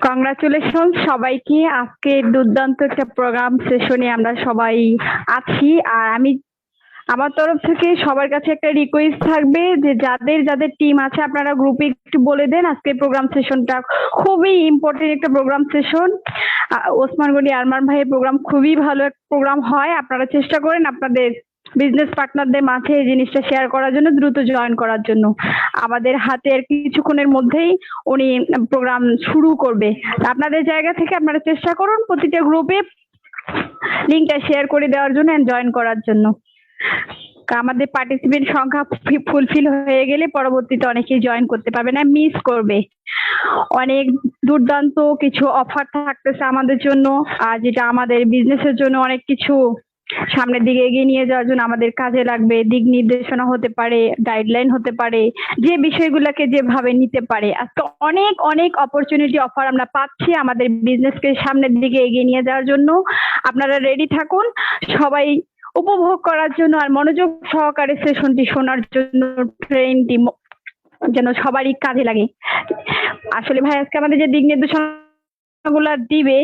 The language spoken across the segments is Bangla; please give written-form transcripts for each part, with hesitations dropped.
কংগ্রাচুলেশন সবাইকে। আজকে দুর্দান্ত একটা প্রোগ্রাম সেশনে আমরা সবাই আছি। আর আমি আমার তরফ থেকে সবার কাছে একটা রিকোয়েস্ট থাকবে যে যাদের যাদের টিম আছে আপনারা গ্রুপে একটু বলে দেন আজকে প্রোগ্রাম সেশনটা খুবই ইম্পর্টেন্ট একটা প্রোগ্রাম সেশন। ওসমান গনি আরমান ভাইয়ের প্রোগ্রাম খুবই ভালো একটা প্রোগ্রাম হয়। আপনারা চেষ্টা করেন আপনাদের বিজনেস পার্টনারদের মাঝে এই জিনিসটা শেয়ার করার জন্য, দ্রুত জয়েন করার জন্য। আমাদের হাতের কিছুক্ষণের মধ্যেই উনি প্রোগ্রাম শুরু করবে। আপনাদের জায়গা থেকে আপনারা চেষ্টা করুন প্রতিটা গ্রুপে লিঙ্কটা শেয়ার করে দেওয়ার জন্য এন্ড জয়েন করার জন্য। আমাদের পার্টিসিপেন্ট সংখ্যা ফুলফিল হয়ে গেলে পরবর্তীতে অনেকেই জয়েন করতে পারবে না, মিস করবে। অনেক দুর্দান্ত কিছু অফার থাকতেছে আমাদের জন্য, আর যেটা আমাদের বিজনেসের জন্য অনেক কিছু সামনের দিকে এগিয়ে নিয়ে যাওয়ার জন্য আমাদের কাজে লাগবে। দিক নির্দেশনা হতে পারে, গাইডলাইন হতে পারে, যে বিষয়গুলোকে যেভাবে নিতে পারে। আজকে অনেক অনেক অপরচুনিটি অফার আমরা পাচ্ছি আমাদের বিজনেসকে সামনের দিকে এগিয়ে নিয়ে যাওয়ার জন্য। আপনারা রেডি থাকুন সবাই উপভোগ করার জন্য আর মনোযোগ সহকারে সেশনটি শোনার জন্য। ট্রেনটি যেন সবারই কাজে লাগে। আসলে ভাই আজকে আমাদের যে দিক নির্দেশনাগুলো দিবে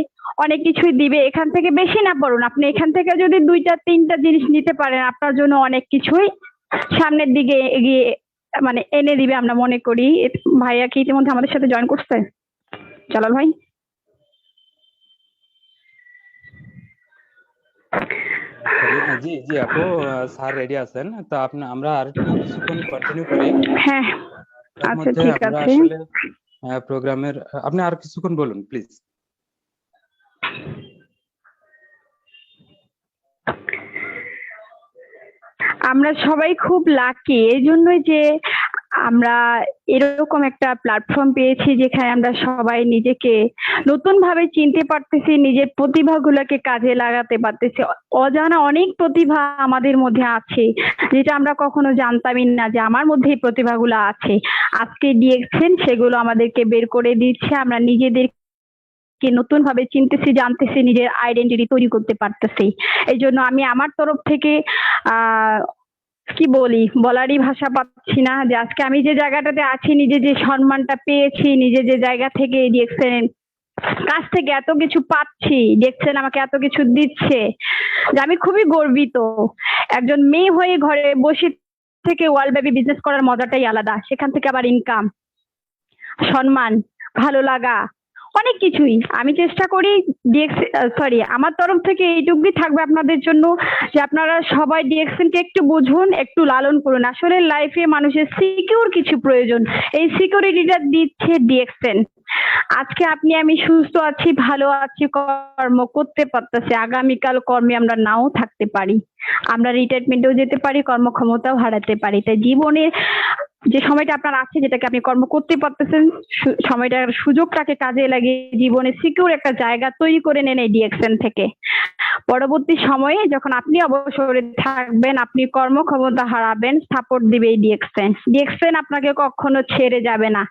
অনেক কিছুই দিবে, এখান থেকে বেশি না পড়ুন, আপনি এখান থেকে যদি 2-3টা জিনিস নিতে পারেন আপনার জন্য অনেক কিছুই সামনের দিকে এগিয়ে মানে এনে দিবে আমরা মনে করি। ভাইয়া কি ইতিমধ্যে আমাদের সাথে জয়েন করছে? জালাল ভাই জি জি আপু, স্যার রেডি আছেন তো আমরা আর একটু কিছুক্ষণ কন্টিনিউ করি। হ্যাঁ তার আচ্ছা মধ্যে ঠিক আমরা আছে। আসলে প্রোগ্রামের আপনি আর কিছুক্ষণ বলুন প্লিজ। আমরা সবাই খুব লাকি এই জন্যই যে আমরা এরকম একটা প্ল্যাটফর্ম পেয়েছি যেখানে আমরা সবাই নিজেকে নতুন ভাবে চিনতে পারতেছি, নিজের প্রতিভাগুলোকে কাজে লাগাতে পারতেছি। অজানা অনেক প্রতিভা আমাদের মধ্যে আছে যেটা আমরা কখনো জানতামই না যে আমার মধ্যে এই প্রতিভাগুলো আছে। আজকে ডিএক্সএন সেগুলো আমাদেরকে বের করে দিচ্ছে, আমরা নিজেদের নতুন ভাবে চিনতেছি, জানতেছি, নিজের আইডেন্টিটি তৈরি করতে পারতেছি। এই জন্য আমি আমার তরফ থেকে কি বলি, বলারই ভাষা পাচ্ছি না যে আজকে আমি যে জায়গাটাতে আছি, নিজে যে সম্মানটা পেয়েছি, নিজে যে জায়গা থেকে ডিএক্সএন কাছ থেকে এত কিছু পাচ্ছি, ডিএক্সএন আমাকে এত কিছু দিচ্ছে যে আমি খুবই গর্বিত। একজন মেয়ে হয়ে ঘরে বসে থেকে ওয়ার্ল্ড ব্যাপী বিজনেস করার মজাটাই আলাদা। সেখান থেকে আবার ইনকাম, সম্মান, ভালো লাগা, অনেক কিছুই। আমি চেষ্টা করি আমার তরফ থেকে এইটুকুই থাকবে আপনাদের জন্য যে আপনারা সবাই ডিএক্সএনকে একটু বুঝুন, একটু লালন করুন। আসলে লাইফে মানুষের সিকিউর কিছু প্রয়োজন, এই সিকিউরিটিটা দিচ্ছে ডিএক্সএন। আজকে আপনি আমি সুস্থ আছি, ভালো আছি, কর্ম করতে পারতেছি, আগামীকাল কর্মে আমরা নাও থাকতে পারি, আমরা রিটায়ারমেন্টেও যেতে পারি, কর্মক্ষমতাও হারাতে পারি। তাই জীবনের যে সময়টা আপনার আছে, যেটাকে আপনি কর্ম করতে পারতেছেন, সময়টার সুযোগটাকে কাজে লাগিয়ে জীবনে সিকিউর একটা জায়গা তৈরি করে নেন এই ডিএক্সএন থেকে। পরবর্তী সময়ে যখন আপনি অবসরে থাকবেন, আপনি কর্মক্ষমতা হারাবেন, সাপোর্ট দিবে এই ডিএক্সএন। ডিএক্সএন আপনাকে কখনো ছেড়ে যাবে না,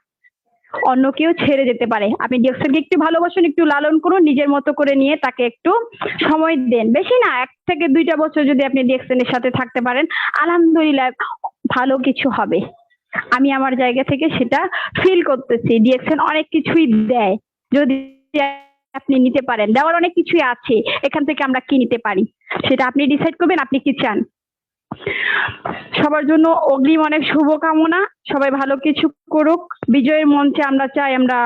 অন্য কেউ ছেড়ে যেতে পারে। আপনি ডিএক্সএনকে একটু ভালোবাসুন, একটু লালন করুন, নিজের মতো করে নিয়ে তাকে একটু সময় দেন। বেশি না, 1 থেকে 2টা বছর যদি আপনি ডিএক্সএন এর সাথে থাকতে পারেন, আলহামদুলিল্লাহ ভালো কিছু হবে। আমি আমার জায়গা থেকে সেটা ফিল করতেছি। ডিএক্সএন অনেক কিছুই দেয়, যদি আপনি নিতে পারেন। দেওয়ার অনেক কিছুই আছে, এখান থেকে আমরা কি নিতে পারি সেটা আপনি ডিসাইড করবেন আপনি কি চান। সবার জন্য অগ্রিম অনেক শুভকামনা, সবাই ভালো কিছু করুক। বিজয়ের মঞ্চে আমরা চাই আমরা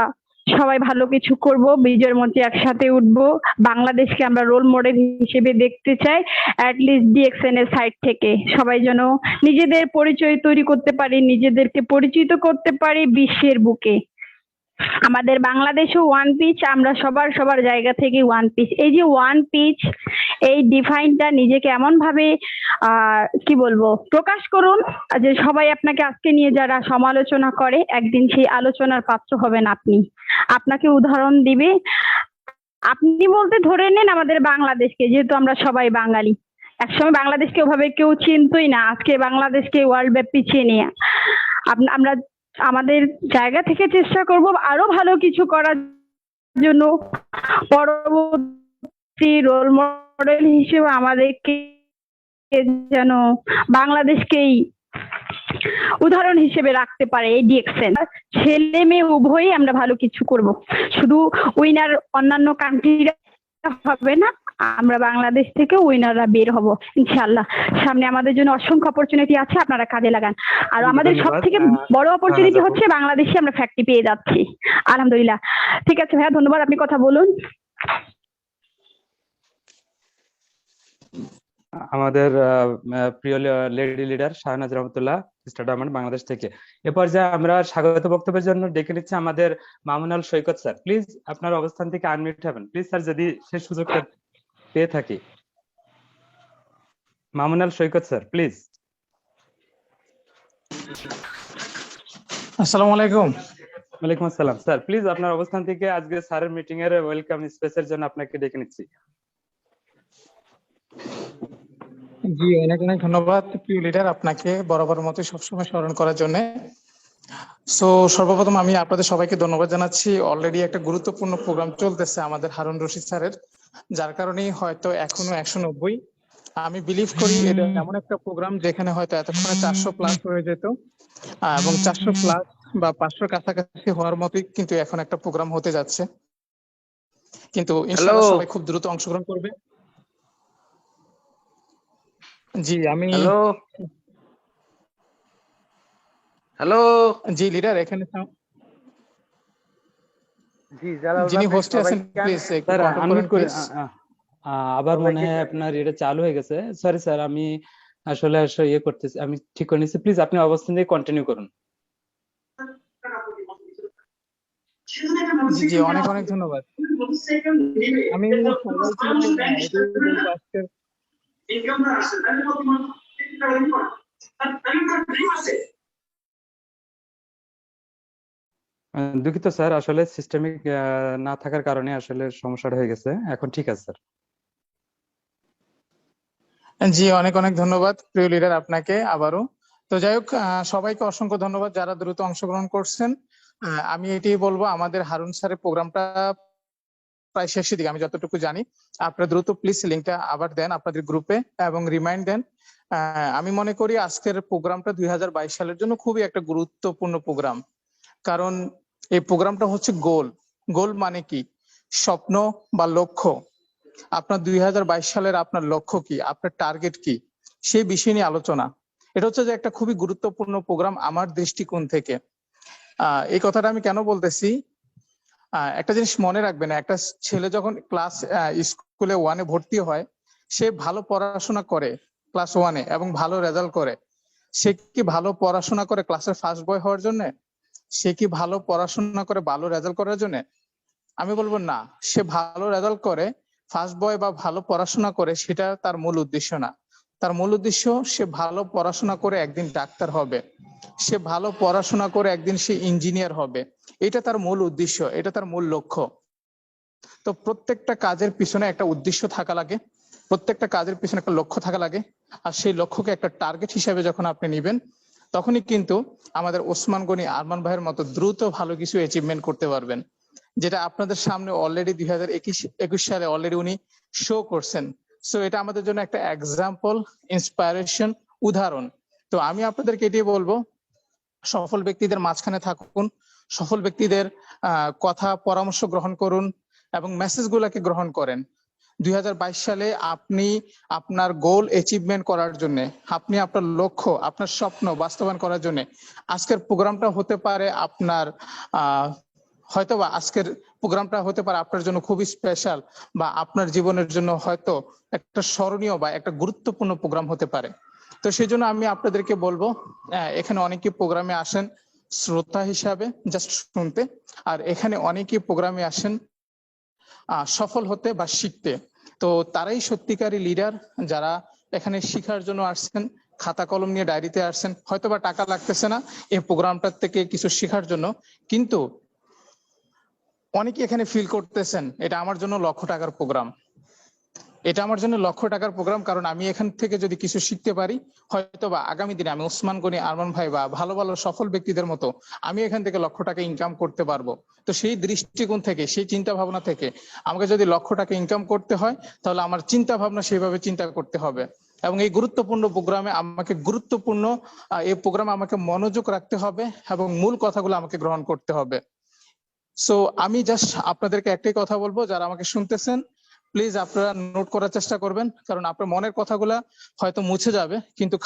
সবাই ভালো কিছু করব, বিজয়ের মঞ্চে একসাথে উঠবো। বাংলাদেশকে আমরা রোল মডেল হিসেবে দেখতে চাই। অ্যাটলিস্ট ডিএক্সএন এর সাইড থেকে সবাই যেন নিজেদের পরিচয় তৈরি করতে পারি, নিজেদেরকে পরিচিত করতে পারি বিশ্বের বুকে। আমাদের বাংলাদেশও ওয়ান পিচ, আমরা সবার জায়গা থেকে ওয়ান পিচ। এই যে ওয়ান পিচ, এই ডিফাইনটা নিজেকে এমন ভাবে কি বলবো প্রকাশ করুন যে সবাই আপনাকে আজকে নিয়ে যারা সমালোচনা করে একদিন সেই আলোচনার পাত্র হবেন আপনি। আপনাকে উদাহরণ দিবে। আপনি বলতে ধরে নেন আমাদের বাংলাদেশকে, যেহেতু আমরা সবাই বাঙালি, একসময় বাংলাদেশকে ওভাবে কেউ চিনতই না, আজকে বাংলাদেশকে ওয়ার্ল্ড ব্যাপী চিনি। আমরা আমাদের জায়গা থেকে চেষ্টা করব আরো ভালো কিছু করার জন্য। পরবর্তী রোল মডেল হিসেবে আমাদেরকে যেন বাংলাদেশকেই উদাহরণ হিসেবে রাখতে পারে এই ডিএক্সএন। ছেলে মেয়ে উভয়ই আমরা ভালো কিছু করব, শুধু উইনার অন্যান্য কান্ট্রিরা হবে না, আমরা বাংলাদেশ থেকে উইনাররা বের হব ইনশাআল্লাহ। সামনে আমাদের জন্য অসংখ্য অপরচুনিটি আছে, আপনারা কাজে লাগান। আর আমাদের সব ধন্যবাদ। থেকে বড় অপরচুনিটি আপু। হচ্ছে বাংলাদেশে আমরা ফ্যাক্টরি পেয়ে যাচ্ছি আলহামদুলিল্লাহ। ঠিক আছে ভাইয়া, ধন্যবাদ, আপনি কথা বলুন। আমাদের প্রিয় লেডি লিডার শাহনাজ রহমতুল্লাহ, সিস্টার ডায়মন্ড, বাংলাদেশ থেকে। এ পর্যায়ে আমরা স্বাগত বক্তব্যের জন্য ডেকে নিচ্ছি আমাদের মামুনুল সৈকত স্যার। প্লিজ আপনার অবস্থান থেকে আনমিউট হবেন প্লিজ স্যার, যদি সে সুযোগটা পেয়ে থাকি। মামুনুল সৈকত স্যার প্লিজ। আসসালামু আলাইকুম। ওয়ালাইকুম আসসালাম স্যার, প্লিজ আপনার অবস্থান থেকে আজকে স্যারের মিটিং এর ওয়েলকাম স্পেসের জন্য আপনাকে ডেকে নিচ্ছি। জি, অনেক অনেক ধন্যবাদ প্রিয় লিডার, আপনাকে বরাবর মতো সবসময় স্মরণ করার জন্য। সো সর্বপ্রথম আমি আপনাদের সবাইকে ধন্যবাদ জানাচ্ছি। অলরেডি একটা গুরুত্বপূর্ণ প্রোগ্রাম চলতেছে আমাদের হারুন রশিদ স্যারের, যার কারণেই হয়তো এখনো 190। আমি বিলিভ করি এটা এমন একটা প্রোগ্রাম যেখানে হয়তো এতক্ষণে 400 প্লাস হয়ে যেত, এবং 400 প্লাস বা 500 কাছাকাছি হওয়ার মতোই কিন্তু এখন একটা প্রোগ্রাম হতে যাচ্ছে। কিন্তু ইনশাআল্লাহ সবাই খুব দ্রুত অংশগ্রহণ করবে। জি আমি হ্যালো জি লিডার, এখানে জি যারা যিনি হোস্টে আছেন প্লিজ একটু স্যার কন্ট্রোল আনমিউট করেন করে প্লিজ। আবার মনে সবাইকে হয় আপনার এটা চালু হয়ে গেছে। সরি স্যার, আমি আসলে ইয়ে করতেছি, আমি ঠিক করে নিচ্ছি। প্লিজ আপনি অবস্থান থেকে কন্টিনিউ করুন। জি জি অনেক অনেক ধন্যবাদ। আমি সবাইকে এটাই বলবো আজকের দুঃখিত স্যার, আসলে সিস্টেমিক না থাকার কারণে আসলে সমস্যাটা হয়ে গেছে। এখন ঠিক আছে স্যার। জি অনেক অনেক ধন্যবাদ প্রিয় লিডার আপনাকে আবারও। তো যাই হোক, সবাইকে অসংখ্য ধন্যবাদ যারা দ্রুত অংশগ্রহণ করছেন। আমি এটাই বলবো, আমাদের হারুন স্যারের প্রোগ্রামটা প্রায় শেষের দিকে আমি যতটুকু জানি। আপনারা দ্রুত প্লিজ লিঙ্কটা আবার দেন আপনাদের গ্রুপে এবং রিমাইন্ড দেন। আমি মনে করি আজকের প্রোগ্রামটা 2022 সালের জন্য খুবই একটা গুরুত্বপূর্ণ প্রোগ্রাম, কারণ এই প্রোগ্রামটা হচ্ছে গোল। গোল মানে কি? স্বপ্ন বা লক্ষ্য। আপনার 2022 সালের আপনার লক্ষ্য কি, আপনার টার্গেট কি, সেই বিষয় নিয়ে আলোচনা। এটা হচ্ছে যে একটা খুবই গুরুত্বপূর্ণ প্রোগ্রাম আমার দৃষ্টিকোণ থেকে। এই কথাটা আমি কেন বলতেছি, একটা জিনিস মনে রাখবেন, একটা ছেলে যখন ক্লাস স্কুলে 1-এ ভর্তি হয়, সে ভালো পড়াশোনা করে ক্লাস 1-এ এবং ভালো রেজাল্ট করে। সে কি ভালো পড়াশোনা করে ক্লাসের ফার্স্ট বয় হওয়ার জন্য? সে কি ভালো পড়াশোনা করে ভালো রেজাল্ট করার জন্য? আমি বলবো না। সে ভালো রেজাল্ট করে, ফার্স্ট বয় বা ভালো পড়াশোনা করে, সেটা তার মূল উদ্দেশ্য না। তার মূল উদ্দেশ্য সে ভালো পড়াশোনা করে একদিন ডাক্তার হবে, সে ভালো পড়াশোনা করে একদিন সে ইঞ্জিনিয়ার হবে। এটা তার মূল উদ্দেশ্য, এটা তার মূল লক্ষ্য। তো প্রত্যেকটা কাজের পিছনে একটা উদ্দেশ্য থাকা লাগে, প্রত্যেকটা কাজের পিছনে একটা লক্ষ্য থাকা লাগে। আর সেই লক্ষ্যকে একটা টার্গেট হিসেবে যখন আপনি নিবেন, তখনই কিন্তু আমাদের ওসমান গনি আরমান ভাইয়ের মতো দ্রুত ভালো কিছু অ্যাচিভমেন্ট করতে পারবেন, যেটা আপনাদের সামনে অলরেডি 2021 সালে অলরেডি উনি শো করছেন। সো এটা আমাদের জন্য একটা এক্সাম্পল, ইন্সপায়ারেশন, উদাহরণ। তো আমি আপনাদেরকে এটাই বলবো, সফল ব্যক্তিদের মাঝখানে থাকুন, সফল ব্যক্তিদের কথা পরামর্শ গ্রহণ করুন এবং মেসেজ গুলাকে গ্রহণ করেন। 2022 সালে আপনি আপনার গোল অ্যাচিভমেন্ট করার জন্য, আপনি আপনার লক্ষ্য, আপনার স্বপ্ন বাস্তবায়ন করার জন্য আজকের প্রোগ্রামটা হতে পারে আপনার হয়তোবা আজকের প্রোগ্রামটা হতে পারে আপনার জন্য খুবই স্পেশাল, বা আপনার জীবনের জন্য হয়তো একটা স্মরণীয় বা একটা গুরুত্বপূর্ণ প্রোগ্রাম হতে পারে। তো সেই জন্য আমি আপনাদেরকে বলবো, এখানে অনেকে প্রোগ্রামে আসেন শ্রোতা হিসাবে জাস্ট শুনতে, আর এখানে অনেকে প্রোগ্রামে আসেন সফল হতে বা শিখতে। তো তারাই সত্যিকারী লিডার, যারা এখানে শিখার জন্য আসছেন, খাতা কলম নিয়ে ডায়েরিতে আসছেন। হয়তোবা টাকা লাগতেছে না এই প্রোগ্রামটার থেকে কিছু শেখার জন্য, কিন্তু অনেকে এখানে ফিল করতেছেন এটা আমার জন্য $1,00,000 প্রোগ্রাম, এটা আমার জন্য $1,00,000 প্রোগ্রাম, কারণ আমি এখান থেকে যদি কিছু শিখতে পারি, হয়তোবা আগামী দিনে আমি ওসমান গনি আরমান ভাই বা ভালো ভালো সফল ব্যক্তিদের মতো আমি এখান থেকে $1,00,000 ইনকাম করতে পারবো। তো সেই দৃষ্টিকোণ থেকে, সেই চিন্তা ভাবনা থেকে আমাকে যদি $1,00,000 ইনকাম করতে হয়, তাহলে আমার চিন্তা ভাবনা সেইভাবে চিন্তা করতে হবে। এবং এই গুরুত্বপূর্ণ প্রোগ্রামে আমাকে মনোযোগ রাখতে হবে এবং মূল কথাগুলো আমাকে গ্রহণ করতে হবে। সো আমি জাস্ট আপনাদেরকে একটাই কথা বলবো, যারা আমাকে শুনতেছেন প্লিজ আপনারা নোট করার চেষ্টা করবেন, কারণ আপনার মনের কথাগুলা হয়তো মুছে যাবে, কিন্তু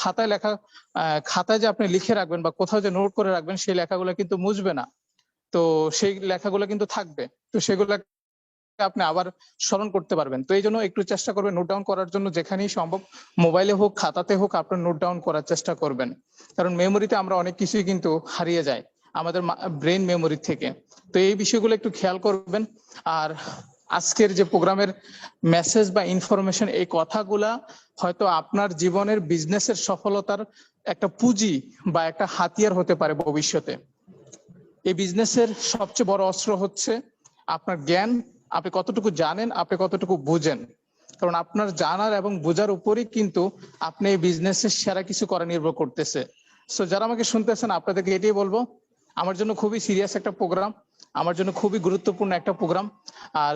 খাতায় যে আপনি লিখে রাখবেন বা কোথাও যে নোট করে রাখবেন সেই লেখাগুলো কিন্তু মুছবে না। তো সেই লেখাগুলো কিন্তু থাকবে, তো সেগুলো আপনি আবার স্মরণ করতে পারবেন। তো এই জন্য একটু চেষ্টা করবেন নোট ডাউন করার জন্য, যেখানেই সম্ভব মোবাইলে হোক খাতাতে হোক আপনার নোট ডাউন করার চেষ্টা করবেন, কারণ মেমোরিতে আমরা অনেক কিছুই কিন্তু হারিয়ে যায় আমাদের ব্রেন মেমোরি থেকে। তো এই বিষয়গুলো একটু খেয়াল করবেন। আর আজকের যে প্রোগ্রামের মেসেজ বা ইনফরমেশন, এই কথাগুলা হয়তো আপনার জীবনের বিজনেসের সফলতার একটা পুঁজি বা একটা হাতিয়ার হতে পারে ভবিষ্যতে। এই বিজনেসের সবচেয়ে বড় অস্ত্র হচ্ছে আপনার জ্ঞান, আপনি কতটুকু জানেন, আপনি কতটুকু বুঝেন, কারণ আপনার জানার এবং বোঝার উপরই কিন্তু আপনি এই বিজনেসের সেরা কিছু করা নির্ভর করতেছে। সো যারা আমাকে শুনতেছেন আপনাদেরকে এটাই বলবো, আমার জন্য খুবই সিরিয়াস একটা প্রোগ্রাম, আমার জন্য খুবই গুরুত্বপূর্ণ একটা প্রোগ্রাম। আর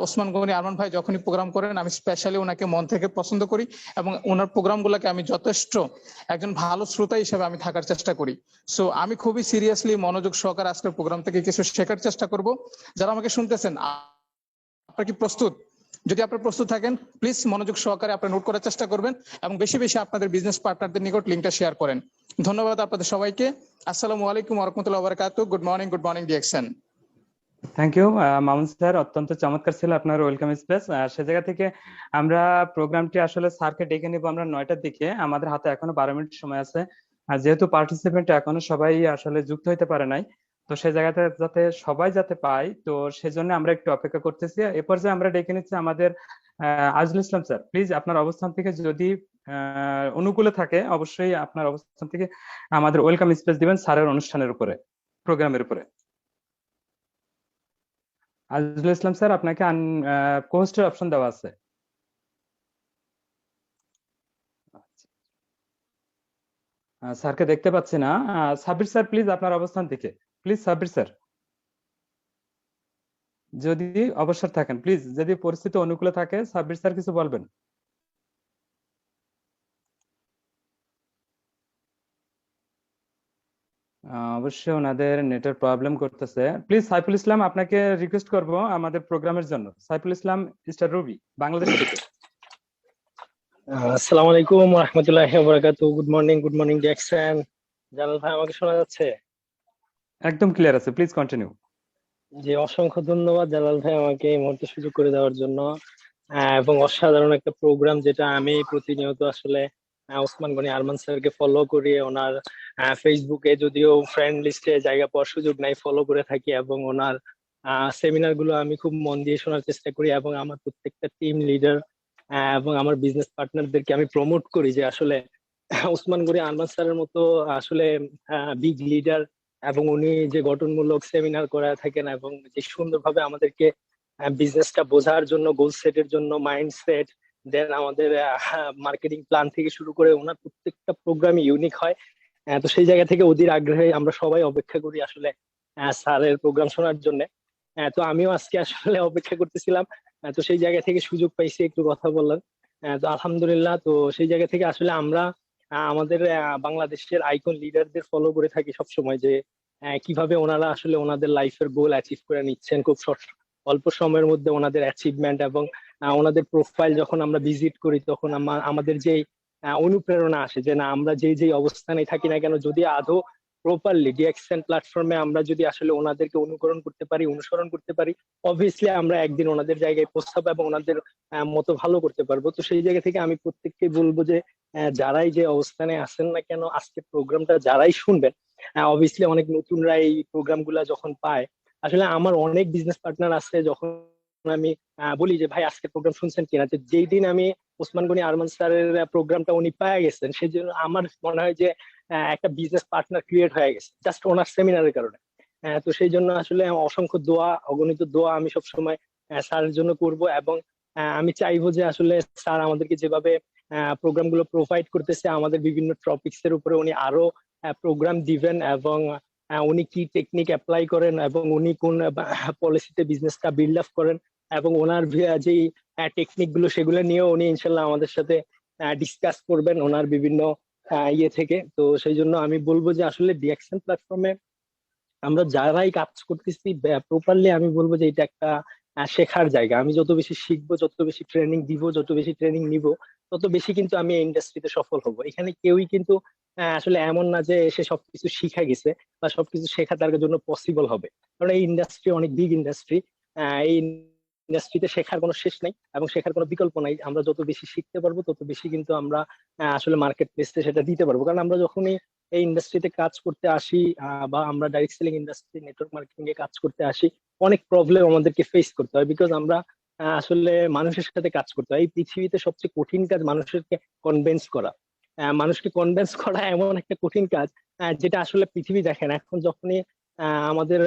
ওসমান গনি আরমান ভাই যখনই প্রোগ্রাম করেন আমি স্পেশালি ওনাকে মন থেকে পছন্দ করি এবং ওনার প্রোগ্রামগুলোকে আমি যথেষ্ট একজন ভালো শ্রোতা হিসেবে আমি থাকার চেষ্টা করি। সো আমি খুবই সিরিয়াসলি মনোযোগ সহকারে আজকের প্রোগ্রাম থেকে কিছু শেখার চেষ্টা করব। যারা আমাকে শুনতেছেন আপনারা কি প্রস্তুত? যদি আপনারা প্রস্তুত থাকেন প্লিজ মনোযোগ সহকারে আপনারা নোট করার চেষ্টা করবেন এবং বেশি বেশি আপনাদের বিজনেস পার্টনারদের নিকট লিংকটা শেয়ার করেন। ধন্যবাদ আপনাদের সবাইকে। আসসালামু আলাইকুম ওয়া রাহমাতুল্লাহি ওয়া বারাকাতুহু। Good morning DXN. Thank you Mamun sir, অত্যন্ত চমৎকার ছিল আপনার ওয়েলকাম স্পিচ। সে জায়গা থেকে আমরা প্রোগ্রামটি আসলে স্যারকে ডেকে নিব আমরা 9টার দিকে, আমাদের হাতে এখনো 12 মিনিট সময় আছে। আর যেহেতু পার্টিসিপেন্ট এখনো সবাই আসলে যুক্ত হইতে পারে নাই, তো সেই জায়গাতে যাতে সবাই পায়, তো সেজন্য আমরা একটু অপেক্ষা করতেছি। এ পর্যায়ে আমরা ডেকে নিচ্ছি আমাদের আজিজুল ইসলাম স্যার। প্লিজ আপনার অবস্থান থেকে যদি অনুকূলে থাকে অবশ্যই আপনার অবস্থান থেকে আমাদের ওয়েলকাম স্পিচ দিবেন স্যারের অনুষ্ঠানের উপরে, প্রোগ্রামের উপরে। আজিজুল ইসলাম স্যার, আপনাকে কোস্টের অপশন দেওয়া আছে। স্যারকে দেখতে পাচ্ছি না। সাব্বির স্যার প্লিজ আপনার অবস্থান থেকে, প্লিজ সাব্বির স্যার যদি অবসর থাকেন প্লিজ, যদি পরিস্থিতি অনুকূলে থাকে সাব্বির স্যার কিছু বলবেন। অবশ্যই ওনাদের নেটের প্রবলেম করতেছে। প্লিজ সাইফুল ইসলাম, আপনাকে রিকোয়েস্ট করব আমাদের প্রোগ্রামের জন্য। সাইফুল ইসলাম স্টার রুবি বাংলাদেশ থেকে। আসসালামু আলাইকুম ওয়া রাহমাতুল্লাহি ওয়া বারাকাতুহু। Good morning Jackson. জালাল ভাই আমাকে শোনা যাচ্ছে? একদম ক্লিয়ার আছে, প্লিজ কন্টিনিউ। জি, অসংখ্য ধন্যবাদ জালাল ভাই আমাকে এই মুহূর্তে সুযোগ করে দেওয়ার জন্য। এবং অসাধারণ একটা প্রোগ্রাম, যেটা আমি প্রতিনিয়ত আসলে ওসমান গনি আরমান স্যারকে ফলো করি। ওনার ফেসবুকে যদিও ফ্রেন্ড লিস্টে জায়গা পাওয়ার সুযোগ নাই, ফলো করে থাকি এবং ওনার সেমিনার গুলো আমি খুব মন দিয়ে শোনার চেষ্টা করি এবং আমার প্রত্যেকটা টিম লিডার এবং আমার বিজনেস পার্টনারদেরকে আমি প্রমোট করি যে আসলে ওসমান গনি আরমান স্যারের মতো আসলে বিগ লিডার, এবং উনি যে গঠনমূলক সেমিনার করে থাকেন এবং যে সুন্দরভাবে আমাদেরকে বিজনেসটা বোঝার জন্য, গোল সেটের জন্য মাইন্ডসেট, দেন আমাদের মার্কেটিং প্ল্যান থেকে শুরু করে ওনার প্রত্যেকটা প্রোগ্রাম ইউনিক হয়। তো সেই জায়গা থেকে অধীর আগ্রহে আমরা সবাই অপেক্ষা করি আসলে স্যারের প্রোগ্রাম শোনার জন্য। তো আমিও আজকে আসলে অপেক্ষা করতেছিলাম। তো সেই জায়গা থেকে সুযোগ পাইছি, একটু কথা বললাম। তো আলহামদুলিল্লাহ। তো সেই জায়গা থেকে আসলে আমরা আমাদের বাংলাদেশের আইকন লিডারদের ফলো করে থাকি সবসময়, যে কিভাবে ওনারা আসলে ওনাদের লাইফের গোল অ্যাচিভ করে নিচ্ছেন খুব অল্প সময়ের মধ্যে, ওনাদের অ্যাচিভমেন্ট এবং ওনাদের প্রোফাইল যখন আমরা ভিজিট করি তখন আমাদের যে অনুপ্রেরণা আসে যে না, আমরা যে অবস্থানে থাকি না কেন, যদি আদৌ প্রপারলি ডিএক্সএন প্ল্যাটফর্মে আমরা যদি আসলে ওনাদেরকে অনুকরণ করতে পারি, অনুসরণ করতে পারি, অবভিয়াসলি আমরা একদিন ওনাদের জায়গায় পৌঁছাবো এবং ওনাদের মতো ভালো করতে পারবো। তো সেই জায়গা থেকে আমি প্রত্যেককে বলবো যে যারাই যে অবস্থানে আছেন না কেন, আজকে প্রোগ্রামটা যারাই শুনবেন, অবভিয়াসলি অনেক নতুনরা এই প্রোগ্রাম গুলা যখন পায়, আসলে আমার অনেক বিজনেস পার্টনার আছে, যখন আমি বলি যে ভাই আজকে প্রোগ্রাম শুনছেন কিনা, তো যেই দিন আমি ওসমান গনি আরমান স্যারের প্রোগ্রামটা উনি পায়ে গেছেন, সেই জন্য আমার মনে হয় যে একটা বিজনেস পার্টনার ক্রিয়েট হয়ে গেছে জাস্ট ওনার সেমিনারের কারণে। তো সেই জন্য আসলে অসংখ্য দোয়া, অগণিত দোয়া আমি সবসময় স্যারের জন্য করব এবং আমি চাইবো যে আসলে স্যার আমাদেরকে যেভাবে প্রোগ্রাম গুলো প্রোভাইড করতেছে, আমাদের বিভিন্ন টপিকস এর উপরে উনি আরো প্রোগ্রাম দিবেন এবং উনি কি টেকনিক অ্যাপ্লাই করেন এবং উনি কোন পলিসিতে বিজনেসটা বিল্ড আপ করেন এবং ওনার যেই টেকনিক গুলো সেগুলো নিয়েও উনি ইনশাল্লাহ আমাদের সাথে ডিসকাস করবেন ওনার বিভিন্ন ইয়ে থেকে। তো সেই জন্য আমি বলবো যে আসলে ডিএক্সএন প্ল্যাটফর্মে আমরা যারাই কাজ করতেছি প্রপারলি, আমি বলবো যে এটা একটা শেখার জায়গা। আমি যত বেশি শিখবো, যত বেশি ট্রেনিং দিব, যত বেশি ট্রেনিং নিব, তত বেশি কিন্তু আমি এই ইন্ডাস্ট্রিতে সফল হব। এখানে কেউই কিন্তু আসলে এমন না যে সে সবকিছু শিখে গেছে বা সবকিছু শেখা তার জন্য পসিবল হবে, কারণ এই ইন্ডাস্ট্রি অনেক বিগ ইন্ডাস্ট্রি। এই ইন্ডাস্ট্রিতে শেখার কোনো শেষ নাই এবং শেখার কোনো বিকল্প নাই। আমরা যত বেশি শিখতে পারবো তত বেশি কিন্তু আমরা আসলে মার্কেট প্লেসে সেটা দিতে পারবো। কারণ আমরা যখনই এই ইন্ডাস্ট্রিতে কাজ করতে আসি বা আমরা direct selling industry, network marketing এ কাজ করতে আসি, অনেক প্রবলেম আমাদেরকে ফেস করতে হয়। বিকজ আমরা আসলে মানুষের সাথে কাজ করতে হয়। এই পৃথিবীতে সবচেয়ে কঠিন কাজ মানুষকে কনভিন্স করা। মানুষকে কনভিন্স করা এমন একটা কঠিন কাজ যেটা আসলে পৃথিবী দেখে না। এখন যখনই আমাদের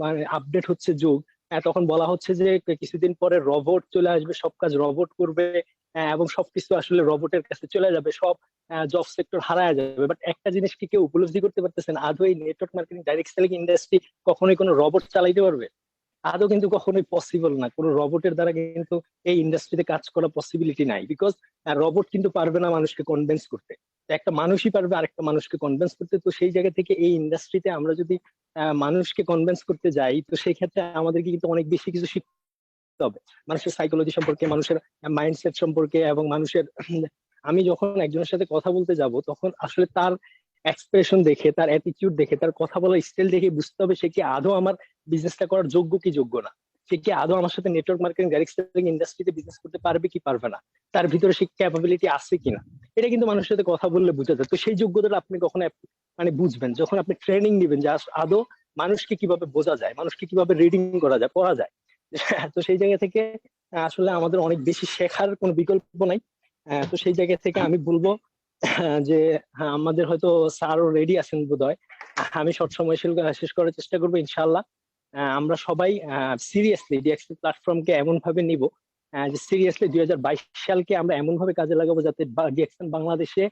মানে আপডেট হচ্ছে যুগ, তখন বলা হচ্ছে যে কিছুদিন পরে রোবট চলে আসবে, সব কাজ রোবট করবে এবং সবকিছু আসলে রোবটের কাছে চলে যাবে, সব জব সেক্টর হারায় যাবে। বাট একটা জিনিস কি কেউ উপলব্ধি করতে পারতেছেন? আদৌ এই network marketing, direct selling industry কখনোই কোনো রোবট চালাইতে পারবে? আদৌ কিন্তু কখনোই পসিবল না। কোনো রোবটের দ্বারা কিন্তু এই ইন্ডাস্ট্রিতে কাজ করা পসিবিলিটি নাই। বিকজ রোবট কিন্তু পারবে না মানুষকে কনভিন্স করতে, তো একটা মানুষই পারবে আরেকটা মানুষকে কনভিন্স করতে। তো সেই জায়গা থেকে এই ইন্ডাস্ট্রিতে আমরা যদি মানুষকে কনভিন্স করতে যাই, তো সেই ক্ষেত্রে আমাদেরকে কিন্তু অনেক বেশি কিছু শিখতে হবে, মানুষের সাইকোলজি সম্পর্কে, মানুষের মাইন্ডসেট সম্পর্কে এবং মানুষের আমি যখন একজনের সাথে কথা বলতে যাব তখন আসলে তার এক্সপ্রেশন দেখে, তার অ্যাটিটিউড দেখে, তার কথা বলার স্টাইল দেখে বুঝতে হবে সে কি আদৌ আমার বিজনেসটা করার যোগ্য কি যোগ্য না, সে কি আদৌ আমার সাথে নেটওয়ার্ক মার্কেটিং, ডাইরেক্ট সেলিং ইন্ডাস্ট্রিতে বিজনেস করতে পারবে কি পারবে না, তার ভিতরে সে ক্যাপাবিলিটি আছে কিনা। এটা কিন্তু মানুষের সাথে কথা বললে বোঝা যায়। তো সেই যোগ্যতাটা আপনি কখন মানে বুঝবেন যখন আপনি ট্রেনিং নেবেন যে আদৌ মানুষকে কিভাবে বোঝা যায়, মানুষকে কিভাবে রিডিং করা যায়, পড়া যায়। তো সেই জায়গা থেকে আসলে আমাদের অনেক বেশি শেখার কোনো বিকল্প নাই। তো সেই জায়গা থেকে আমি বলবো যে হ্যাঁ, আমাদের হয়তো স্যারও রেডি আছেন বোধহয়। আমি শর্ট সময় শেষ করার চেষ্টা করবো ইনশাল্লাহ। আমরা সবাই সিরিয়াসলি ডিএক্সপি প্ল্যাটফর্মকে এমন ভাবে নিব যে সিরিয়াসলি 2022 সালকে আমরা এমন ভাবে কাজে লাগাবো যাতে ডিএক্সএন বাংলাদেশে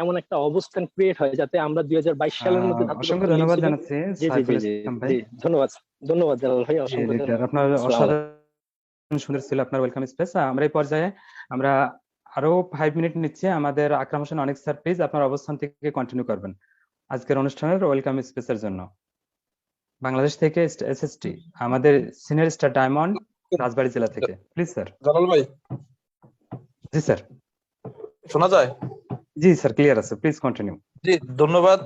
এমন একটা অবস্থান ক্রিয়েট হয় যাতে আমরা 2022 সালের মধ্যে অসংখ্য ধন্যবাদ জানাচ্ছি জি জি সাইফুল জি ইসলাম ভাই। জি ধন্যবাদ, ধন্যবাদ জালাল ভাই, জি অসংখ্য জি ধন্যবাদ। আপনার আসসালামু আলাইকুম। অসাধারণ সুন্দর ছিল আপনার ওয়েলকাম স্পেস। আমরা এই পর্যায়ে আমরা আরো 5 মিনিট নিচ্ছি। আমাদের আকরাম হোসেন অনেক স্যার, প্লিজ আপনার অবস্থান থেকে কন্টিনিউ করবেন আজকের অনুষ্ঠানের ওয়েলকাম স্পেসের জন্য। বাংলাদেশ থেকে এসএসটি আমাদের সিনিয়র স্টার ডায়মন্ড রাজবাড়ী জেলা থেকে, প্লিজ স্যার। জালাল ভাই, জি স্যার। শোনা যায়? জি স্যার, ক্লিয়ার আছে, প্লিজ কন্টিনিউ। জি, ধন্যবাদ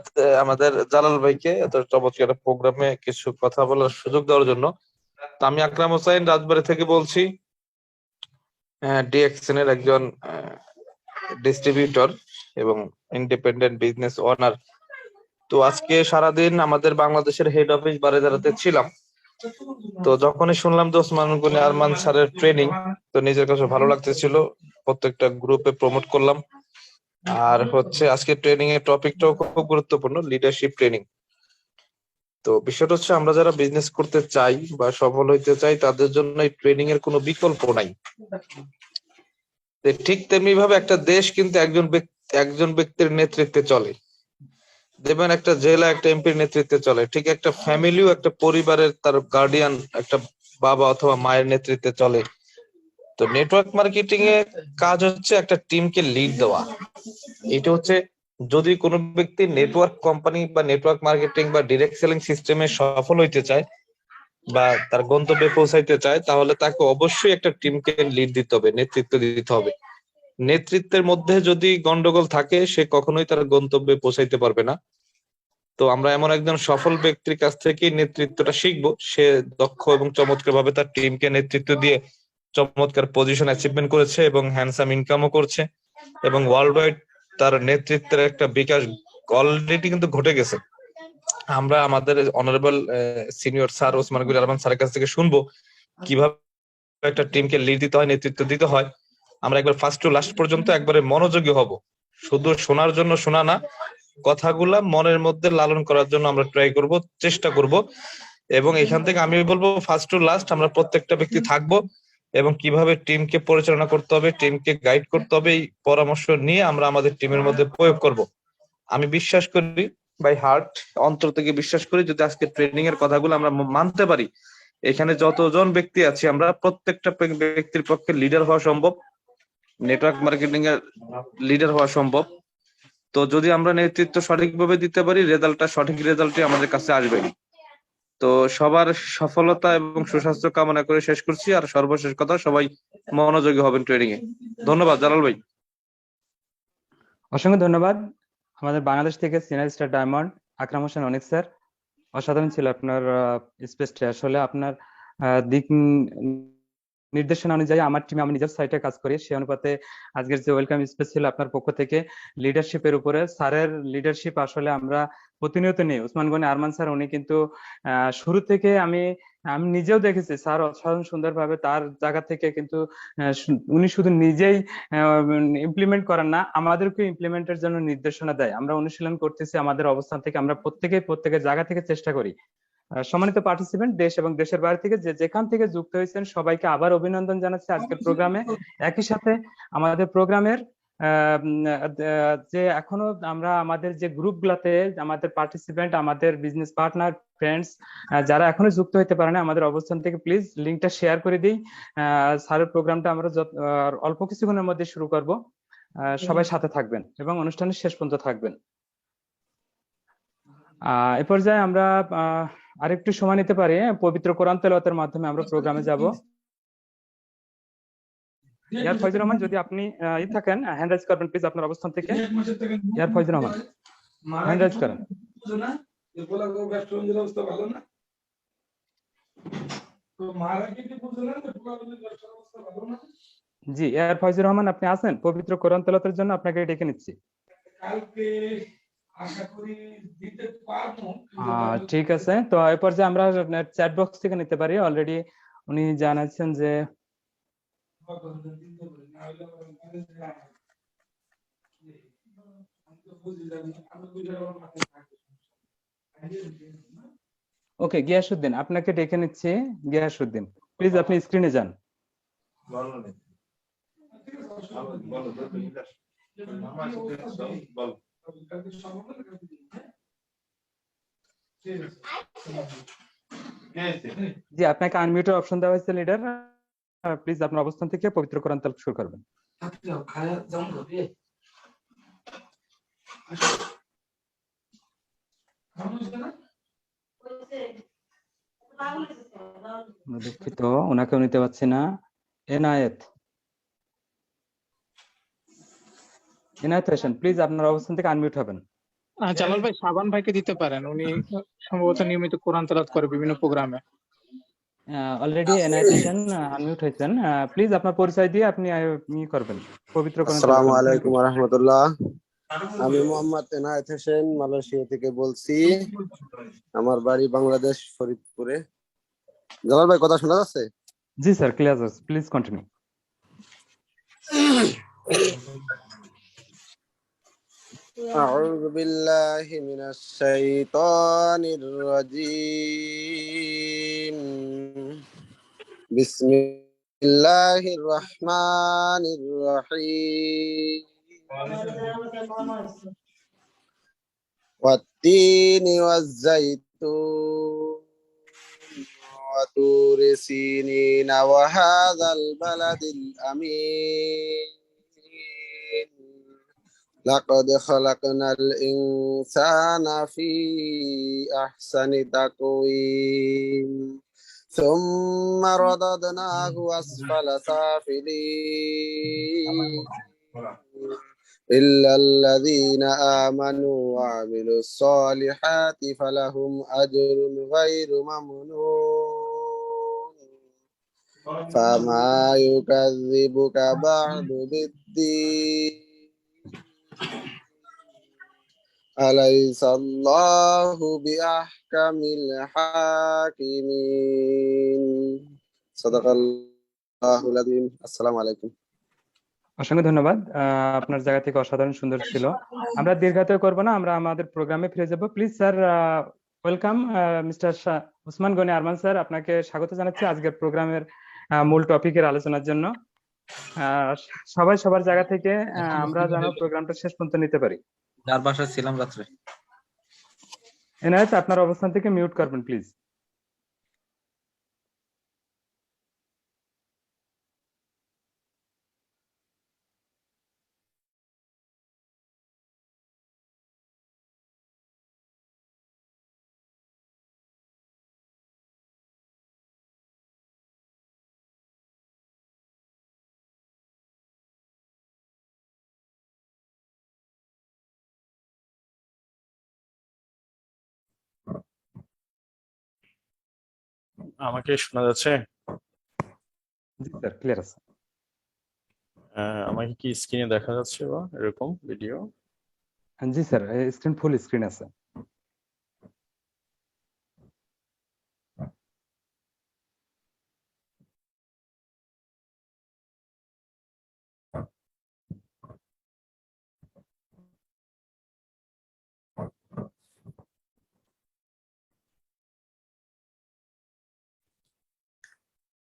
আমাদের জালাল ভাইকে এত চমৎকার প্রোগ্রামে কিছু কথা বলার সুযোগ দেওয়ার জন্য। তো আমি আকরাম হোসেন রাজবাড়ী থেকে বলছি, ডিএক্সএন এর একজন ডিস্ট্রিবিউটর এবং ইন্ডিপেন্ডেন্ট বিজনেস ওনার। তো আজকে সারাদিন আমাদের বাংলাদেশের হেড অফিস বারিধারাতে ছিলাম। তো যখনই শুনলাম যে ওসমান গনি আরমান স্যারের ট্রেনিং, তো নিজের কাছে ভালো লাগতেছিল, প্রত্যেকটা গ্রুপে প্রমোট করলাম। আর হচ্ছে আজকে ট্রেনিং এর টপিকটাও খুব গুরুত্বপূর্ণ, লিডারশিপ ট্রেনিং। তো বিষয়টা হচ্ছে আমরা যারা বিজনেস করতে চাই বা সফল হইতে চাই তাদের জন্য এই ট্রেনিং এর কোনো বিকল্প নাই। ঠিক তেমনি ভাবে একটা দেশ কিন্তু একজন ব্যক্তির নেতৃত্বে চলে। দেখবেন একটা জেলা একটা এমপির নেতৃত্বে চলে, ঠিক একটা ফ্যামিলিও একটা পরিবারের তার গার্ডিয়ান একটা বাবা অথবা মায়ের নেতৃত্বে চলে। তো নেটওয়ার্ক মার্কেটিং এর কাজ হচ্ছে একটা টিমকে লিড দেওয়া। এটা হচ্ছে যদি কোনো ব্যক্তি নেটওয়ার্ক কোম্পানি বা নেটওয়ার্ক মার্কেটিং বা ডিরেক্ট সেলিং সিস্টেমে সফল হইতে চায় বা তার গন্তব্যে পৌঁছাইতে চায়, তাহলে তাকে অবশ্যই একটা টিমকে লিড দিতে হবে, নেতৃত্ব দিতে হবে। নেতৃত্বের মধ্যে যদি গন্ডগোল থাকে সে কখনোই তার গন্তব্যে পৌঁছাইতে পারবে না। তো আমরা এমন একজন সফল ব্যক্তির কাছ থেকে নেতৃত্বটা শিখবো। সে দক্ষ এবং চমৎকার ভাবে তার টিমকে নেতৃত্ব দিয়ে চমৎকার পজিশন অ্যাচিভমেন্ট করেছে এবং হ্যান্ডসাম ইনকামও করছে এবং ওয়ার্ল্ড ওয়াইড তার নেতৃত্বের একটা বিকাশ অলরেডি কিন্তু ঘটে গেছে। আমরা আমাদের honourable senior sir Osman Gani Arman স্যারের কাছ থেকে শুনবো কিভাবে একটা টিমকে লিড দিতে হয়, নেতৃত্ব দিতে হয়। আমরা একবার ফার্স্ট টু লাস্ট পর্যন্ত একবারে মনোযোগী হব, শুধু শোনার জন্য শোনা না, কথাগুলা মনের মধ্যে লালন করার জন্য আমরা ট্রাই করব, চেষ্টা করব। এবং এখান থেকে আমি বলবো ফার্স্ট টু লাস্ট আমরা প্রত্যেকটা ব্যক্তি থাকবো এবং কিভাবে টিমকে পরিচালনা করতে হবে, টিমকে গাইড করতে হবে, এই পরামর্শ নিয়ে আমরা আমাদের টিমের মধ্যে প্রয়োগ করব। আমি বিশ্বাস করি, বাই হার্ট, অন্তর থেকে বিশ্বাস করি, যদি আজকে ট্রেনিং এর কথাগুলো আমরা মানতে পারি, এখানে যতজন ব্যক্তি আছি আমরা প্রত্যেকটা ব্যক্তির পক্ষে লিডার হওয়া সম্ভব নেটওয়ার্ক মার্কেটিং এর লিডার হওয়া সম্ভব। তো যদি আমরা নেতৃত্ব সঠিকভাবে দিতে পারি, রেজাল্টটা সঠিক রেজাল্টই আমাদের কাছে আসবে। তো সবার সফলতা এবং সুস্বাস্থ্য কামনা করে শেষ করছি। আর সর্বশেষ কথা, সবাই মনোযোগী হবেন ট্রেনিং এ। ধন্যবাদ জালাল ভাই। অসংখ্য ধন্যবাদ আমাদের বাংলাদেশ থেকে সিনিয়র স্টার ডায়মন্ড আকরাম হোসেন অনিক স্যার। অসাধারণ ছিল আপনার স্পেসটা। আসলে আপনার দিক নির্দেশনা অনুযায়ী আমার টিমে আমি নিজের সাইটে কাজ করি, সেই অনুপাতে আজকের যে ওয়েলকাম স্পেস ছিল আপনার পক্ষ থেকে লিডারশিপের উপরে। স্যারের লিডারশিপ আসলে আমরা প্রতিনিয়ত নিই। ওসমান গনি আরমান স্যার উনি কিন্তু শুরু থেকে আমি নিজেও দেখেছি স্যার অসাধারণ সুন্দরভাবে তার জায়গা থেকে কিন্তু উনি শুধু নিজেই ইমপ্লিমেন্ট করেন না, আমাদেরকে ইমপ্লিমেন্টের জন্য নির্দেশনা দেয়। আমরা অনুশীলন করতেছি আমাদের অবস্থান থেকে, আমরা প্রত্যেকের জায়গা থেকে চেষ্টা করি। সম্মানিত পার্টিসিপেন্ট, দেশ এবং দেশের বাইরে থেকে যেখান থেকে যুক্ত হয়েছেন সবাইকে আবার অভিনন্দন জানাচ্ছি আজকের প্রোগ্রামে। একই সাথে আমাদের প্রোগ্রামের যে এখনো আমরা আমাদের যে গ্রুপগুলোতে আমাদের পার্টিসিপেন্ট, আমাদের বিজনেস পার্টনার, ফ্রেন্ডস যারা এখনো যুক্ত হতে পারে না, আমাদের অবস্থান থেকে প্লিজ লিঙ্কটা শেয়ার করে দিই। স্যারের প্রোগ্রামটা আমরা অল্প কিছুক্ষণের মধ্যে শুরু করব। সবাই সাথে থাকবেন এবং অনুষ্ঠানের শেষ পর্যন্ত থাকবেন। এ পর্যায়ে আমরা আরেকটু সময় নিতে পারি। পবিত্র কোরআন তেলাওয়াতের মাধ্যমে আমরা প্রোগ্রামে যাব। ইয়ার ফয়জুর রহমান, যদি আপনি থাকেন হ্যান্ড রাইজ করবেন প্লিজ আপনার অবস্থান থেকে। ইয়ার ফয়জুর রহমান হ্যান্ড রাইজ করেন। জি, ইয়ার ফয়জুর রহমান আপনি আছেন? পবিত্র কোরআন তেলাওয়াতের জন্য আপনাকে ডেকে নিচ্ছি। ঠিক আছে, তো এই পর্যায়ে আমরা চ্যাট বক্স থেকে নিতে পারি। অলরেডি উনি জানাচ্ছেন যে ওকে, গিয়াসউদ্দিন আপনাকে ডেকে নিচ্ছি। গিয়াসউদ্দিন প্লিজ আপনি স্ক্রিনে যান। জি, আপনাকে আনমিউটের অপশন দেওয়া হয়েছে লিডার। প্লিজ আপনার অবস্থান থেকে পবিত্র কোরআন তেলাওয়াত শুরু করবেন। দুঃখিত, ওনাকেও নিতে পারছি না। এনায়েত হোসেন প্লিজ আপনার অবস্থান থেকে আনমিউট হবেন। জালাল ভাই, শাবান ভাইকে দিতে পারেন, উনি সম্ভবত নিয়মিত কোরআন তেলাওয়াত করে বিভিন্ন প্রোগ্রামে। অলরেডি এনায়েত হোসেন আনমিউট হয়েছেন। প্লিজ আপনার পরিচয় দিয়ে আপনি করবেন পবিত্র কোরআন তেলাওয়াত। আসসালামু আলাইকুম ওয়া রাহমাতুল্লাহ। আমি মোহাম্মদ এনায়েত হোসেন মালয়েশিয়া থেকে বলছি। আমার বাড়ি বাংলাদেশ ফরিদপুরে। জালাল ভাই কথা শোনা যাচ্ছে? জি স্যার, ক্লিয়ার আছে, প্লিজ কন্টিনিউ। আউযু বিল্লাহি মিনাশ শাইতানির রাজীম। বিসমিল্লাহির রহমানির রহিম। ওয়াত-তিনি ওয়াজ-যাইতুন وطور سينين وهذا البلد الأمين لقد خلقنا الإنسان في أحسن تقويم ثم رددناه أسفل سافلين إلا الذين آمنوا وعملوا الصالحات فلهم أجر غير ممنون فما يكذبك بعد بالدين أليس الله بأحكم الحاكمين صدق الله العظيم السلام عليكم। অসংখ্য ধন্যবাদ। আপনার জায়গা থেকে অসাধারণ সুন্দর ছিল। আমরা দীর্ঘায়িত করব না, আমরা আমাদের প্রোগ্রামে ফিরে যাব। Please sir, welcome mister Osman Gani Arman sir, আপনাকে স্বাগত জানাচ্ছি আজকের প্রোগ্রামের মূল টপিকের আলোচনার জন্য। সবাই সবার জায়গা থেকে আমরা যেন প্রোগ্রামটা শেষ পর্যন্ত নিতে পারি। যার বাসায় ছিলাম রাত্রে। এনায়েত আপনার অবস্থান থেকে মিউট করবেন প্লিজ। আমাকে শোনা যাচ্ছে? জি স্যার, ক্লিয়ার আছে। আমাকে কি স্ক্রিনে দেখা যাচ্ছে বা এরকম ভিডিও? জি স্যার, স্ক্রিন ফুল স্ক্রিন আছে।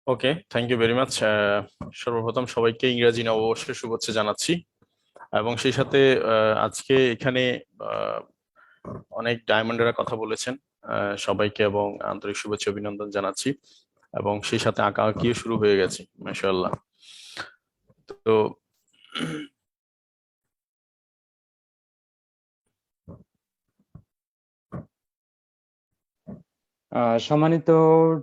ওকে, থ্যাংক ইউ ভেরি মাচ। সর্বপ্রথম সবাইকে ইংরেজি নববর্ষের শুভেচ্ছা জানাচ্ছি, এবং সেই সাথে আজকে এখানে আহ, অনেক ডায়মন্ডেরা কথা বলেছেন, সবাইকে এবং আন্তরিক শুভেচ্ছা অভিনন্দন জানাচ্ছি, এবং সেই সাথে আঁকা আঁকিও শুরু হয়ে গেছে, মাশাআল্লাহ। তো সম্মানিত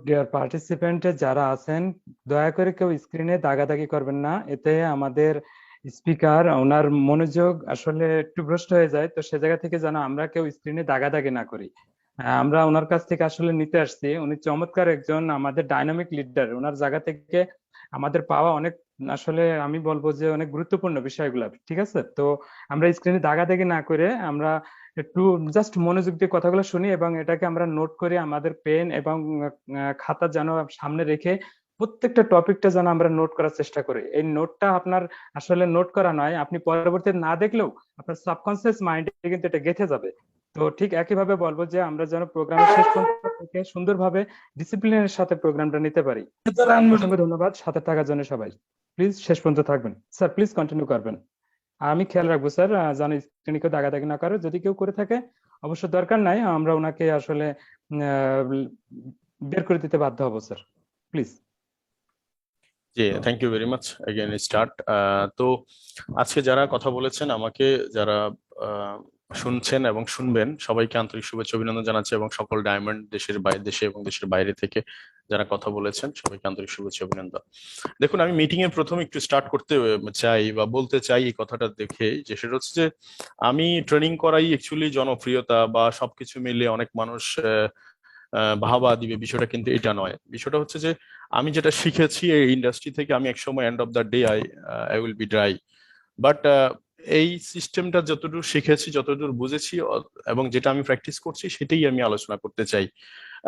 ডিয়ার পার্টিসিপেন্ট যারা আছেন, দয়া করে কেউ স্ক্রিনে দাগাদাগি করবেন না, এতে আমাদের স্পিকার ওনার মনোযোগ আসলে একটু ভ্রষ্ট হয়ে যায়। তো সে জায়গা থেকে যেন আমরা কেউ স্ক্রিনে দাগাদাগি না করি। আমরা ওনার কাছ থেকে আসলে নিতে আসছি, উনি চমৎকার একজন আমাদের ডাইনামিক লিডার। ওনার জায়গা থেকে আমাদের পাওয়া অনেক, আসলে আমি বলবো যে অনেক গুরুত্বপূর্ণ বিষয়গুলো, ঠিক আছে? তো আমরা স্ক্রিনে দাগাদাগি না করে আমরা একটু জাস্ট মনোযোগ দিয়ে কথাগুলো শুনি, এবং এটাকে আমরা নোট করি আমাদের পেন এবং খাতা যেন সামনে রেখে প্রত্যেকটা টপিকটা যেন আমরা নোট করার চেষ্টা করি। এই নোটটা আপনার আসলে নোট করা নয়, আপনি পরবর্তীতে না দেখলেও আপনার সাবকনসিয়াস মাইন্ডে কিন্তু এটা গেঁথে যাবে। তো ঠিক একইভাবে বলবো যে আমরা যেন প্রোগ্রামের শেষ পর্যন্ত থেকে সুন্দরভাবে ডিসিপ্লিনের সাথে প্রোগ্রামটা নিতে পারি। অসংখ্য ধন্যবাদ সাথে থাকার জন্য সবাই। প্লিজ শেষ পর্যন্ত থাকবেন স্যার, প্লিজ কন্টিনিউ করবেন। আমি খেয়াল রাখবো স্যার, যেন স্ক্রিনে কেউ দাগাদাগি না করে। যদি কেউ করে থাকে অবশ্য দরকার নাই, আমরা ওনাকে আসলে বের করে দিতে বাধ্য হবো স্যার, প্লিজ। জি, thank you very much. Again start. তো আজকে যারা কথা বলেছেন, আমাকে যারা শুনছেন এবং শুনবেন, সবাইকে আন্তরিক শুভেচ্ছা অভিনন্দন জানাচ্ছি, এবং সকল ডায়মন্ড দেশের বাইরে, দেশে এবং দেশের বাইরে থেকে যারা কথা বলেছেন সবাইকে আন্তরিক শুভেচ্ছা অভিনন্দন। দেখুন, আমি মিটিং এর প্রথমে একটু স্টার্ট করতে চাই বা বলতে চাই এই কথাটা দেখে, যে সেটা হচ্ছে যে আমি ট্রেনিং করাই অ্যাকচুয়ালি জনপ্রিয়তা বা সবকিছু মিলে অনেক মানুষ বাহবা দিবে, বিষয়টা কিন্তু এটা নয়। বিষয়টা হচ্ছে যে আমি যেটা শিখেছি এই ইন্ডাস্ট্রি থেকে, আমি একসময় end of the day I will be dry, but এই সিস্টেমটা যতদূর শিখেছি, যতদূর বুঝেছি, এবং যেটা আমি প্র্যাকটিস করছি সেটাই আমি আলোচনা করতে চাই।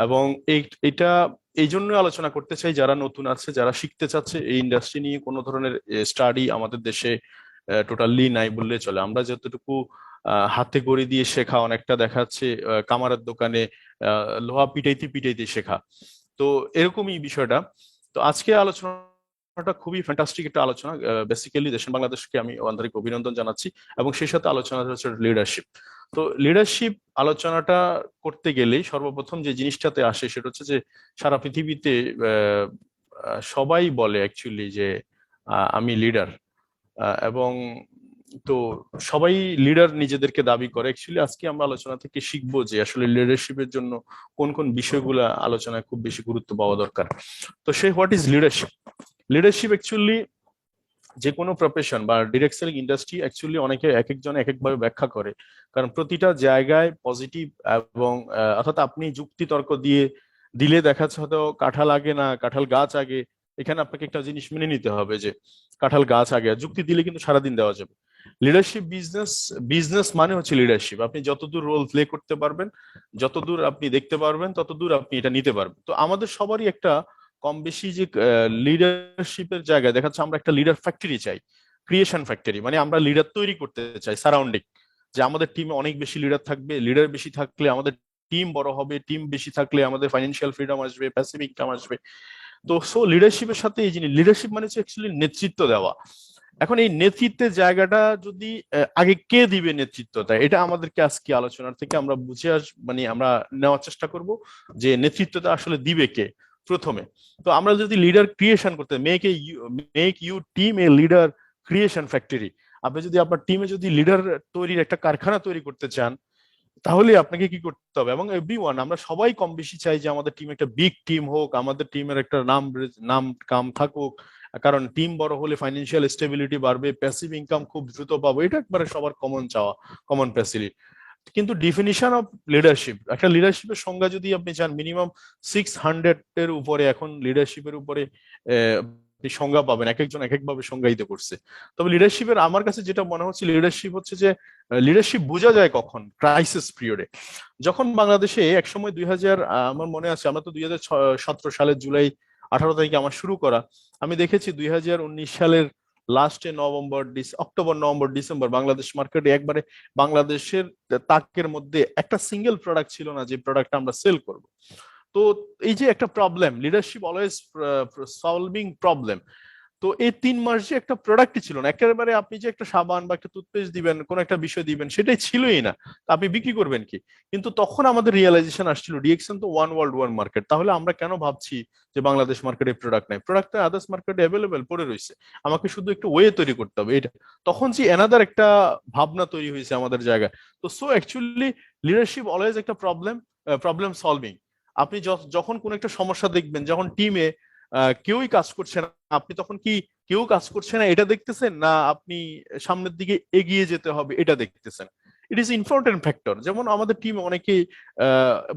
এবং এটা এই জন্য আলোচনা করতে চাই, যারা নতুন আছে, যারা শিখতে চাচ্ছে এই ইন্ডাস্ট্রি নিয়ে, কোনো ধরনের স্টাডি আমাদের দেশে টোটালি নাই বললে চলে। আমরা যতটুকু হাতে গড়ি দিয়ে শেখা, অনেকটা দেখাচ্ছে কামারের দোকানে লোহা পিটাইতে পিটাইতে শেখা। তো এরকমই বিষয়টা। তো আজকে আলোচনাটা খুবই ফ্যান্টাস্টিক একটা আলোচনা। বেসিক্যালি দেশের বাংলাদেশকে আমি আন্তরিক অভিনন্দন জানাচ্ছি, এবং সেই সাথে আলোচনা হচ্ছে লিডারশিপ। তো লিডারশিপ আলোচনাটা করতে গেলেই সর্বপ্রথম যে জিনিসটাতে আসে সেটা হচ্ছে যে সারা পৃথিবীতে সবাই বলে অ্যাকচুয়ালি যে আমি লিডার, এবং তো সবাই লিডার নিজেদেরকে দাবি করে। অ্যাকচুয়ালি আজকে আমরা আলোচনা থেকে শিখবো যে আসলে লিডারশিপের জন্য কোন কোন বিষয়গুলো আলোচনায় খুব বেশি গুরুত্ব পাওয়া দরকার। তো সেই what is leadership? Leadership actually যে কোনো প্রফেশন বা ডিরেক্ট সেলিং ইন্ডাস্ট্রি অ্যাকচুয়ালি অনেকে এক একজন এক একভাবে ব্যাখ্যা করে, কারণ প্রতিটা জায়গায় পজিটিভ এবং অর্থাৎ আপনি যুক্তি তর্ক দিয়ে দিলে দেখাচ্ছে হয়তো কাঁঠাল আগে না কাঁঠাল গাছ আগে। এখানে আপনাকে একটা জিনিস মেনে নিতে হবে যে কাঁঠাল গাছ আগে, যুক্তি দিলে কিন্তু সারাদিন দেওয়া যাবে। লিডারশিপ বিজনেস, বিজনেস মানে হচ্ছে লিডারশিপ। আপনি যতদূর রোল প্লে করতে পারবেন, যতদূর আপনি দেখতে পারবেন, ততদূর আপনি এটা নিতে পারবেন। তো আমাদের সবারই একটা কম বেশি যে লিডারশিপের জায়গায় দেখাচ্ছে আমরা একটা লিডার ফ্যাক্টরি চাই, ক্রিয়েশন ফ্যাক্টরি, মানে আমরা লিডার তৈরি করতে চাই সারাউন্ডিং, যে আমাদের টিমে অনেক বেশি লিডার থাকবে। লিডার বেশি থাকলে আমাদের টিম বড় হবে, টিম বেশি থাকলে আমাদের ফাইন্যান্সিয়াল ফ্রিডম আসবে, প্যাসিভ ইনকাম আসবে। তো সো লিডারশিপের সাথে এই জিনিস, লিডারশিপ মানে হচ্ছে অ্যাকচুয়ালি নেতৃত্ব দেওয়া। এখন এই নেতৃত্বের জায়গাটা যদি আগে কে দিবে নেতৃত্বটা, এটা আমাদেরকে আজকে আলোচনার থেকে আমরা বুঝে মানে আমরা নেওয়ার চেষ্টা করব যে নেতৃত্বটা আসলে দিবে কে প্রথমে। তো আমরা যদি লিডার ক্রিয়েশন করতে, make you team a leader creation factory, আপনি যদি আপনার টিমে যদি লিডার তৈরির একটা কারখানা তৈরি করতে চান, তাহলে আপনাকে কি করতে হবে, এবং এভরিওয়ান আমরা সবাই কম বেশি চাই যে আমাদের টিম একটা বিগ টিম হোক, আমাদের টিমের একটা নাম কাম থাকুক, কারণ টিম বড় হলে ফাইন্যান্সিয়াল স্টেবিলিটি বাড়বে, প্যাসিভ ইনকাম খুব দ্রুত পাবো, এটা একবারে সবার কমন চাওয়া, কমন কিন্তু ডিফিনিশন অফ লিডারশিপ, একটা লিডারশিপের সংজ্ঞা যদি আপনি চান মিনিমাম 600 এর উপরে এখন লিডারশিপের উপরে আপনি সংজ্ঞা পাবেন, এক একজন এক একভাবে সংজ্ঞায়িত করছে। তবে লিডারশিপের আমার কাছে যেটা মনে হচ্ছে, লিডারশিপ হচ্ছে যে লিডারশিপ বোঝা যায় কখন, ক্রাইসিস পিরিয়ডে। যখন বাংলাদেশে একসময় 2000 আমার মনে আছে, আমরা তো 2017 সালের জুলাই 18 তারিখে আমার শুরু করা, আমি দেখেছি 2019 সালের লাস্টে অক্টোবর নভেম্বর ডিসেম্বর বাংলাদেশ মার্কেটে একবারে বাংলাদেশের তাকের মধ্যে একটা সিঙ্গেল প্রোডাক্ট ছিল না যে প্রোডাক্ট আমরা সেল করব। তো এই যে একটা problem, leadership always solving problem. তো এই 3 মাস যে একটা প্রোডাক্টই ছিল না, একেবারে আপনি যে একটা সাবান বা একটা টুথপেস্ট দিবেন, কোন একটা বিষয় দিবেন, সেটাই ছিলই না, আপনি বিক্রি করবেন কি? কিন্তু তখন আমাদের রিয়েলাইজেশন আসছিল ডিএক্সএন তো ওয়ান ওয়ার্ল্ড ওয়ান মার্কেট, তাহলে আমরা কেন ভাবছি যে বাংলাদেশ মার্কেটে প্রোডাক্ট নাই? প্রোডাক্ট আদার্স মার্কেটে অ্যাভেলেবেল পড়ে রয়েছে, আমাকে শুধু একটু ওয়ে তৈরি করতে হবে। এটা তখন যে এনাদার একটা ভাবনা তৈরি হয়েছে আমাদের জায়গায়। তো সো অ্যাকচুয়ালি লিডারশিপ অলওয়েজ একটা প্রবলেম সলভিং। আপনি যখন কোন একটা সমস্যা দেখবেন, যখন টিমে কেউই কাজ করছে না, আপনি তখন কি কেউ কাজ করছে না এটা দেখতেছেন, না আপনি সামনের দিকে এগিয়ে যেতে হবে এটা দেখতেছেন? It is important factor. যেমন আমাদের টিমে অনেকেই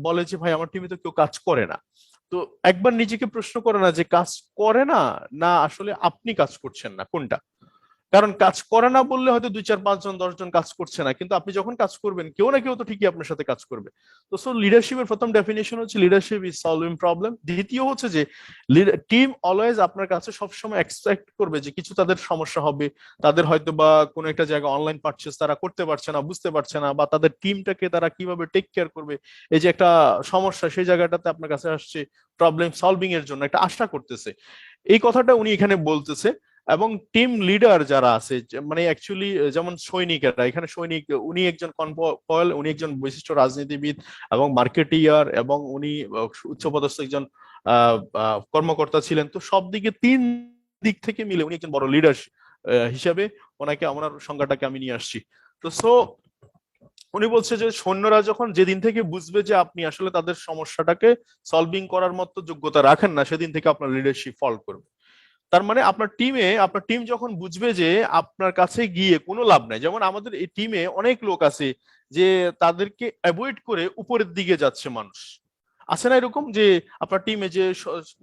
বলে যে ভাই আমার টিমে তো কেউ কাজ করে না। তো একবার নিজেকে প্রশ্ন করে না যে কাজ করে না, না আসলে আপনি কাজ করছেন না, কোনটা? কারণ কাজ করে না বললে হয়তো 2 4 5 জন 10 জন কাজ করছে না, কিন্তু আপনি যখন কাজ করবেন কেউ না কেউ তো ঠিকই আপনার সাথে কাজ করবে। তো সো লিডারশিপের প্রথম ডেফিনেশন হচ্ছে লিডারশিপ ইজ সলভিং প্রবলেম। দ্বিতীয় হচ্ছে যে টিম অলওয়েজ আপনার কাছে সবসময় এক্সপেক্ট করবে যে কিছু তাদের সমস্যা হবে, তাদের হয়তো বা কোনো একটা জায়গায় অনলাইন পারচেজ তারা করতে পারছে না, বুঝতে পারছে না, বা তাদের টিমটাকে তারা কিভাবে টেক কেয়ার করবে, এই যে একটা সমস্যা সেই জায়গাটাতে আপনার কাছে আসছে প্রবলেম সলভিং এর জন্য, একটা আশা করতেছে। এই কথাটা উনি এখানে বলতেছে। এবং টিম লিডার যারা আছে, মানে অ্যাকচুয়ালি যেমন সৈনিকেরা, এখানে সৈনিক উনি একজন কনভয়েল, উনি একজন বিশিষ্ট রাজনীতিবিদ এবং মার্কেটিয়ার, এবং উনি উচ্চপদস্থ একজন কর্মকর্তা ছিলেন। তো সব দিকে 3 দিক থেকে মিলে উনি একজন বড় লিডার হিসেবে ওনাকে, আমার সংজ্ঞাটাকে আমি নিয়ে আসছি। তো সো উনি বলছে যে সৈন্যরা যখন যেদিন থেকে বুঝবে যে আপনি আসলে তাদের সমস্যাটাকে সলভিং করার মতো যোগ্যতা রাখেন না, সেদিন থেকে আপনার লিডারশিপ ফল করবে। তার মানে আপনার টিম যখন বুঝবে যে আপনার কাছে গিয়ে কোনো লাভ নাই, যেমন আমাদের এই টিমে অনেক লোক আছে যে তাদেরকে অ্যাভয়েড করে উপরের দিকে যাচ্ছে মানুষ, আছে না এরকম? যে আপনার টিমে যে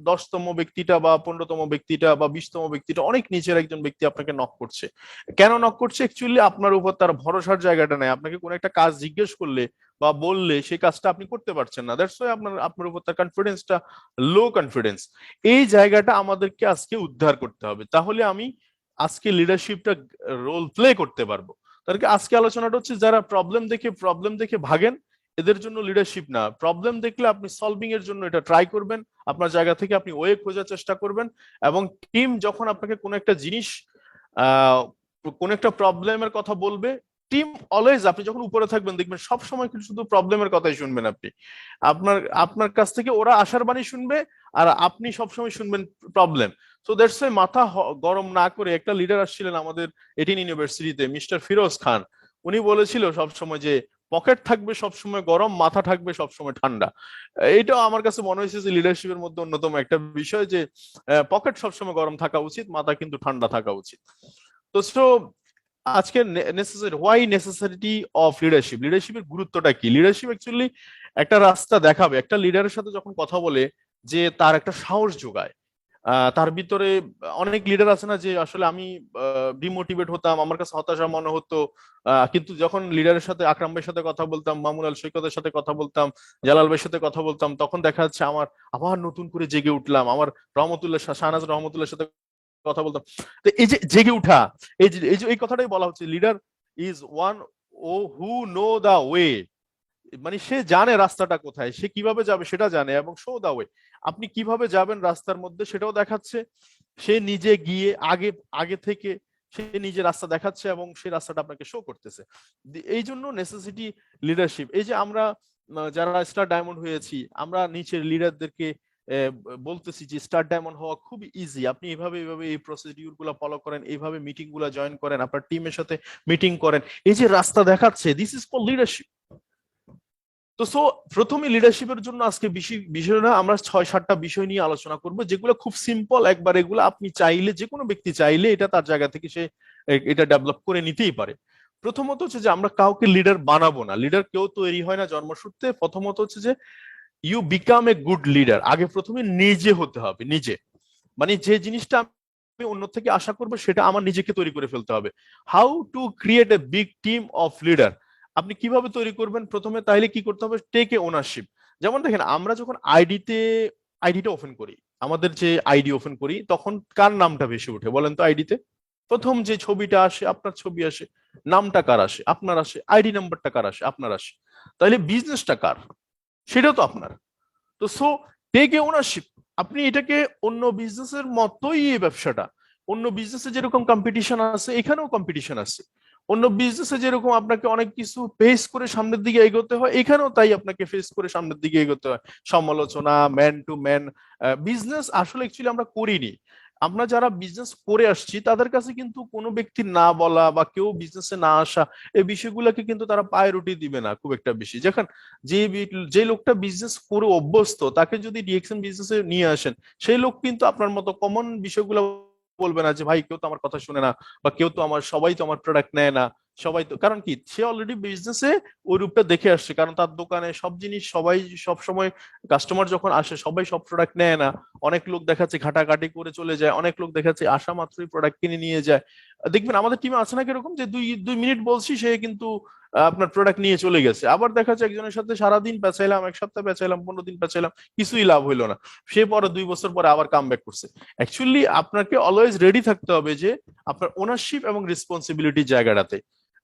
10তম ব্যক্তিটা বা 15তম ব্যক্তিটা বা 20তম ব্যক্তিটা অনেক নিচের একজন ব্যক্তি আপনাকে নক করছে। কেন নক করছে? অ্যাকচুয়ালি আপনার উপর তার ভরসার জায়গাটা নাই, আপনাকে কোনো একটা কাজ জিজ্ঞেস করলে বা বললে সেই কাজটা আপনি করতে পারছেন না, দ্যাটস ওয়াই আপনার উপর তার কনফিডেন্সটা লো কনফিডেন্স। এই জায়গাটা আমাদেরকে আজকে উদ্ধার করতে হবে, তাহলে আমি আজকে লিডারশিপটা রোল প্লে করতে পারবো। তাদেরকে আজকে আলোচনাটা হচ্ছে যারা প্রবলেম দেখে ভাগেন, এদের জন্য লিডারশিপ না। প্রবলেম দেখলে আপনি সলভিং এর জন্য এটা ট্রাই করবেন, আপনার জায়গা থেকে আপনি ওয়ে খোঁজার চেষ্টা করবেন। এবং টিম যখন আপনাকে কোনো একটা জিনিস কোন একটা প্রবলেমের কথা বলবে, টিম অলওয়েজ, আপনি যখন উপরে থাকবেন দেখবেন সব সময় কিন্তু শুধু প্রবলেমের কথাই শুনবেন আপনি, আপনার কাছ থেকে ওরা আশার বাণী শুনবে আর আপনি সবসময় শুনবেন প্রবলেম। সো দ্যাটস ওয়াই মাথা গরম না করে, একটা লিডার আসছিলেন আমাদের 18 ইউনিভার্সিটিতে, মিস্টার ফিরোজ খান, উনি বলেছিল সবসময় যে পকেট থাকবে সবসময় গরম, মাথা থাকবে সবসময় ঠান্ডা। এইটাও আমার কাছে মনে হয়েছে যে লিডারশিপের মধ্যে অন্যতম একটা বিষয়, যে পকেট সবসময় গরম থাকা উচিত, মাথা কিন্তু ঠান্ডা থাকা উচিত। তো সো আজকে হোয়াই নেসেসারিটি অফ লিডারশিপের গুরুত্বটা কি? লিডারশিপ অ্যাকচুয়ালি একটা রাস্তা দেখাবে। একটা লিডারের সাথে যখন কথা বলে, যে তার একটা সাহস যোগায়। তার ভিতরে অনেক লিডার আছে না, যে আসলে আমি ডিমোটিভেট হতাম, আমার কাছে হতাশা মনে হতো, কিন্তু যখন লিডারের সাথে, আকরাম ভাইয়ের সাথে কথা বলতাম, মামুন আল সৈকতের সাথে কথা বলতাম, জালাল ভাইয়ের সাথে কথা বলতাম, তখন দেখা যাচ্ছে আমার আবার নতুন করে জেগে উঠলাম। আমার শাহনাজ রহমতুল্লাহর সাথে কথা বলতাম। তো এই যে জেগে উঠা, এই কথাটাই বলা হচ্ছে, leader is one who know the way, মানে সে জানে রাস্তাটা কোথায়, সে কিভাবে যাবে সেটা জানে, এবং শো দা ওয়ে, আপনি কিভাবে যাবেন রাস্তার মধ্যে সেটাও দেখাচ্ছে। সে নিজে গিয়ে আগে থেকে সে নিজে রাস্তা দেখাচ্ছে এবং সেই রাস্তাটা আপনাকে শো করতেছে। এই জন্য নেসেসিটি লিডারশিপ। এই যে আমরা যারা স্টার ডায়মন্ড হয়েছি, আমরা নিচের লিডারদেরকে বলতেছি যে স্টার ডায়মন্ড হওয়া খুব ইজি, আপনি এইভাবে এই প্রসিডিউর গুলা ফলো করেন, এইভাবে মিটিং গুলা জয়েন করেন, আপনার টিমের সাথে মিটিং করেন, এই যে রাস্তা দেখাচ্ছে, দিস ইজ কল্ড লিডারশিপ। তো সো প্রথমে লিডারশিপের জন্য আজকে বিষয় না, আমরা 6-7টা বিষয় নিয়ে আলোচনা করব, যেগুলো খুব সিম্পল, একবার এগুলো আপনি চাইলে, যে কোনো ব্যক্তি চাইলে এটা তার জায়গা থেকে সে এটা ডেভেলপ করে নিতেই পারে। প্রথমত হচ্ছে যে আমরা কাউকে লিডার বানাবো না, লিডার কেউ তৈরি হয় না জন্মসূত্রে। প্রথমত হচ্ছে যে you become a good leader, আগে প্রথমে নিজে হতে হবে, নিজে। মানে যে জিনিসটা আমি অন্য থেকে আশা করবো সেটা আমার নিজেকে তৈরি করে ফেলতে হবে। How to create a big team of leader, আপনি কিভাবে তৈরি করবেন প্রথমে? তাইলে কি করতে হবে? Take a ownership. যেমন দেখেন, আমরা যখন আইডিটা ওপেন করি, আমাদের যে আইডি ওপেন করি, তখন কার নামটা বেশি উঠে বলেন তো? আইডিতে প্রথম যে ছবিটা আসে, আপনার ছবি আসে। নামটা কার আসে? আপনার আসে। আইডি নাম্বারটা কার আসে? আপনার আসে। তাহলে বিজনেসটা কার? সেটাও তো আপনার। তো সো টেক এ ওনারশিপ। আপনি এটাকে অন্য বিজনেসের মতোই, এই ব্যবসাটা অন্য বিজনেসে যেরকম কম্পিটিশন আছে, এখানেও কম্পিটিশন আছে। অন্য বিজনেসে যেরকম আপনাকে অনেক কিছু ফেস করে সামনের দিকে এগোতে হয়, এখানেও তাই আপনাকে ফেস করে সামনের দিকে এগোতে হয়। সমালোচনা, ম্যান টু ম্যান। বিজনেস আসলে অ্যাকচুয়ালি আমরা করিনি। আমরা যারা বিজনেস করে আসছি তাদের কাছে কিন্তু কোনো ব্যক্তি না বলা বা কেউ বিজনেসে না আসা, এই বিষয়গুলোকে কিন্তু তারা প্রায়োরিটি দিবে না খুব একটা বেশি। যখন যে লোকটা বিজনেস করে অভ্যস্ত, তাকে যদি ডিএক্সএন বিজনেসে নিয়ে আসেন, সেই লোক কিন্তু আপনার মতো কমন বিষয়গুলো বলবে না যে ভাই কেউ তো আমার কথা শুনে না, বা কেউ তো আমার, সবাই তো আমার প্রোডাক্ট নেয় না। সবাই তো, কারণ কি, সে অলরেডি বিজনেসে ওই রূপটা দেখে আসছে। কারণ তার দোকানে সব জিনিস সবাই সব সময়, কাস্টমার যখন আসে সবাই সব প্রোডাক্ট নেয় না। অনেক লোক দেখাচ্ছে ঘাটাঘাটি করে চলে যায়, অনেক লোক দেখাচ্ছে আসা মাত্রই প্রোডাক্ট কিনে নিয়ে যায়। দেখবেন আমাদের টিমে আছে না কিরকম, যে দুই দুই মিনিট বলছি সে কিন্তু আপনার প্রোডাক্ট নিয়ে চলে গেছে। আবার দেখা যাচ্ছে একজনের সাথে সারাদিন পেঁচাইলাম, এক সপ্তাহ পেঁচাইলাম, 15 দিন পেঁচাইলাম, কিছুই লাভ হইলো না। সে পরে 2 বছর পরে আবার কাম ব্যাক করছে। অ্যাকচুয়ালি আপনাকে অলওয়েজ রেডি থাকতে হবে যে আপনার ওনারশিপ এবং রেসপন্সিবিলিটি জায়গাটাতে।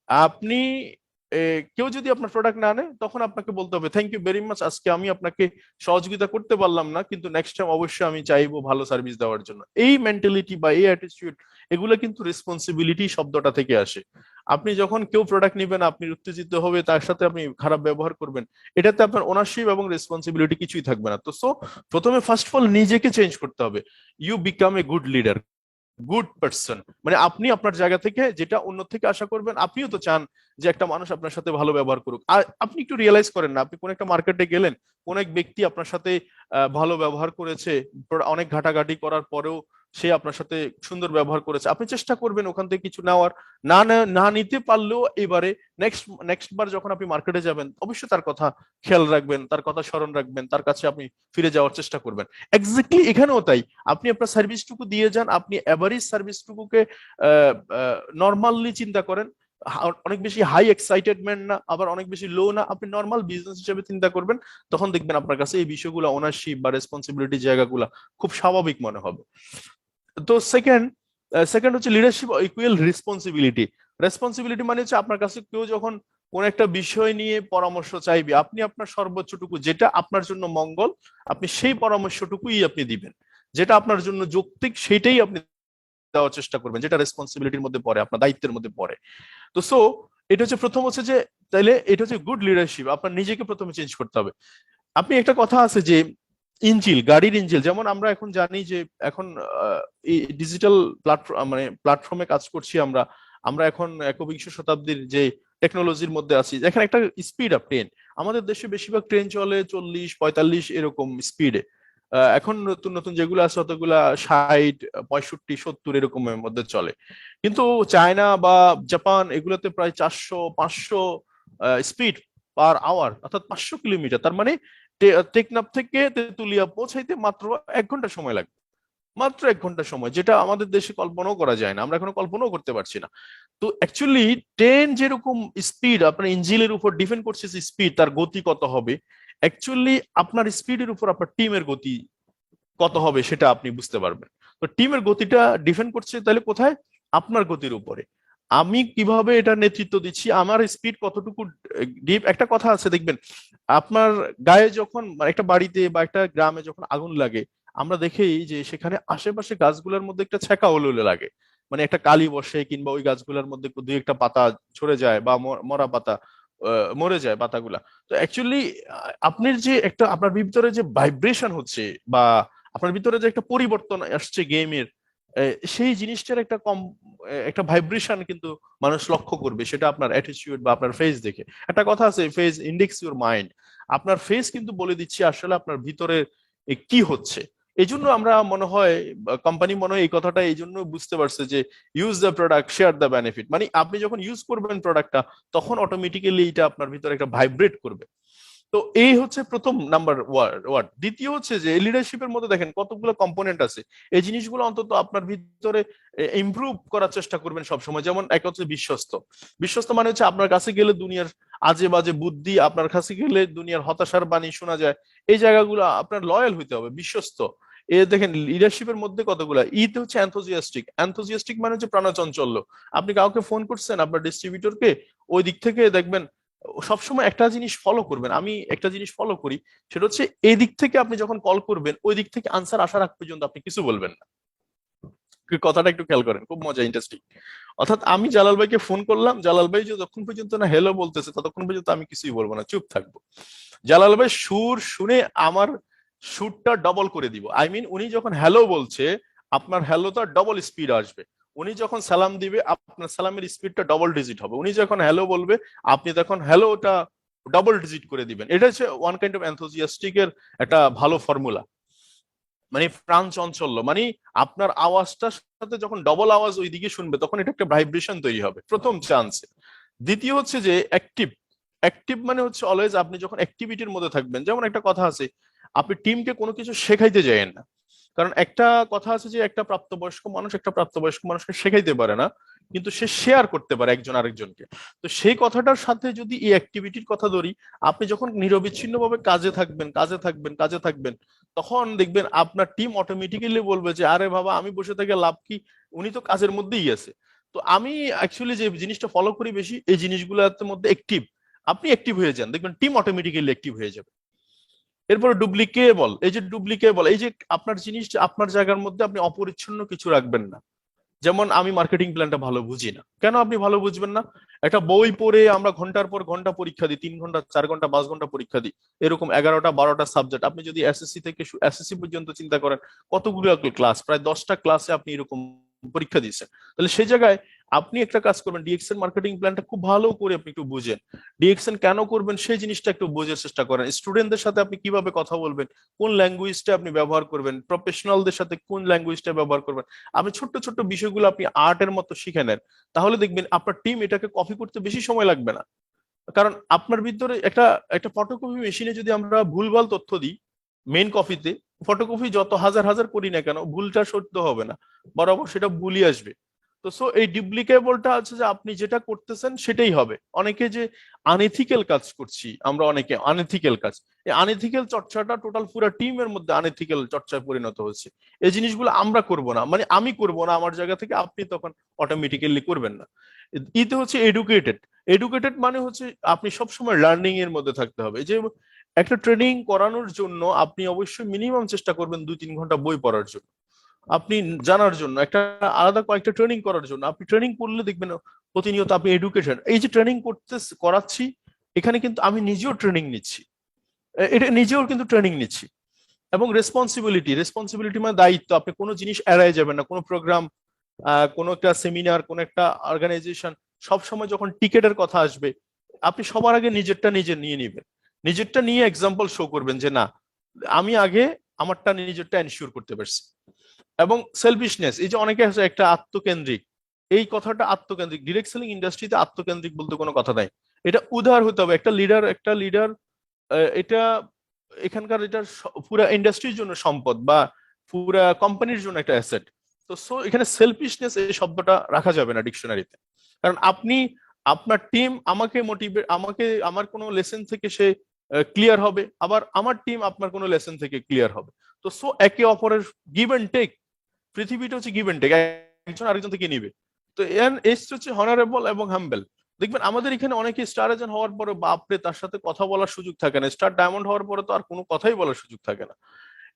আপনি কেউ যদি আপনার প্রোডাক্ট না নেয়, তখন আপনাকে বলতে হবে থ্যাংক ইউ ভেরি মাচ, আজকে আমি আপনাকে সহযোগিতা করতে পারলাম না, কিন্তু নেক্সট টাইম অবশ্যই আমি চাইবো ভালো সার্ভিস দেওয়ার জন্য। এই মেন্টালিটি বা এই অ্যাটিটিউড, এগুলো কিন্তু রেসপন্সিবিলিটি শব্দটা থেকে আসে। আপনি যখন কেউ প্রোডাক্ট নিবেন, আপনি উত্তেজিত হবে, তার সাথে আপনি খারাপ ব্যবহার করবেন, এটাতে আপনার ওনারশিপ এবং রেসপন্সিবিলিটি কিছুই থাকবে না। তো সো প্রথমে ফার্স্ট অফ অল নিজেকে চেঞ্জ করতে হবে। You become a good leader, good person. মানে আপনি আপনার জায়গা থেকে যেটা অন্য থেকে আশা করবেন, আপনিও তো চান যে একটা মানুষ আপনার সাথে ভালো ব্যবহার করুক। আর আপনি একটু রিয়েলাইজ করেন না, আপনি কোন একটা মার্কেটে গেলেন, কোন এক ব্যক্তি আপনার সাথে ভালো ব্যবহার করেছে, অনেক ঘাটাঘাটি করার পরেও সে আপনার সাথে সুন্দর ব্যবহার করেছে, আপনি চেষ্টা করবেন ওখান থেকে কিছু নেওয়ার। না নিতে পারলেও এবারে নেক্সট বার যখন আপনি মার্কেটে যাবেন, অবশ্যই তার কথা খেয়াল রাখবেন, তার কথা স্মরণ রাখবেন, তার কাছে আপনি ফিরে যাওয়ার চেষ্টা করবেন। এক্স্যাক্টলি এখানেও তাই, আপনি আপনার সার্ভিসটুকু দিয়ে যান, আপনি এভারেজ সার্ভিসটুকুকে নর্মালি চিন্তা করেন। অনেক বেশি হাই এক্সাইটেডমেন্ট না, আবার অনেক বেশি লো না, আপনি নর্মাল বিজনেস হিসেবে চিন্তা করবেন। তখন দেখবেন আপনার কাছে এই বিষয়গুলো, ওনারশিপ বা রেসপন্সিবিলিটি জায়গাগুলো খুব স্বাভাবিক মনে হবে। তো সেকেন্ড হচ্ছে লিডারশিপ ইকুয়াল রেসপন্সিবিলিটি। রেসপন্সিবিলিটি মানে হচ্ছে আপনার কাছে কেউ যখন কোন একটা বিষয় নিয়ে পরামর্শ চাইবে, আপনি আপনার সর্বোচ্চটুকু, যেটা আপনার জন্য মঙ্গল, আপনি সেই পরামর্শটুকুই আপনি দিবেন। যেটা আপনার জন্য যৌক্তিক সেইটাই আপনি দেওয়ার চেষ্টা করবেন, যেটা রেসপন্সিবিলিটির মধ্যে পড়ে, আপনার দায়িত্বের মধ্যে পড়ে। তো সো এটা হচ্ছে প্রথম হচ্ছে যে, তাইলে এটা হচ্ছে গুড লিডারশিপ। আপনার নিজেকে প্রথমে চেঞ্জ করতে হবে। আপনি একটা কথা আছে যে গাড়ির ইঞ্জিল, যেমন আমরা এখন জানি যে এখন এই ডিজিটাল প্ল্যাটফর্মে কাজ করছি আমরা। আমরা এখন একবিংশ শতাব্দীর যে টেকনোলজির মধ্যে আছি, এখানে একটা স্পিড আপ ট্রেন, আমাদের দেশে বেশিরভাগ ট্রেন চলে 40-45 এরকম স্পিডে। এখন নতুন নতুন যেগুলো আছে অতগুলা 60, 65, 70 এরকমের মধ্যে চলে। কিন্তু চায়না বা জাপান এগুলোতে প্রায় 400-500 স্পিড পার আওয়ার, অর্থাৎ 500 কিলোমিটার। তার মানে টেকনাফ থেকে তেতুলিয়া পৌঁছাইতে মাত্র 1 ঘন্টা সময় লাগবে, মাত্র 1 ঘন্টা সময়, যেটা আমাদের দেশে কল্পনাও করা যায় না, আমরা এখনো কল্পনাও করতে পারছি না। তো অ্যাকচুয়ালি ট্রেন যেরকম স্পিড আপনার ইঞ্জিনের উপর ডিপেন্ড করছে, স্পিড তার গতি কত হবে, অ্যাকচুয়ালি আপনার স্পিডের উপর আপনার টিমের গতি কত হবে সেটা আপনি বুঝতে পারবেন। তো টিমের গতিটা ডিপেন্ড করছে তাহলে কোথায়? আপনার গতির উপরে। আমি কিভাবে এটা নেতৃত্ব দিচ্ছি, আমার স্পিড কতটুকু ডিপ। একটা কথা আছে দেখবেন, আপনার গায়ে যখন, মানে একটা বাড়িতে বা একটা গ্রামে যখন আগুন লাগে, আমরা দেখি যে সেখানে আশেপাশে গাছগুলোর মধ্যে একটা ছ্যাঁকা হলুলে লাগে, মানে একটা কালি বসে, কিংবা ওই গাছগুলোর মধ্যে দুই একটা পাতা ঝরে যায়, বা মরা পাতা মরে যায় পাতাগুলা। তো অ্যাকচুয়ালি আপনার যে একটা, আপনার ভিতরে যে ভাইব্রেশন হচ্ছে, বা আপনার ভিতরে যে একটা পরিবর্তন আসছে গেমের, সেই জিনিসটার একটা ভাইব্রেশন কিন্তু মানুষ লক্ষ্য করবে, সেটা আপনার অ্যাটিটিউড বা আপনার ফেস দেখে। একটা কথা আছে, ফেস ইন্ডেক্স ইউর মাইন্ড। আপনার ফেস কিন্তু বলে দিচ্ছে আসলে আপনার ভিতরে কি হচ্ছে। এই জন্য আমরা মনে হয় কোম্পানি মনে হয় এই কথাটা এই জন্য বুঝতে পারছে যে use the product share the benefit, মানে আপনি যখন ইউজ করবেন প্রোডাক্টটা তখন অটোমেটিক্যালি এটা আপনার ভিতরে একটা ভাইব্রেট করবে। তো এই হচ্ছে প্রথম নাম্বার ওয়ার্ড। দ্বিতীয় হচ্ছে যে লিডারশিপের মধ্যে দেখেন কতগুলো কম্পোনেন্ট আছে, এই জিনিসগুলো অন্তত আপনার ভিতরে ইমপ্রুভ করার চেষ্টা করবেন সবসময়। যেমন এক হচ্ছে বিশ্বস্ত। বিশ্বস্ত মানে হচ্ছে আপনার কাছে গেলে দুনিয়ার আজে বাজে বুদ্ধি, আপনার কাছে গেলে দুনিয়ার হতাশার বাণী শোনা যায়, এই জায়গাগুলো আপনার লয়াল হইতে হবে, বিশ্বস্ত। এ দেখেন লিডারশিপের মধ্যে কতগুলা ইতে হচ্ছে এনথুজিয়াস্টিক। এনথুজিয়াস্টিক মানে হচ্ছে প্রাণচাঞ্চল্য। আপনি কাউকে ফোন করছেন আপনার ডিস্ট্রিবিউটরকে, ওই দিক থেকে দেখবেন সবসময় একটা জিনিস ফলো করবেন। আমি একটা জিনিস ফলো করি, সেটা হচ্ছে এই দিক থেকে আপনি যখন কল করবেন ওই দিক থেকে আনসার আসার আগ পর্যন্ত আপনি কিছু বলবেন না। কথাটা একটু খেয়াল করেন, খুব মজা, ইন্টারেস্টিং। অর্থাৎ আমি জালাল ভাইকে ফোন করলাম, জালাল ভাই যতক্ষণ পর্যন্ত না হ্যালো বলতেছে ততক্ষণ পর্যন্ত আমি কিছুই বলবো না, চুপ থাকবো। জালাল ভাই সুর শুনে আমার সুরটা ডবল করে দিব। আই মিন উনি যখন হ্যালো বলছে আপনার হ্যালোটা ডবল স্পিড আসবে, উনি যখন সালাম দিবে আপনার সালামের স্পিডটা ডবল ডিজিট হবে, উনি যখন হ্যালো বলবে আপনি তখন হ্যালোটা ডবল ডিজিট করে দিবেন। এটা হচ্ছে ওয়ান কাইন্ড অফ এনথুজিয়াস্টিক এর একটা ভালো ফর্মুলা, মানে প্রাণ চঞ্চল্য, মানে আপনার আওয়াজটার সাথে যখন ডবল আওয়াজ ওই দিকে শুনবে তখন এটা একটা ভাইব্রেশন তৈরি হবে, প্রথম চান্স। দ্বিতীয় হচ্ছে যে অ্যাক্টিভ। অ্যাক্টিভ মানে হচ্ছে অলওয়েজ আপনি যখন অ্যাক্টিভিটির মধ্যে থাকবেন, যেমন একটা কথা আছে আপনি টিমকে কোনো কিছু শেখাইতে যায়েন না, কারণ একটা কথা আছে যে একটা প্রাপ্তবয়স্ক মানুষকে শেখাইতে পারে না, কিন্তু সে শেয়ার করতে পারে একজন আরেকজনকে। তো সেই কথাটার সাথে যদি এই অ্যাক্টিভিটির কথা ধরি, আপনি যখন নিরবিচ্ছিন্নভাবে কাজে থাকবেন তখন দেখবেন আপনার টিম অটোমেটিক্যালি বলবে যে আরে বাবা আমি বসে থেকে লাভ কি, উনি তো কাজের মধ্যেই আছে। তো আমি অ্যাকচুয়ালি যে জিনিসটা ফলো করি বেশি এই জিনিসগুলোর মধ্যে অ্যাক্টিভ, আপনি অ্যাক্টিভ হয়ে যান দেখবেন টিম অটোমেটিক্যালি অ্যাক্টিভ হয়ে যাবে। এরপরে ডুপ্লিকেবল, এই যে আপনার জিনিসটা আপনার জায়গার মধ্যে আপনি অপরিচ্ছন্ন কিছু রাখবেন না। যেমন আমি মার্কেটিং প্ল্যানটা ভালো বুঝি না, কেন আপনি ভালো বুঝবেন না? একটা বই পড়ে আমরা ঘন্টার পর ঘন্টা পরীক্ষা দিই, 3 ঘন্টা 4 ঘন্টা 5 ঘন্টা পরীক্ষা দিই, এরকম 11টা 12টা সাবজেক্ট। আপনি যদি এসএসসি থেকে এসএসসি পর্যন্ত চিন্তা করেন কতগুলো ক্লাস, প্রায় 10টা ক্লাসে আপনি এরকম পরীক্ষা দিচ্ছেন, তাহলে সেই জায়গায় আপনি একটা কাজ করবেন, ডিএক্সএন মার্কেটিং প্ল্যানটা খুব ভালো করে আপনি একটু বুঝেন, ডিএক্সএন কেন করবেন সেই জিনিসটা একটু বোঝার চেষ্টা করেন। স্টুডেন্টদের সাথে আপনি কিভাবে কথা বলবেন, কোন ল্যাঙ্গুয়েজটা আপনি ব্যবহার করবেন, প্রফেশনালদের সাথে কোন ল্যাঙ্গুয়েজটা ব্যবহার করবেন, আপনি ছোট্ট ছোট্ট বিষয়গুলো আপনি আর্টের মতো শিখে নেন, তাহলে দেখবেন আপনার টিম এটাকে কপি করতে বেশি সময় লাগবে না। কারণ আপনার ভিতরে একটা একটা ফটোকপি মেশিনে যদি আমরা ভুলভাল তথ্য দিই মেইন কপিতে, ফটোকপি যত হাজার হাজার করি না কেন ভুলটা সত্য হবে না, বরাবর সেটা ভুলই আসবে। তো সো এই ডুপ্লিকেবলটা আছে যে আপনি যেটা করতেছেন সেটাই হবে। অনেকে যে আনএথিক্যাল কাজ করছি আমরা, অনেকে আনএথিক্যাল কাজ, এই আনএথিক্যাল চর্চাটা টোটাল পুরো টিমের মধ্যে আনএথিক্যাল চর্চায় পরিণত হচ্ছে। এই জিনিসগুলো আমরা করব না, মানে আমি করব না আমার জায়গা থেকে, আপনি তখন অটোমেটিক্যালি করবেন না। ইতে হচ্ছে এডুকেটেড। এডুকেটেড মানে হচ্ছে আপনি সবসময় লার্নিং এর মধ্যে থাকতে হবে। যে একটা ট্রেনিং করানোর জন্য আপনি অবশ্যই মিনিমাম চেষ্টা করবেন 2-3 ঘন্টা বই পড়ার জন্য, আপনি জানার জন্য, একটা আলাদা কয়েকটা ট্রেনিং করার জন্য। আপনি ট্রেনিং করলে দেখবেন প্রতিনিয়ত আপনি এডুকেশন, এই যে ট্রেনিং করাচ্ছি এখানে কিন্তু আমি নিজেও ট্রেনিং নিচ্ছি, এটা নিজেও কিন্তু ট্রেনিং নিচ্ছি। এবং রেসপন্সিবিলিটি মানে দায়িত্ব, আপনি কোনো জিনিস এড়ায় যাবেন না, কোনো প্রোগ্রাম, কোনো একটা সেমিনার, কোনো একটা অর্গানাইজেশন, সব সময় যখন টিকেটের কথা আসবে আপনি সবার আগে নিজেরটা নিজে নিয়ে নিবেন, নিজেরটা নিয়ে এক্সাম্পল শো করবেন যে না আমি আগে আমারটা নিজেরটা এনশিওর করতে পারছি। এবং সেলফিশনেস, এই যে অনেকে আছে একটা আত্মকেন্দ্রিক, এই কথাটা আত্মকেন্দ্রিক, ডিরেক্ট সেলিং ইন্ডাস্ট্রিতে আত্মকেন্দ্রিক বলতে কোনো কথা নাই, এটা উদার হতে হবে। একটা লিডার এটা এখানকার এটা পুরা ইন্ডাস্ট্রির জন্য সম্পদ বা পুরা কোম্পানির জন্য একটা অ্যাসেট। তো সো এখানে সেলফিশনেস এই শব্দটা রাখা যাবে না ডিকশনারিতে, কারণ আপনি আপনার টিম আমাকে আমার কোনো লেসন থেকে সে ক্লিয়ার হবে, আবার আমার টিম আপনার কোনো লেসন থেকে ক্লিয়ার হবে। তো সো একে অপরের গিভ এন্ড টেক, পৃথিবীটা হচ্ছে গিভ এন্ড টেক, একজন আরেকজন থেকে নিবে। তো এস হচ্ছে হনারেবল এবং হাম্বেল। দেখবেন আমাদের এখানে অনেকে স্টার এজেন্ট হওয়ার পরে বাপরে তার সাথে কথা বলার সুযোগ থাকে না, স্টার ডায়মন্ড হওয়ার পরে তো আর কোনো কথাই বলার সুযোগ থাকে না।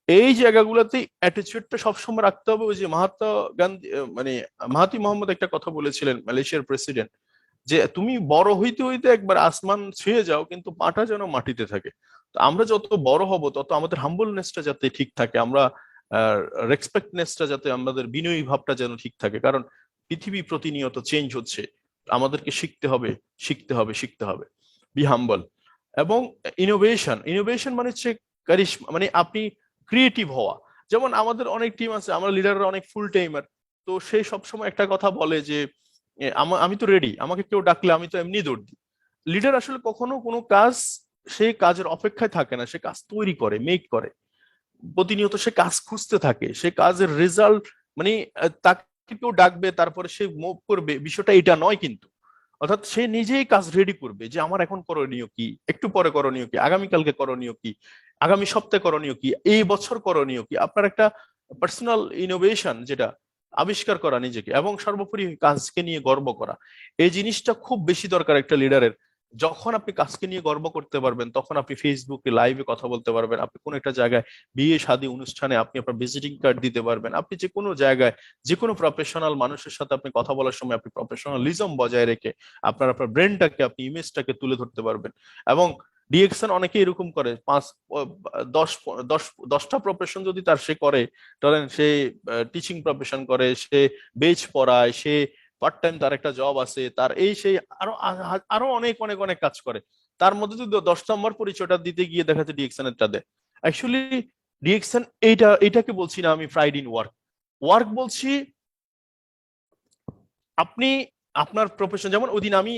এই জায়গাগুলোতে অ্যাটিটিউডটা সবসময় রাখতে হবে। ওই যে মহাত্মা গান্ধী মানে মাহাতি মোহাম্মদ একটা কথা বলেছিলেন, মালয়েশিয়ার প্রেসিডেন্ট, যে তুমি বড় হইতে হইতে একবার আসমান ছুঁয়ে যাও কিন্তু পাটা যেন মাটিতে থাকে। তো আমরা যত বড় হব তত আমাদের হাম্বলনেসটা যাতে ঠিক থাকে, আমরা রেসপেক্টনেসটা যাতে, আমাদের বিনয়ী ভাবটা যেন ঠিক থাকে, কারণ পৃথিবী প্রতিনিয়ত চেঞ্জ হচ্ছে, আমাদেরকে শিখতে হবে। বি হাম্বল। এবং ইনোভেশন মানে হচ্ছে কারিশমা, মানে আপনি ক্রিয়েটিভ হওয়া। যেমন আমাদের অনেক টিম আছে, আমরা লিডাররা অনেক ফুল টাইমার, তো সেই সবসময় একটা কথা বলে যে আমি তো রেডি, আমাকে কেউ ডাকলে আমি তো এমনি দৌড় দিই। লিডার আসলে কখনো কোনো কাজ সেই কাজের অপেক্ষায় থাকে না, সে কাজ তৈরি করে, মেক করে, প্রতিনিয়ত সে কাজ খুঁজতে থাকে, সে কাজের রেজাল্ট মানে তাকে কেউ ডাকবে তারপরে সে মুভ করবে, বিষয়টা এটা নয় কিন্তু। অর্থাৎ সে নিজেই কাজ রেডি করবে যে আমার এখন করণীয় কি, একটু পরে করণীয় কি, আগামীকালকে করণীয় কি, আগামী সপ্তাহে করণীয় কি, এই বছর করণীয় কি, আপনার একটা পার্সোনাল ইনোভেশন যেটা আবিষ্কার করা নিজেকে, এবং সর্বোপরি কাজকে নিয়ে গর্ব করা। এই জিনিসটা খুব বেশি দরকার একটা লিডারের। যখন আপনি কাজকে নিয়ে গর্ব করতে পারবেন তখন আপনি ফেসবুকে লাইভে কথা বলতে পারবেন, আপনি কোনো একটা জায়গায় বিয়ে শাদী অনুষ্ঠানে আপনি আপনার ভিজিটিং কার্ড দিতে পারবেন, আপনি যে কোনো জায়গায় যে কোনো প্রফেশনাল মানুষের সাথে আপনি কথা বলার সময় আপনি প্রফেশনালিজম বজায় রেখে আপনার ব্রেনটাকে, আপনি ইমেজটাকে তুলে ধরতে পারবেন। এবং ডিএকশন অনেকে এরকম করে, 10টা প্রফেশন যদি তার সে করে, ধরেন সে টিচিং প্রফেশন করে, সে বেচ পড়ায়, সে পার্ট টাইম তার একটা জব আছে, তার এই সেই আরো আরো অনেক অনেক অনেক কাজ করে, তার মধ্যে যদি 10 নম্বর পরিচয়টা দিতে গিয়ে দেখা যাচ্ছে ডিএকশনেরটা দেয়। অ্যাকচুয়ালি ডিএকশন এইটাকে বলছি না আমি প্রাইড ইন ওয়ার্ক। ওয়ার্ক বলছি আপনি আপনার প্রফেশন, যেমন ওই দিন আমি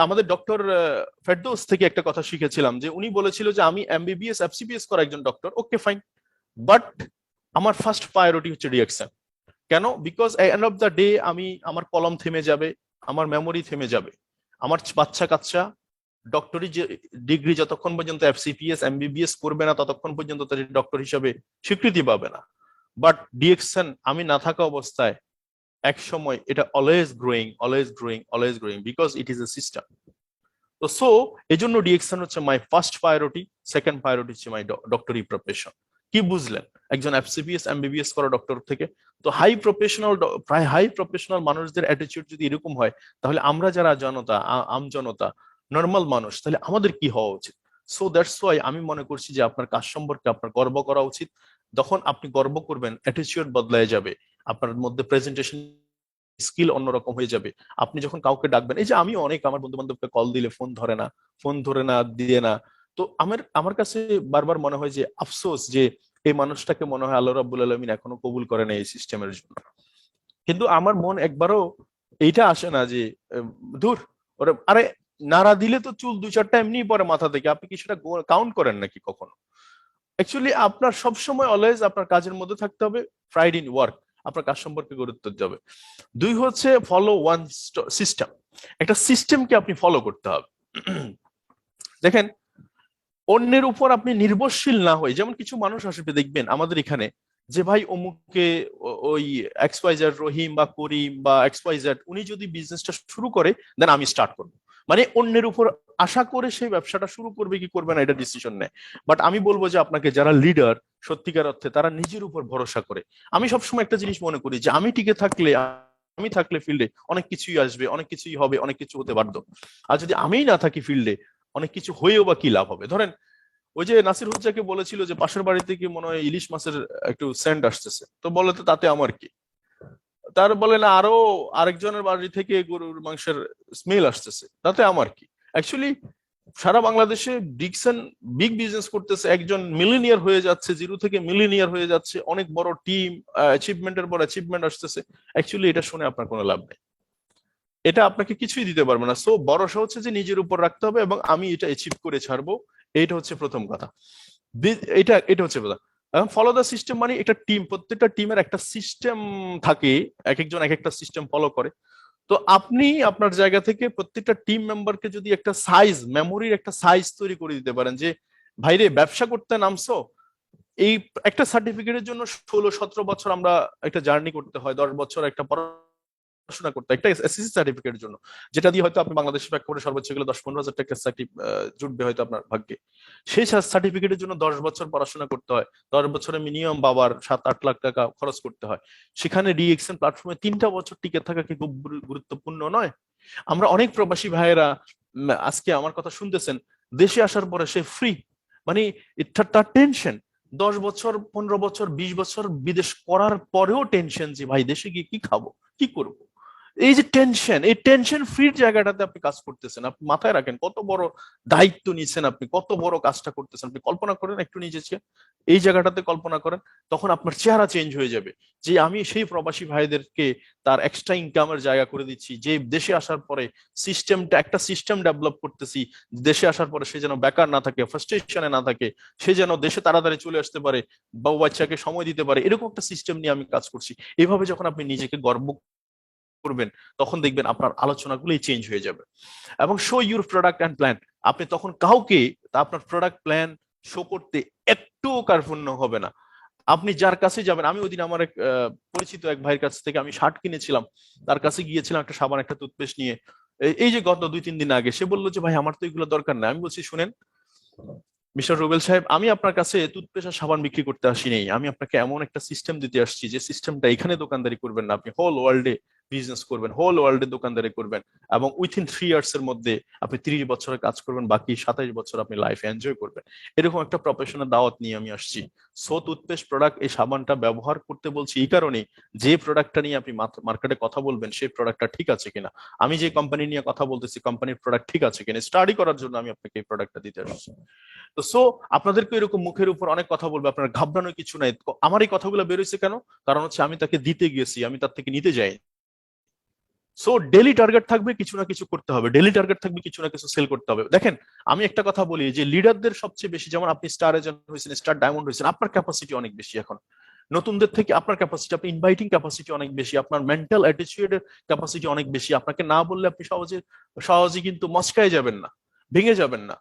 আমাদের ডক্টর ফেরদৌস থেকে একটা কথা শিখেছিলাম, যে উনি বলেছিল যে আমি এমবিবিএস এফসিপিএস করা একজন ডক্টর, ওকে ফাইন, বাট আমার ফার্স্ট প্রায়োরিটি হচ্ছে ডিএকশন। কেন? Because end of the day আমি আমার কলম থেমে যাবে, আমার মেমোরি থেমে যাবে, আমার বাচ্চা কাচ্চা ডক্টরি যে ডিগ্রি যতক্ষণ পর্যন্ত এফসিপিএস এমবিবিএস করবে না ততক্ষণ পর্যন্ত তার ডক্টর হিসাবে স্বীকৃতি পাবে না। বাট ডিএকশন আমি না থাকা অবস্থায় এক সময় এটা always growing, always growing, always growing, because it is a system. তো সো এই জন্য ডিএকশন হচ্ছে my first priority, second priority হচ্ছে মাই ডক্টরি প্রফেশন। কি বুঝলেন একজন এফসিপিএস এমবিবিএস করা ডক্টর থেকে? তো প্রায় হাই প্রফেশনাল মানুষদের অ্যাটিটিউড যদি এরকম হয়, তাহলে আমরা যারা জনতা, আমজনতা, নর্মাল মানুষ, তাহলে আমাদের কি হওয়া উচিত? সো দ্যাটস ওয়াই আমি মনে করছি যে আপনার কাজ সম্পর্কে আপনার গর্ব করা উচিত। যখন আপনি গর্ব করবেন অ্যাটিটিউড বদলায় যাবে, আপনার মধ্যে প্রেজেন্টেশন স্কিল অন্যরকম হয়ে যাবে। আপনি যখন কাউকে ডাকবেন, এই যে আমি অনেক আমার বন্ধু বান্ধবকে কল দিলে ফোন ধরে না, দিয়ে না, তো আমার কাছে বারবার মনে হয় যে আফসোস যে এই মানুষটাকে মনে হয় আল্লাহ রাব্বুল আলামিন এখনো কবুল করে না এই সিস্টেমের জন্য। কিন্তু আমার মন একবারও এইটা আসে না যে দূর ওরে, আরে নাড়া দিলে তো চুল 2-4টা এমনি পরে মাথা থেকে, আপনি কি সেটা কাউন্ট করেন নাকি কখনো? অ্যাকচুয়ালি আপনার সবসময় অলওয়েজ আপনার কাজের মধ্যে থাকতে হবে, প্রাইড ইন ওয়ার্ক, আপনার কাজ সম্পর্কে গুরুত্ব দিতে হবে। 2 হচ্ছে ফলো ওয়ান সিস্টেম, একটা সিস্টেমকে আপনি ফলো করতে হবে। দেখেন অন্যের উপর আপনি নির্ভরশীল না হয়ে, যেমন কিছু মানুষ আসবে দেখবেন আমাদের এখানে যে ভাই অমুককে ওই এক্সওয়াইজেড রহিম বা করিম বা এক্সওয়াইজেড উনি যদি বিজনেসটা শুরু করে দেন আমি স্টার্ট করবো, মানে অন্যের উপর আশা করে সেই ব্যবসাটা শুরু করবে কি করবে না এটা ডিসিশন নেয়। বাট আমি বলবো যে আপনাকে যারা লিডার সত্যিকার অর্থে তারা নিজের উপর ভরসা করে। আমি সবসময় একটা জিনিস মনে করি যে আমি টিকে থাকলে, আমি থাকলে ফিল্ডে অনেক কিছুই আসবে, অনেক কিছুই হবে, অনেক কিছু হতে বাধ্য। আর যদি আমিই না থাকি ফিল্ডে, অনেক কিছু হয়েও বা কি লাভ হবে? ধরেন ওই যে নাসির হুজ্জাকে বলেছিল যে পাশের বাড়ি থেকে মনে হয় ইলিশ মাছের একটু সেন্ট আসতেছে, তো বলে তো তাতে আমার কি? তার বলে না আরো আরেকজনের বাড়ি থেকে গরুর মাংসের স্মেল আসতেছে, তাতে আমার কি? অ্যাকচুয়ালি সারা বাংলাদেশে ডিকসন বিগ বিজনেস করতেছে, একজন মিলিনিয়ার হয়ে যাচ্ছে, জিরো থেকে মিলিনিয়ার হয়ে যাচ্ছে, অনেক বড় টিম, অ্যাচিভমেন্টের পর অ্যাচিভমেন্ট আসতেছে। অ্যাকচুয়ালি এটা শুনে আপনার কোনো লাভ নেই, এটা আপনাকে কিছুই দিতে পারবে না। সো ভরসা হচ্ছে যে নিজের উপর রাখতে হবে এবং আমি এটা অ্যাচিভ করে ছাড়বো, এইটা হচ্ছে প্রথম কথা। এটা হচ্ছে কথা। এখন ফলো দ্য সিস্টেম মানে একটা টিম, প্রত্যেকটা টিমের একটা সিস্টেম থাকে, এক একজন এক একটা সিস্টেম ফলো করে। তো আপনি আপনার জায়গা থেকে প্রত্যেকটা টিম মেম্বারকে যদি একটা সাইজ, মেমোরির একটা সাইজ তৈরি করে দিতে পারেন যে ভাইরে ব্যবসা করতে নামছো, এই একটা সার্টিফিকেটের জন্য 16-17 বছর আমরা একটা জার্নি করতে হয়, 10 বছর একটা পড়াশোনা করতে, একটা এসএসসি সার্টিফিকেটের জন্য, যেটা দিয়ে হয়তো আপনি বাংলাদেশের প্রেক্ষাপটে সর্বোচ্চ গেলে 10-15 হাজার টাকা জুটবে হয়তো আপনার ভাগ্যে। সেই সার্টিফিকেটের জন্য 10 বছর পড়াশোনা করতে হয়, 10 বছরে মিনিমাম বাবার 7-8 লাখ টাকা খরচ করতে হয়। সেখানে ডিএক্সএন প্ল্যাটফর্মে 3টা বছর টিকে থাকা কি খুব গুরুত্বপূর্ণ নয়? আমরা অনেক প্রবাসী ভাইয়েরা আজকে আমার কথা শুনতেছেন, দেশে আসার পরে সে ফ্রি, মানে তার টেনশন 10 বছর 15 বছর 20 বছর বিদেশ করার পরেও টেনশন যে ভাই দেশে গিয়ে কি খাবো, কি করবো, এই যে টেনশন, এই টেনশন ফ্রির জায়গাটাতে আপনি কাজ করতেছেন, আপনি মাথায় রাখেন কত বড় দায়িত্ব নিচ্ছেন, আপনি কত বড় কাজটা করতেছেন। আপনি কল্পনা করেন একটু নিজেকে এই জায়গাটাতে, কল্পনা করেন তখন আপনার চেহারা চেঞ্জ হয়ে যাবে, যে আমি সেই প্রবাসী ভাইদেরকে তার এক্সট্রা ইনকামের জায়গা করে দিচ্ছি, যে দেশে আসার পরে সিস্টেমটা, একটা সিস্টেম ডেভেলপ করতেছি, দেশে আসার পরে সে যেন বেকার না থাকে, ফ্রাস্ট্রেশনে না থাকে, সে যেন দেশে তাড়াতাড়ি চলে আসতে পারে, বউ বাচ্চাকে সময় দিতে পারে, এরকম একটা সিস্টেম নিয়ে আমি কাজ করছি। এইভাবে যখন আপনি নিজেকে গর্ব করবেন তখন দেখবেন আপনার আলোচনাগুলোই চেঞ্জ হয়ে যাবে। এবং show your product and plan, আপনি তখন কাউকে আপনার প্রোডাক্ট প্ল্যান শো করতে একটু কার্পণ্য হবে না। আপনি যার কাছে যাবেন, আমি ওইদিন আমার এক পরিচিত এক ভাইয়ের কাছ থেকে আমি শার্ট কিনেছিলাম, তার কাছে গিয়েছিলাম একটা সাবান একটা টুথপেস্ট নিয়ে, এই যে গত 2-3 দিন আগে, সে বললো যে ভাই আমার তো এগুলো দরকার নাই। আমি বলছি শুনেন মিস্টার রুবেল সাহেব, আমি আপনার কাছে টুথপেস্ট আর সাবান বিক্রি করতে আসি নাই, আমি আপনাকে এমন একটা সিস্টেম দিতে আসছি যে সিস্টেমটা এখানে দোকানদারি করবেন না, আপনি হোল ওয়ার্ল্ডে বিজনেস করবেন, হোল ওয়ার্ল্ডে দোকানদারি করবেন, এবং উইথিন 3 ইয়ার্স এর মধ্যে আপনি 30 বছরের কাজ করবেন, বাকি 27 বছর আপনি লাইফ এনজয় করবেন। এরকম একটা প্রফেশনাল দাওয়াত নিয়ে আমি আসছি। সো টুথপেস্ট প্রোডাক্ট, এই সাবানটা ব্যবহার করতে বলছি এই কারণে, যে প্রোডাক্টটা নিয়ে আপনি মার্কেটে কথা বলবেন সেই প্রোডাক্টটা ঠিক আছে কিনা, আমি যে কোম্পানি নিয়ে কথা বলতেছি কোম্পানির প্রোডাক্ট ঠিক আছে কিনা স্টাডি করার জন্য আমি আপনাকে এই প্রোডাক্টটা দিতে আসছি। তো সো আপনাদেরকে এরকম মুখের উপর অনেক কথা বলবে, আপনার ঘাবড়ানোর কিছু নাই। আমার এই কথাগুলো বেরোইছে কেন? কারণ হচ্ছে আমি তাকে দিতে গেছি, আমি তার থেকে নিতে যাই। সো ডেলি টার্গেট থাকবে, কিছু না কিছু করতে হবে, ডেলি টার্গেট থাকবে, কিছু না কিছু সেল করতে হবে। দেখেন আমি একটা কথা বলি, যে লিডারদের সবচেয়ে বেশি, যেমন আপনি স্টার এজেন্ট হয়েছেন, স্টার ডায়মন্ড হয়েছেন, আপনার ক্যাপাসিটি অনেক বেশি এখন নতুনদের থেকে, আপনার ক্যাপাসিটি, আপনি ইনভাইটিং ক্যাপাসিটি অনেক বেশি, আপনার মেন্টাল অ্যাটিটিউডের ক্যাপাসিটি অনেক বেশি। আপনাকে না বললে আপনি সহজে সহজে কিন্তু মচকায় যাবেন না, ভেঙে যাবেন না।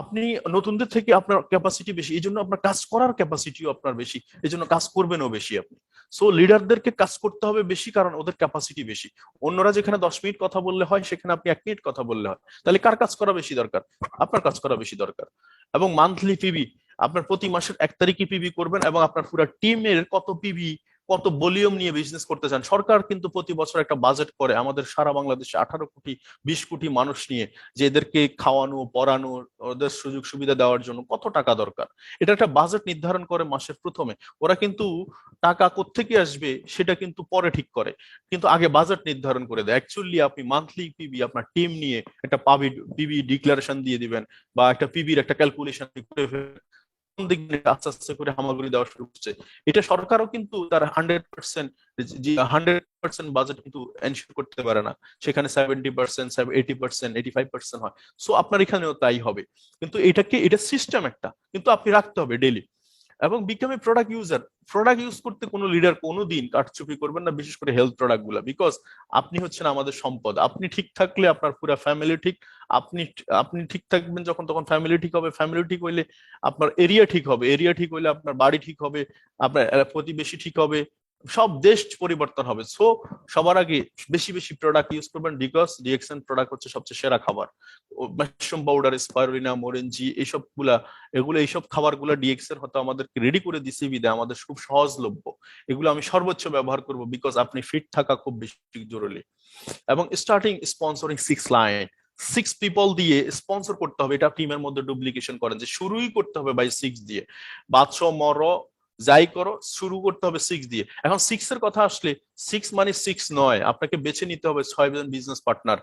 আপনি নতুনদের থেকে আপনার ক্যাপাসিটি বেশি, এই জন্য আপনার কাজ করার ক্যাপাসিটিও আপনার বেশি, এই জন্য কাজ করবেনও বেশি আপনি। সো লিডারদেরকে কাজ করতে হবে বেশি, কারণ ওদের ক্যাপাসিটি বেশি। অন্যরা যেখানে 10 মিনিট কথা বললে হয়, সেখানে আপনি 1 মিনিট কথা বললে হয়। তাহলে কার কাজ করা বেশি দরকার? আপনার কাজ করা বেশি দরকার। এবং মান্থলি পিবি, আপনার প্রতি মাসের 1 তারিখে পিবি করবেন, এবং আপনার পুরো টিমের কত পিবি, কত ভলিউম নিয়ে বিজনেস করতে চান। সরকার কিন্তু প্রতি বছর একটা বাজেট করে আমাদের সারা বাংলাদেশে 18 কোটি 20 কোটি মানুষ নিয়ে, যে এদেরকে খাওয়ানো, পড়ানো, ওদের সুযোগ সুবিধা দেওয়ার জন্য কত টাকা দরকার, এটা একটা বাজেট নির্ধারণ করে মাসের প্রথমে। ওরা কিন্তু টাকা কোত্থেকে আসবে সেটা কিন্তু পরে ঠিক করে, কিন্তু আগে বাজেট নির্ধারণ করে দেয়। অ্যাকচুয়ালি আপনি মান্থলি পিবি আপনার টিম নিয়ে একটা পিবি ডিক্লারেশন দিয়ে দিবেন, বা একটা পিবির একটা ক্যালকুলেশন করে আস্তে আস্তে করে হামাগুড়ি দেওয়া শুরু করছে। এটা সরকারও কিন্তু তার 100% বাজেট কিন্তু এনশিওর করতে পারে না, সেখানে 70%, 80%, 85% হয়। সো আপনার এখানেও তাই হবে, কিন্তু এটা সিস্টেম একটা, কিন্তু আপনি রাখতে হবে ডেইলি। এবং become a product user, product use করতে কোনো লিডার কোনোদিন কারচুপি করবেন না, বিশেষ করে হেলথ প্রোডাক্ট গুলা, বিকজ আপনি হচ্ছেন আমাদের সম্পদ। আপনি ঠিক থাকলে আপনার পুরো ফ্যামিলি ঠিক, আপনি আপনি ঠিক থাকবেন যখন, তখন ফ্যামিলি ঠিক হবে, ফ্যামিলি ঠিক হইলে আপনার এরিয়া ঠিক হবে, এরিয়া ঠিক হইলে আপনার বাড়ি ঠিক হবে, আপনার প্রতিবেশী ঠিক হবে, সব দেশ পরিবর্তন হবে। সো সবার আগে বেশি বেশি প্রোডাক্ট ইউজ করবেন, বিকজ ডিএক্সএন প্রোডাক্ট হচ্ছে সবচেয়ে সেরা খাবার। মাশরুম পাউডার, স্পাইরুলিনা, মোরেনজি, এইসব খাবার গুলা ডিএক্সএন হয়তো আমাদেরকে রেডি করে দিছে, বিধায় আমাদের খুব সহজলভ্য। এগুলো আমি সর্বোচ্চ ব্যবহার করব, বিকজ আপনি ফিট থাকা খুব বেশি জরুরি। এবং স্টার্টিং স্পন্সরিং 6 লাইন, 6 পিপল দিয়ে স্পন্সর করতে হবে। এটা টিমের মধ্যে ডুপ্লিকেশন করেন, যে শুরুই করতে হবে বাই 6 দিয়ে, বাদশো মরো যাই করো শুরু করতে হবে 6 দিয়ে। এখন 6 এর কথা আসলে 6 মানে 6 নয়, আপনাকে বেছে নিতে হবে 6 জন বিজনেস পার্টনার।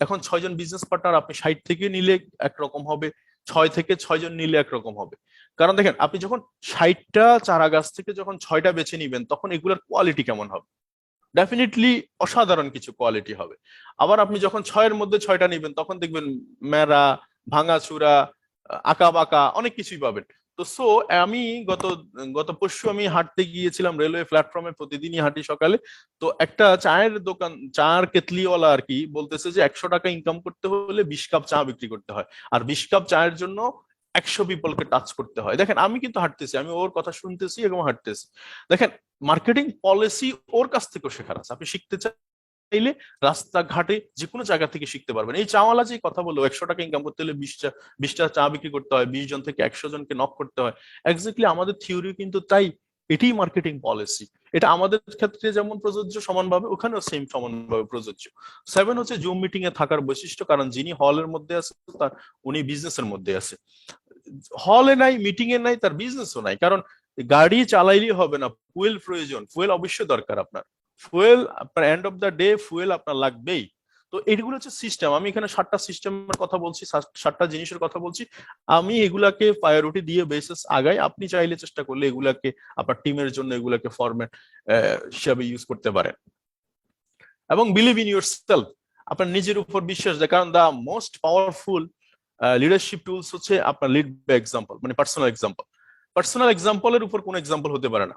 এখন 6 জন বিজনেস পার্টনার আপনি 60 থেকে নিলে একরকম হবে, 6 থেকে 6 জন নিলে একরকম হবে। কারণ দেখেন, আপনি যখন 60টা চারা গাছ থেকে যখন 6টা বেছে নিবেন, তখন এগুলোর কোয়ালিটি কেমন হবে? ডেফিনেটলি অসাধারণ কিছু কোয়ালিটি হবে। আবার আপনি যখন 6 এর মধ্যে 6টা নিবেন, তখন দেখবেন মেরা, ভাঙাচুরা, আঁকা বাঁকা অনেক কিছুই পাবেন। তো সো আমি গত গত পরশু আমি হাঁটতে গিয়েছিলাম রেলওয়ে প্ল্যাটফর্মে, প্রতিদিনই হাঁটি সকালে। তো একটা চায়ের দোকান, চার কেতলিওয়ালা আর কি, বলতেছে যে 100 টাকা ইনকাম করতে হলে 20 কাপ চা বিক্রি করতে হয়, আর 20 কাপ চায়ের জন্য 100 পিপলকে টাচ করতে হয়। দেখেন আমি কিন্তু হাঁটতেছি, আমি ওর কথা শুনতেছি এবং হাঁটতেছি। দেখেন মার্কেটিং পলিসি ওর কাছ থেকেও শেখার আছে। আপনি শিখতে চাইলে রাস্তাঘাটে যে কোনো জায়গা থেকে শিখতে পারবেন। এই চাওয়ালা যে কথা বললো 100 টাকা ইনকাম করতে হলে 20টা চা বিক্রি করতে হয়, 20 জন থেকে 100 জনকে নক করতে হয়, এক্স্যাক্টলি আমাদের থিওরি কিন্তু তাই। এটাই মার্কেটিং পলিসি। এটা আমাদের ক্ষেত্রে যেমন প্রযোজ্য, সমানভাবে ওখানেও সেম সমানভাবে প্রযোজ্য। 7 হচ্ছে জুম মিটিং এ থাকার বৈশিষ্ট্য, কারণ যিনি হলের মধ্যে আছে তার উনি বিজনেসের মধ্যে আছে, হলে নাই, মিটিং এ নাই, তার বিজনেসও নাই। কারণ গাড়ি চালাইলেই হবে না, ফুয়েল প্রয়োজন, ফুয়েল অবশ্যই দরকার আপনার। ফুয়েল আপনার end of the day fuel আপনার লাগবেই। তো এইগুলো হচ্ছে সিস্টেম। আমি এখানে 7টা সিস্টেমের কথা বলছি, 7টা জিনিসের কথা বলছি। আমি এগুলাকে প্রায়োরিটি দিয়ে বেসিস আগাই। আপনি চাইলে চেষ্টা করলে এগুলাকে আপনার টিমের জন্য এগুলাকে ফরম্যাট হিসাবে ইউজ করতে পারেন। এবং বিলিভ ইন ইউর সেলফ, আপনার নিজের উপর বিশ্বাস দেয়। কারণ the most powerful leadership tools হচ্ছে আপনার লিড বাই এক্সাম্পল, মানে পার্সোনাল এক্সাম্পল। পার্সোনাল এক্সাম্পলের উপর কোনো এক্সাম্পল হতে পারে না,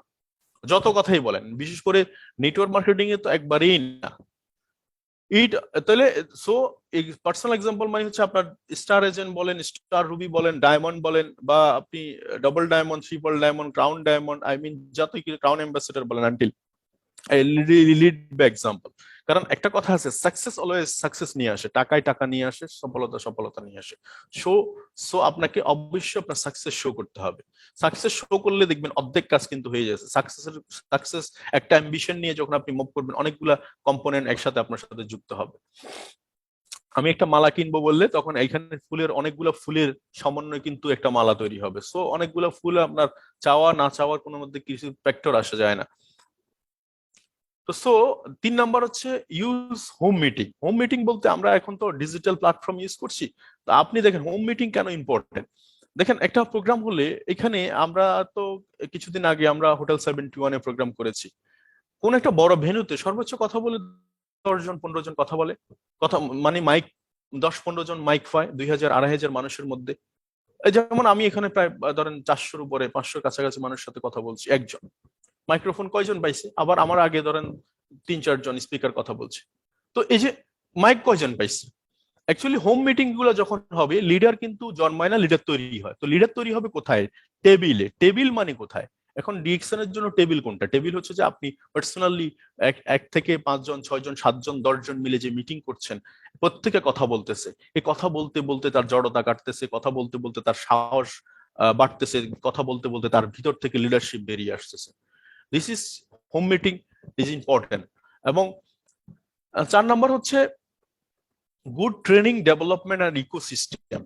যত কথাই বলেন। বিশেষ করে নেটওয়ার্ক মার্কেটিং এ তো একবারেই না। তাহলে সো পার্সোনাল এক্সাম্পল মানে হচ্ছে আপনার স্টার এজেন্ট বলেন, স্টার রুবি বলেন, ডায়মন্ড বলেন, বা আপনি double diamond, triple diamond, crown diamond, I mean যতই ক্রাউন অ্যাম্বাসেডর বলেন, আনটিল লিড বাই এক্সাম্পল। কারণ একটা কথা আছে, সাকসেস অলওয়েজ সাকসেস নিয়ে আসে, টাকায় টাকা নিয়ে আসে, সফলতা সফলতা নিয়ে আসে। সো আপনাকে অবশ্যই আপনার সাকসেস শো করতে হবে। সাকসেস শো করলে দেখবেন অর্ধেক কাজ কিন্তু হয়ে যাচ্ছে। সাকসেস একটা অ্যাম্বিশন নিয়ে যখন আপনি মুভ করবেন, অনেকগুলা কম্পোনেন্ট একসাথে আপনার সাথে যুক্ত হবে। আমি একটা মালা কিনবো বললে তখন এইখানে ফুলের অনেকগুলো ফুলের সমন্বয় কিন্তু একটা মালা তৈরি হবে। সো অনেকগুলো ফুল আপনার চাওয়া না চাওয়ার কোনো মধ্যে কিছু ফ্যাক্টর আসা যায় না। তো 3 নাম্বার হচ্ছে use home meeting. Home meeting বলতে আমরা এখন তো ডিজিটাল প্ল্যাটফর্ম ইউজ করছি। তো আপনি দেখেন হোম মিটিং কেন ইম্পর্টেন্ট। দেখেন একটা প্রোগ্রাম হলে এখানে আমরা তো কিছুদিন আগে আমরা হোটেল 71 প্রোগ্রাম করেছি। কোন একটা বড় ভেন্যুতে সর্বোচ্চ কথা বলে 10 জন 15 জন কথা বলে, কথা মানে মাইক 10-15 জন মাইক পায় 2000-2500 মানুষের মধ্যে। যেমন আমি এখানে প্রায় ধরেন 400-র উপরে 500-র কাছাকাছি মানুষের সাথে কথা বলছি, একজন মাইক্রোফোন কয়জন পাইছে, আবার আমার আগে ধরেন 3-4 জন স্পিকার কথা বলছে। তো এই যে মাইক কয়জন পাইছে। অ্যাকচুয়ালি হোম মিটিং গুলো যখন হবে, লিডার কিন্তু জন্মায় না, লিডার তৈরি হয়। তো লিডার তৈরি হবে কোথায়? টেবিলে। টেবিল মানে কোথায়? এখন ডিএকশনের জন্য টেবিল কোনটা? টেবিল হচ্ছে যে আপনি পার্সোনালি 1 থেকে 5 জন 6 জন 7 জন 10 জন মিলে যে মিটিং করছেন, প্রত্যেকে কথা বলতেছে। এই কথা বলতে বলতে তার জড়তা কাটতেছে, কথা বলতে বলতে তার সাহস বাড়তেছে, কথা বলতে বলতে তার ভিতর থেকে লিডারশিপ বেরিয়ে আসতেছে। This is home meeting is important. এবং 4 নাম্বার হচ্ছে গুড ট্রেনিং ডেভেলপমেন্ট আর ইকোসিস্টেম।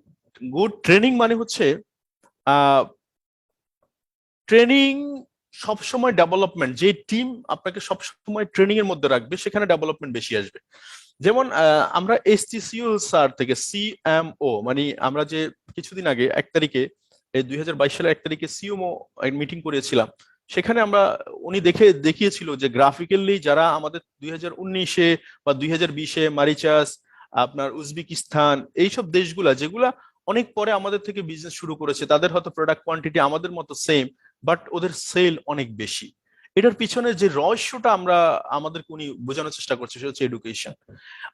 গুড ট্রেনিং মানে হচ্ছে ট্রেনিং সবসময় ডেভেলপমেন্ট। যে টিম আপনাকে সবসময় ট্রেনিং এর মধ্যে রাখবে সেখানে ডেভেলপমেন্ট বেশি আসবে। যেমন আমরা এসটিসিও স্যার থেকে সিএমও, মানে আমরা যে কিছুদিন আগে 1 তারিখে 2022 সালের 1 তারিখে সিএমও মিটিং করেছিলাম, সেখানে আমরা উনি দেখিয়েছিল যে গ্রাফিক্যালি যারা আমাদের 2019-এ বা 2020-এ মারিচাস, আপনার উজবেকিস্তান, এইসব দেশগুলা যেগুলা অনেক পরে আমাদের থেকে বিজনেস শুরু করেছে, তাদের হয়তো প্রোডাক্ট কোয়ান্টিটি আমাদের মতো সেম, বাট ওদের সেল অনেক বেশি। এটার পিছনে যে রহস্যটা আমরা আমাদেরকে উনি বোঝানোর চেষ্টা করছে সেটা হচ্ছে এডুকেশন।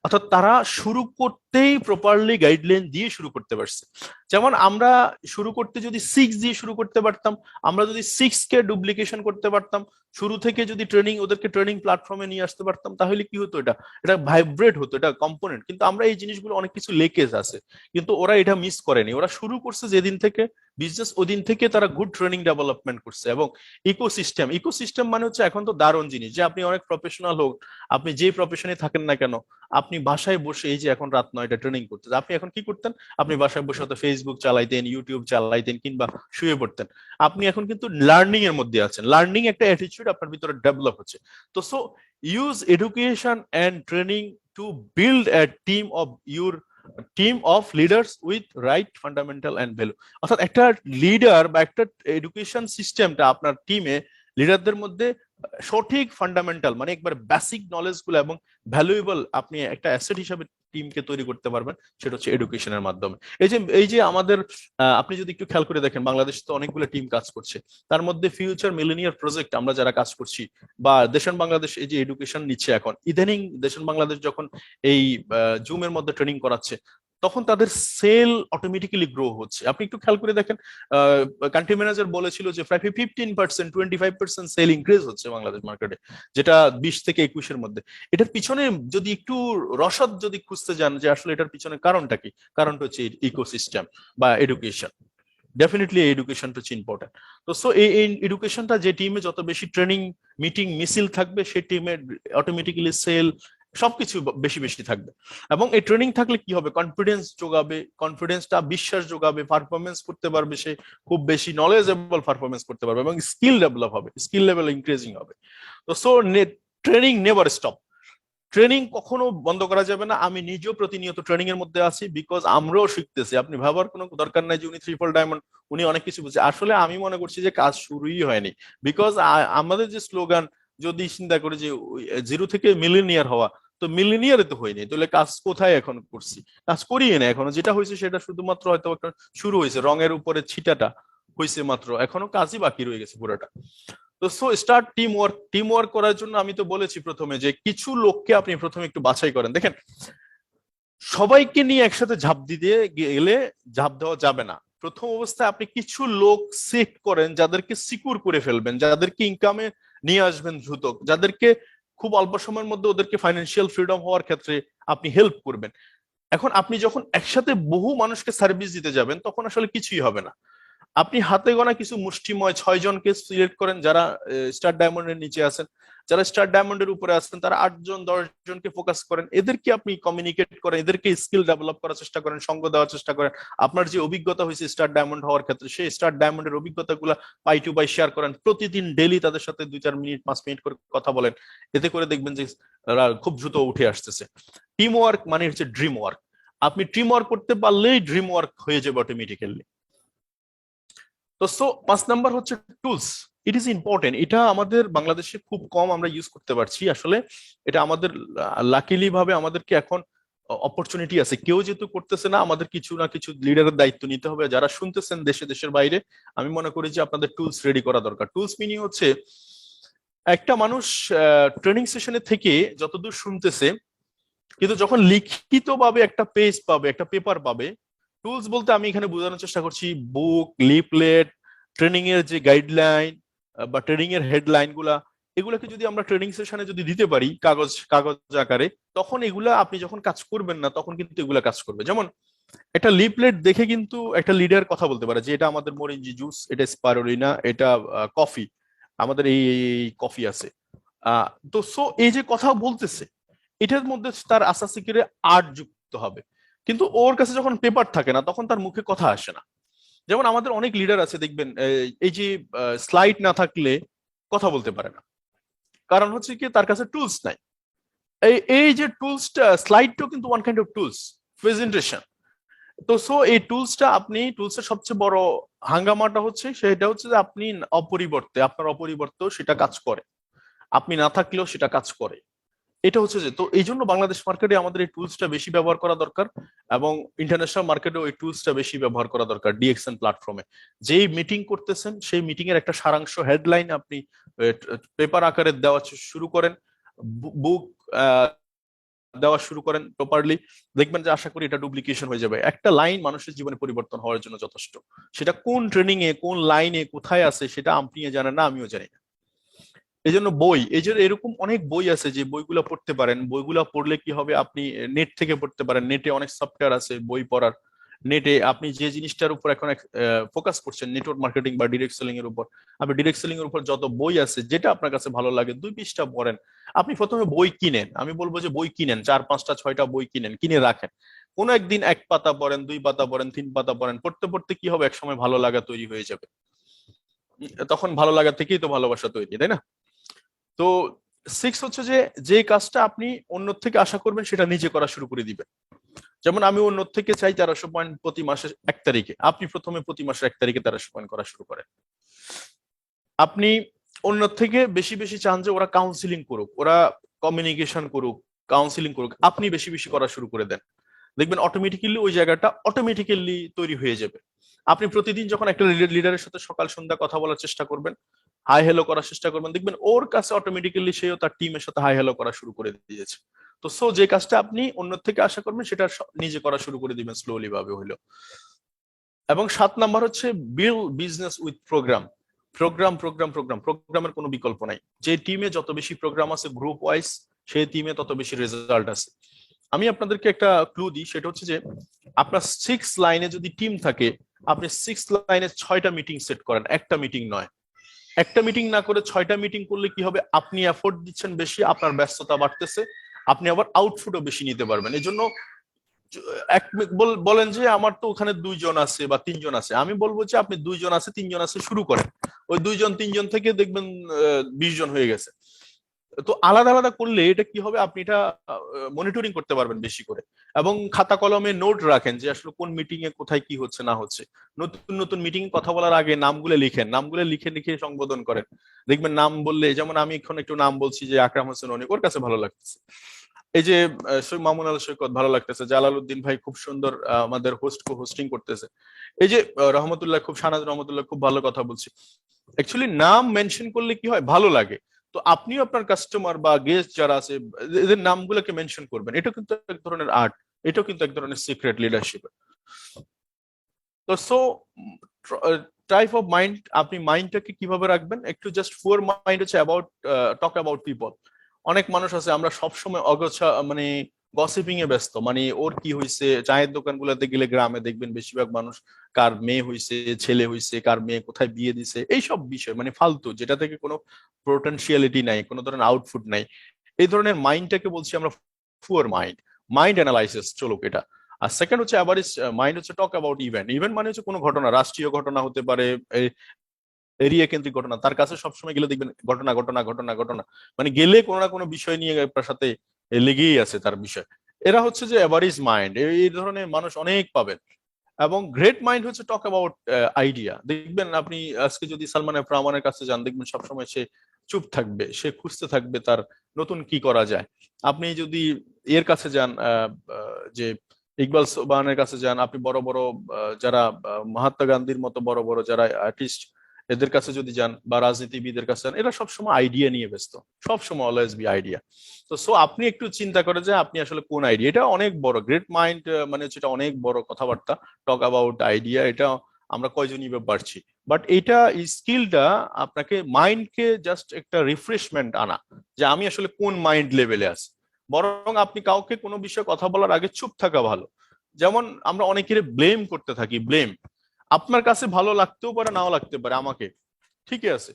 অর্থাৎ তারা শুরু করতেই প্রপারলি গাইডলাইন দিয়ে শুরু করতে পারছে। যেমন আমরা শুরু করতে যদি 6 দিয়ে শুরু করতে পারতাম, আমরা যদি 6কে ডুপ্লিকেশন করতে পারতাম, শুরু থেকে যদি ওদেরকে ট্রেনিং প্ল্যাটফর্মে নিয়ে আসতে পারতাম, তাহলে কি হতো? এটা ভাইব্রেট হতো, এটা কম্পোনেন্ট। কিন্তু আমরা এই জিনিসগুলো অনেক কিছু লেকেজ আছে, কিন্তু ওরা এটা মিস করেনি। ওরা শুরু করছে যেদিন থেকে বিজনেস, ওদিন থেকে তারা গুড ট্রেনিং ডেভেলপমেন্ট করছে। এবং ইকোসিস্টেম মানে হচ্ছে এখন তো দারুণ জিনিস যে আপনি অনেক প্রফেশনাল হোক, আপনি যে প্রফেশনে থাকেন না কেন, আপনি বাসায় বসে, এই যে এখন রাত 9টা ট্রেনিং করতে, আপনি এখন কি করতেন? আপনি বাসায় বসে হয়তো ফেসবুক চালাইতেন, ইউটিউব চালাইতেন, কিংবা শুয়ে পড়তেন। আপনি এখন কিন্তু লার্নিং এর মধ্যে আছেন। লার্নিং একটা অ্যাটিটিউড আপনার ভিতরে ডেভেলপ হচ্ছে। তো use education and training to build a team of leaders with right fundamental and value। অর্থাৎ একটা লিডার বা একটা এডুকেশন সিস্টেমটা আপনার টিমে লিডারদের মধ্যে সঠিক ফান্ডামেন্টাল, মানে একবার বেসিক নলেজ গুলো এবং ভ্যালুয়েবল আপনি একটা অ্যাসেট হিসেবে টিমকে তৈরি করতে পারবেন, সেটা হচ্ছে এডুকেশনের মাধ্যমে। এই যে আমাদের আপনি যদি একটু খেয়াল করে দেখেন, বাংলাদেশে তো অনেকগুলো টিম কাজ করছে, তার মধ্যে ফিউচার মিলেনিয়ার প্রজেক্ট আমরা যারা কাজ করছি, বা দেশন বাংলাদেশ এই যে এডুকেশন নিচ্ছে এখন, ইদানিং দেশন বাংলাদেশ যখন এই জুমের মধ্যে ট্রেনিং করাচ্ছে, তখন তাদের সেল অটোমেটিক্যালি গ্রো হচ্ছে। আপনি একটু খেয়াল করে দেখেন, কান্ট্রি ম্যানেজার বলেছিল যে প্রায় 15% 25% সেল ইনক্রিজ হচ্ছে বাংলাদেশ মার্কেটে, যেটা 20 থেকে 21-এর মধ্যে। এটার পিছনে যদি একটু রসদ যদি খুঁজতে যান যে আসলে এটার পিছনে কারণটা কি, কারণটা হচ্ছে ইকোসিস্টেম বা এডুকেশন। ডেফিনেটলি এডুকেশনটা হচ্ছে ইম্পর্টেন্ট। তো এই এডুকেশনটা যে টিমে যত বেশি ট্রেনিং মিটিং মিছিল থাকবে, সেই টিমে অটোমেটিক্যালি সেল সবকিছু বেশি বেশি থাকবে। এবং এই ট্রেনিং থাকলে কি হবে? কনফিডেন্স যোগাবে, কনফিডেন্সটা বিশ্বাস যোগাবে, পারফরমেন্স করতে পারবে, সে খুব বেশি নলেজেবল পারফরমেন্স করতে পারবে, এবং স্কিল ডেভেলপ হবে, স্কিল লেভেল ইনক্রিজিং হবে। তো ট্রেনিং নেভার স্টপ, ট্রেনিং কখনো বন্ধ করা যাবে না। আমি নিজেও প্রতিনিয়ত ট্রেনিং এর মধ্যে আছি, বিকজ আমরাও শিখতেছি। আপনি ভাবার কোনো দরকার নাই যে উনি ট্রিপল ডায়মন্ড, উনি অনেক কিছু বুঝছে। আসলে আমি মনে করছি যে কাজ শুরুই হয়নি, বিকজ আমাদের যে স্লোগান যদি চিন্তা করি যে জিরো থেকে মিলিনিয়ার হওয়া, তো মিলিনিয়ারে তো হয়নি, তাহলে কাজ কোথায় এখন করছি? কাজ করিয়ে না এখনো, যেটা হয়েছে সেটা শুধুমাত্র হয়তো একটা শুরু হয়েছে, রঙের উপরে ছিটাটা হয়েছে মাত্র, এখনো কাজই বাকি রয়ে গেছে পুরোটা। তো so start team work. Team work করার জন্য আমি তো বলেছি প্রথমে যে কিছু লোককে আপনি প্রথমে একটু বাছাই করেন। দেখেন, সবাইকে নিয়ে একসাথে ঝাঁপ দিতে গেলে ঝাঁপ দেওয়া যাবে না। প্রথম অবস্থায় আপনি কিছু লোক সিলেক্ট করেন যাদেরকে সিকিউর করে ফেলবেন, যাদেরকে ইনকামে নিয়ে আসবেন দ্রুত, যাদেরকে খুব অল্প সময়ের মধ্যে ওদেরকে ফাইন্যান্সিয়াল ফ্রিডম হওয়ার ক্ষেত্রে আপনি হেল্প করবেন। এখন আপনি যখন একসাথে বহু মানুষকে সার্ভিস দিতে যাবেন তখন আসলে কিছুই হবে না। আপনি হাতে গোনা কিছু মুষ্টিময় 6 জনকে সিলেক্ট করেন যারা স্টার ডায়মন্ডের নিচে আছেন, যারা স্টার ডায়মন্ডের উপরে আছেন তারা 8 জন 10 জনকে ফোকাস করেন, এদেরকে আপনি কমিউনিকেট করেন, এদেরকে স্কিল ডেভেলপ করার চেষ্টা করেন, সঙ্গ দেওয়ার চেষ্টা করেন। আপনার যে অভিজ্ঞতা হয়েছে স্টার ডায়মন্ড হওয়ার ক্ষেত্রে, সেই স্টার ডায়মন্ডের অভিজ্ঞতাগুলো বাই টু বাই শেয়ার করেন। প্রতিদিন ডেইলি তাদের সাথে 2-4 মিনিট 5 মিনিট করে কথা বলেন, এতে করে দেখবেন যে খুব দ্রুত উঠে আসতেছে। টিম ওয়ার্ক মানে হচ্ছে ড্রিম ওয়ার্ক। আপনি টিম ওয়ার্ক করতে পারলেই ড্রিম ওয়ার্ক হয়ে যাবে অটোমেটিক্যালি। তো 5 নাম্বার হচ্ছে টুলস। It is important. এটা আমাদের বাংলাদেশে খুব কম আমরা ইউজ করতে পারছি। আসলে এটা আমাদের লাকিলি ভাবে আমাদেরকে এখন অপরচুনিটি আছে, কেউ যেহেতু করতেছে না, আমাদের কিছু না কিছু লিডারের দায়িত্ব নিতে হবে। যারা শুনতেছেন দেশে দেশের বাইরে, আমি মনে করি যে আপনাদের টুলস রেডি করা দরকার। টুলস মিনিং হচ্ছে একটা মানুষ ট্রেনিং সেশনে থেকে যতদূর শুনতেছে, কিন্তু যখন লিখিত ভাবে একটা পেজ পাবে, একটা পেপার পাবে, টুলস বলতে আমি এখানে বোঝানোর চেষ্টা করছি বুক, লিফলেট, ট্রেনিং এর যে গাইডলাইন বা ট্রেনিং এর হেডলাইন গুলা, এগুলাকে যদি আমরা ট্রেনিং সেশনে যদি দিতে পারি কাগজ কাগজ আকারে, তখন এগুলা আপনি যখন কাজ করবেন না তখন কিন্তু এগুলা কাজ করবে। যেমন একটা লিফলেট দেখে কিন্তু একটা লিডার কথা বলতে পারে যে এটা আমাদের মরিঞ্জি জুস, এটা স্পারুলিনা, এটা কফি, আমাদের এই কফি আছে। তো সো এই যে কথা বলতেছে, এটার মধ্যে তার আস্তে করে আর্ট যুক্ত হবে। কিন্তু ওর কাছে যখন পেপার থাকে না তখন তার মুখে কথা আসে না। যেমন আমাদের অনেক লিডার আছে দেখবেন, এই যে স্লাইড না থাকলে কথা বলতে পারে না, কারণ হচ্ছে কি তার কাছে টুলস নাই। এই যে টুলসটা, স্লাইডটাও কিন্তু one kind of tools, presentation. তো সো এই টুলসটা আপনি, টুলসের সবচেয়ে বড় হাঙ্গামাটা হচ্ছে সেটা হচ্ছে যে আপনি আপনার অপরিবর্তেও সেটা কাজ করে, আপনি না থাকলেও সেটা কাজ করে। এটা হচ্ছে যে, তো এই জন্য বাংলাদেশ মার্কেটে আমাদের এই টুলসটা বেশি ব্যবহার করা দরকার, এবং ইন্টারন্যাশনাল মার্কেটেও এই টুলসটা বেশি ব্যবহার করা দরকার। ডিএক্সএন প্ল্যাটফর্মে যেই মিটিং করতেছেন সেই মিটিং এর একটা সারাংশ হেডলাইন আপনি পেপার আকারে দেওয়া শুরু করেন, বুক দেওয়া শুরু করেন প্রপারলি, দেখবেন যে আশা করি এটা ডুপ্লিকেশন হয়ে যাবে। একটা লাইন মানুষের জীবনে পরিবর্তন হওয়ার জন্য যথেষ্ট। সেটা কোন ট্রেনিং এ কোন লাইনে কোথায় আছে সেটা আপনি জানেন না, আমিও জানি না। এই জন্য বই, এই জন্য এরকম অনেক বই আছে যে বইগুলা পড়তে পারেন। বইগুলা পড়লে কি হবে, আপনি নেট থেকে পড়তে পারেন, নেটে অনেক সফটওয়্যার আছে বই পড়ার। নেটে আপনি যে জিনিসটার উপর এখন ফোকাস করছেন, নেটওয়ার্ক মার্কেটিং বা ডিরেক্ট সেলিং এর উপর, আপনি ডিরেক্ট সেলিং এর উপর যত বই আছে যেটা আপনার কাছে ভালো লাগে 2 পৃষ্ঠা পড়েন। আপনি প্রথমে বই কিনেন, আমি বলবো যে বই কিনেন, 4-5টা 6টা বই কিনেন, কিনে রাখেন। কোনো একদিন 1 পাতা পড়েন, 2 পাতা পড়েন, 3 পাতা পড়েন, পড়তে পড়তে কি হবে, এক সময় ভালো লাগা তৈরি হয়ে যাবে। তখন ভালো লাগা থেকেই তো ভালোবাসা তৈরি, তাই না? তো 6 হচ্ছে যে কাজটা আপনি অন্য থেকে আশা করবেন সেটা নিজে করা শুরু করে দিবেন। যেমন আমি অন্য থেকে চাই 1300 পয়েন্ট প্রতি মাসের 1 তারিখে, আপনি প্রথমে প্রতি মাসের 1 তারিখে 1300 পয়েন্ট করা শুরু করেন। আপনি অন্য থেকে বেশি বেশি চান যে ওরা কাউন্সিলিং করুক, ওরা কমিউনিকেশন করুক, কাউন্সিলিং করুক, আপনি বেশি বেশি করা শুরু করে দেন, দেখবেন অটোমেটিক্যালি ওই জায়গাটা অটোমেটিক্যালি তৈরি হয়ে যাবে। আপনি প্রতিদিন যখন একটা লিডারের সাথে সকাল সন্ধ্যা কথা বলার চেষ্টা করবেন, হাই হ্যালো করার চেষ্টা করবেন, দেখবেন ওর কাছে অটোমেটিক্যালি সেও তার টিমের সাথে হাই হ্যালো করা শুরু করে দিয়েছে। তো সো যে কাজটা আপনি অন্য থেকে আশা করবেন সেটা নিজে করা শুরু করে দিবেন স্লোলি ভাবে হইলো। এবং 7 নাম্বার হচ্ছে বিল্ড বিজনেস উইথ প্রোগ্রাম। প্রোগ্রামের কোনো বিকল্প নাই। যে টিমে যত বেশি প্রোগ্রাম আছে গ্রুপ ওয়াইজ, সেই টিমে তত বেশি রেজাল্ট আছে। আমি আপনাদেরকে একটা ক্লু দিই, সেটা হচ্ছে যে আপনার 6 লাইনে যদি টিম থাকে, আপনি 6 লাইনে 6টা মিটিং সেট করেন, একটা মিটিং নয়। একটা মিটিং না করে 6টা মিটিং করলে কি হবে, আপনি এফোর্ট দিচ্ছেন বেশি, আপনার ব্যস্ততা বাড়তেছে, আপনি আবার আউটপুটও বেশি নিতে পারবেন। এই জন্য বলেন যে আমার তো ওখানে 2 জন আছে বা 3 জন আছে, আমি বলবো যে আপনি 2 জন আছে 3 জন আছে শুরু করেন, ওই 2 জন 3 জন থেকে দেখবেন 20 জন হয়ে গেছে। তো আলাদা আলাদা করলে এটা কি হবে, আপনি এটা মনিটরিং করতে পারবেন বেশি করে, এবং খাতা কলমে নোট রাখেন যে আসলে কোন মিটিং এ কোথায় কি হচ্ছে না হচ্ছে। নতুন নতুন মিটিং কথা বলার আগে নামগুলো লিখেন, নামগুলো লিখে লিখে সংবোধন করেন। দেখবেন নাম বললে, যেমন আমি এখন একটু নাম বলছি যে আকরাম হোসেন অনিক, ওর কাছে ভালো লাগতেছে। এই যে মামুন আল সৈকত ভালো লাগতেছে, জালালউদ্দিন ভাই খুব সুন্দর আমাদের হোস্টিং করতেছে। এই যে রহমতুল্লাহ, খুব শাহনাজ রহমতুল্লাহ খুব ভালো কথা বলছি। অ্যাকচুয়ালি নাম মেনশন করলে কি হয়, ভালো লাগে। তো আপনিও আপনার কাস্টমার বা গেস্ট যারা আছে এদের নামগুলোকে মেনশন করবেন। এটা কিন্তু এক ধরনের আর্ট, এটাও কিন্তু এক ধরনের সিক্রেট লিডারশিপ। তো সো টাইপ অফ মাইন্ড, আপনি মাইন্ডটাকে কিভাবে রাখবেন, একটু জাস্ট ফুয়ার মাইন্ড হচ্ছে অ্যাবাউট টক অ্যাবাউট পিপল। অনেক মানুষ আছে আমরা সবসময় অগোছা মানে গসিপিং এ ব্যস্ত, মানে ওর কি হয়েছে, চায়ের দোকানগুলোতে গেলে গ্রামে দেখবেন বেশিরভাগ মানুষ কার মেয়ে হয়েছে, ছেলে হয়েছে, কার মেয়ে কোথায় বিয়ে দিছে, এইসব বিষয় মানে ফালতু, যেটা থেকে কোনো পোটেনশিয়ালিটি নাই, কোনো ধরনের আউটপুট নাই। এই ধরনের মাইন্ডটাকে বলছি আমরা ফুয়ার মাইন্ড। মাইন্ড অ্যানালাইসিস চলুক এটা। আর সেকেন্ড হচ্ছে অ্যাভারেজ মাইন্ড হচ্ছে টক অ্যাবাউট ইভেন্ট। ইভেন্ট মানে হচ্ছে কোনো ঘটনা, রাষ্ট্রীয় ঘটনা হতে পারে, এরিয়া কেন্দ্রিক ঘটনা। তার কাছে সবসময় গেলে দেখবেন ঘটনা ঘটনা ঘটনা ঘটনা, মানে গেলে কোনো না কোনো বিষয় নিয়ে আপনার সাথে লেগেই আছে তার বিষয়। এরা হচ্ছে যে অ্যাভারেজ মাইন্ড, এই ধরনের মানুষ অনেক পাবেন। এবং গ্রেট মাইন্ড হচ্ছে টক অ্যাবাউট আইডিয়া। দেখবেন আপনি আজকে যদি সালমান এফ রহমানের কাছে যান, দেখবেন সবসময় সে চুপ থাকবে, সে খুঁজতে থাকবে তার নতুন কি করা যায়। আপনি যদি এর কাছে যান, যে ইকবাল সোবহানের কাছে যান, আপনি বড় বড় যারা মহাত্মা গান্ধীর মতো বড় বড় যারা আর্টিস্ট, এদের কাছে যদি যান, বা রাজনীতিবিদের কাছে যান, এরা সবসময় আইডিয়া নিয়ে ব্যস্ত, সবসময় অলওয়েজ বি আইডিয়া। তো সো আপনি একটু চিন্তা করে যে আপনি আসলে কোন আইডিয়া, এটা অনেক বড় গ্রেট মাইন্ড, মানে হচ্ছে এটা অনেক বড় কথাবার্তা, টক অ্যাবাউট আইডিয়া। এটা আমরা কয়জনই পারছি, বাট এটা স্কিলটা আপনাকে মাইন্ডকে জাস্ট একটা রিফ্রেশমেন্ট আনা, যে আমি আসলে কোন মাইন্ড লেভেলে আছি। বরং আপনি কাউকে কোনো বিষয়ে কথা বলার আগে চুপ থাকা ভালো। যেমন আমরা অনেকের ব্লেম করতে থাকি, ব্লেম আপনার কাছে ভালো লাগতেও পারে, নাও লাগতে পারে আমাকে, ঠিকই আছে,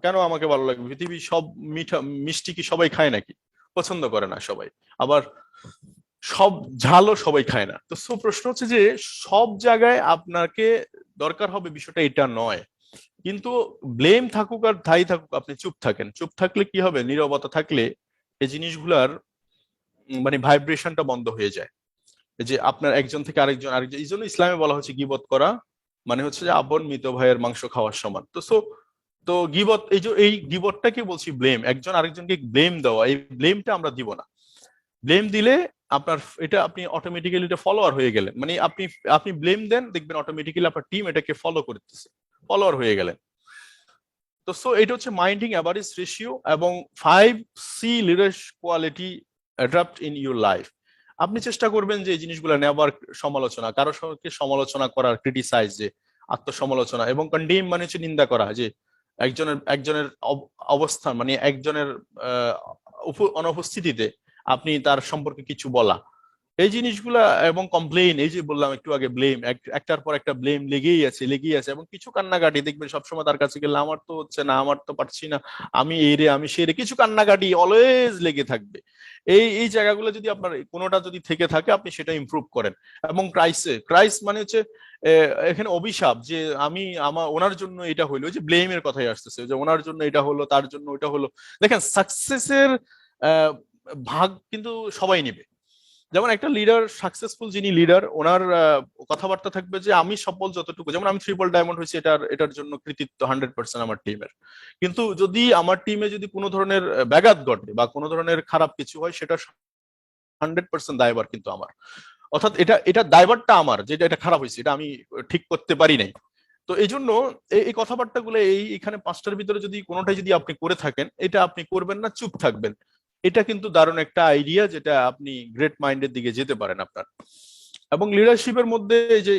কেন আমাকে ভালো লাগবে, পৃথিবীর সব মিষ্টি কি সবাই খায় নাকি, পছন্দ করে না সবাই, আবার সব ঝালও সবাই খায় না। তো সো প্রশ্ন হচ্ছে যে সব জায়গায় আপনাকে দরকার হবে বিষয়টা এটা নয়, কিন্তু ব্লেম থাকুক আর ধাই থাকুক, আপনি চুপ থাকেন। চুপ থাকলে কি হবে, নীরবতা থাকলে এই জিনিসগুলার মানে ভাইব্রেশনটা বন্ধ হয়ে যায়। যে আপনার একজন থেকে আরেকজন, এই জন্য ইসলামে বলা হচ্ছে গীবত করা মানে হচ্ছে যে আপন মৃত ভাইয়ের মাংস খাওয়ার সমান। তো সো তো গীবত, এই যে এই গীবতটাকে বলছি ব্লেম, একজন আরেকজনকে ব্লেম দেওয়া, এই ব্লেমটা আমরা দিব না। ব্লেম দিলে আপনার এটা আপনি অটোমেটিক্যালি এটা ফলোয়ার হয়ে গেলেন, মানে আপনি আপনি ব্লেম দেন, দেখবেন অটোমেটিক্যালি আপনার টিম এটাকে ফলো করতেছে, ফলোয়ার হয়ে গেলেন। তো সো এটা হচ্ছে মাইন্ডিং অ্যাভারেজ রেশিও এবং 5C leadership quality adapt in your life. আপনি চেষ্টা করবেন যে এই জিনিসগুলো নেবার, সমালোচনা, কারো সঙ্গে সমালোচনা করার, ক্রিটিসাইজ, যে আত্মসমালোচনা, এবং কন্ডেম মানে হচ্ছে নিন্দা করা, যে একজনের অবস্থান মানে একজনের অনুপস্থিতিতে আপনি তার সম্পর্কে কিছু বলা, এই জিনিসগুলা, এবং কমপ্লেইন, এই যে বললাম একটু আগে, ব্লেম, একটার পর একটা ব্লেম লেগেই আছে লেগেই আছে, এবং কিছু কান্নাকাটি দেখবেন সবসময় তার কাছে গেলে, আমার তো হচ্ছে না, আমার তো পারছি না, আমি এই রে, আমি সেই রে, কিছু কান্নাকাটি অলওয়েজ লেগে থাকবে। এই জায়গাগুলো যদি আপনার কোনোটা যদি থেকে থাকে, আপনি সেটা ইমপ্রুভ করেন। এবং ক্রাইস মানে হচ্ছে এখানে অভিশাপ, যে আমি ওনার জন্য এটা হইলো, যে ব্লেমের কথাই আসতেছে, যে ওনার জন্য এটা হলো, তার জন্য ওইটা হলো। দেখেন সাকসেসের ভাগ কিন্তু সবাই নেবে। যেমন একটা লিডার, সাকসেসফুল যিনি লিডার, ওনার কথাবার্তা থাকবে যে আমি সফল যতটুকু, যেমন আমি ট্রিপল ডায়মন্ড হয়েছি, এটার জন্য কৃতিত্ব 100% আমার টিমের। কিন্তু যদি আমার টিমে যদি কোনো ধরনের ব্যাঘাত ঘটে বা কোনো ধরনের খারাপ কিছু হয়, সেটা 100% দায়ভার কিন্তু আমার। অর্থাৎ এটা দায়ভারটা আমার, যেটা এটা খারাপ হয়েছে, এটা আমি ঠিক করতে পারি নাই। তো এই জন্য এই কথাবার্তাগুলো এখানে 5টার ভিতরে যদি কোনোটাই যদি আপনি করে থাকেন, এটা আপনি করবেন না, চুপ থাকবেন। এটা কিন্তু দারুণ একটা আইডিয়া, যেটা আপনি গ্রেট মাইন্ডের দিকে যেতে পারেন আপনার। এবং লিডারশিপের মধ্যে এই যে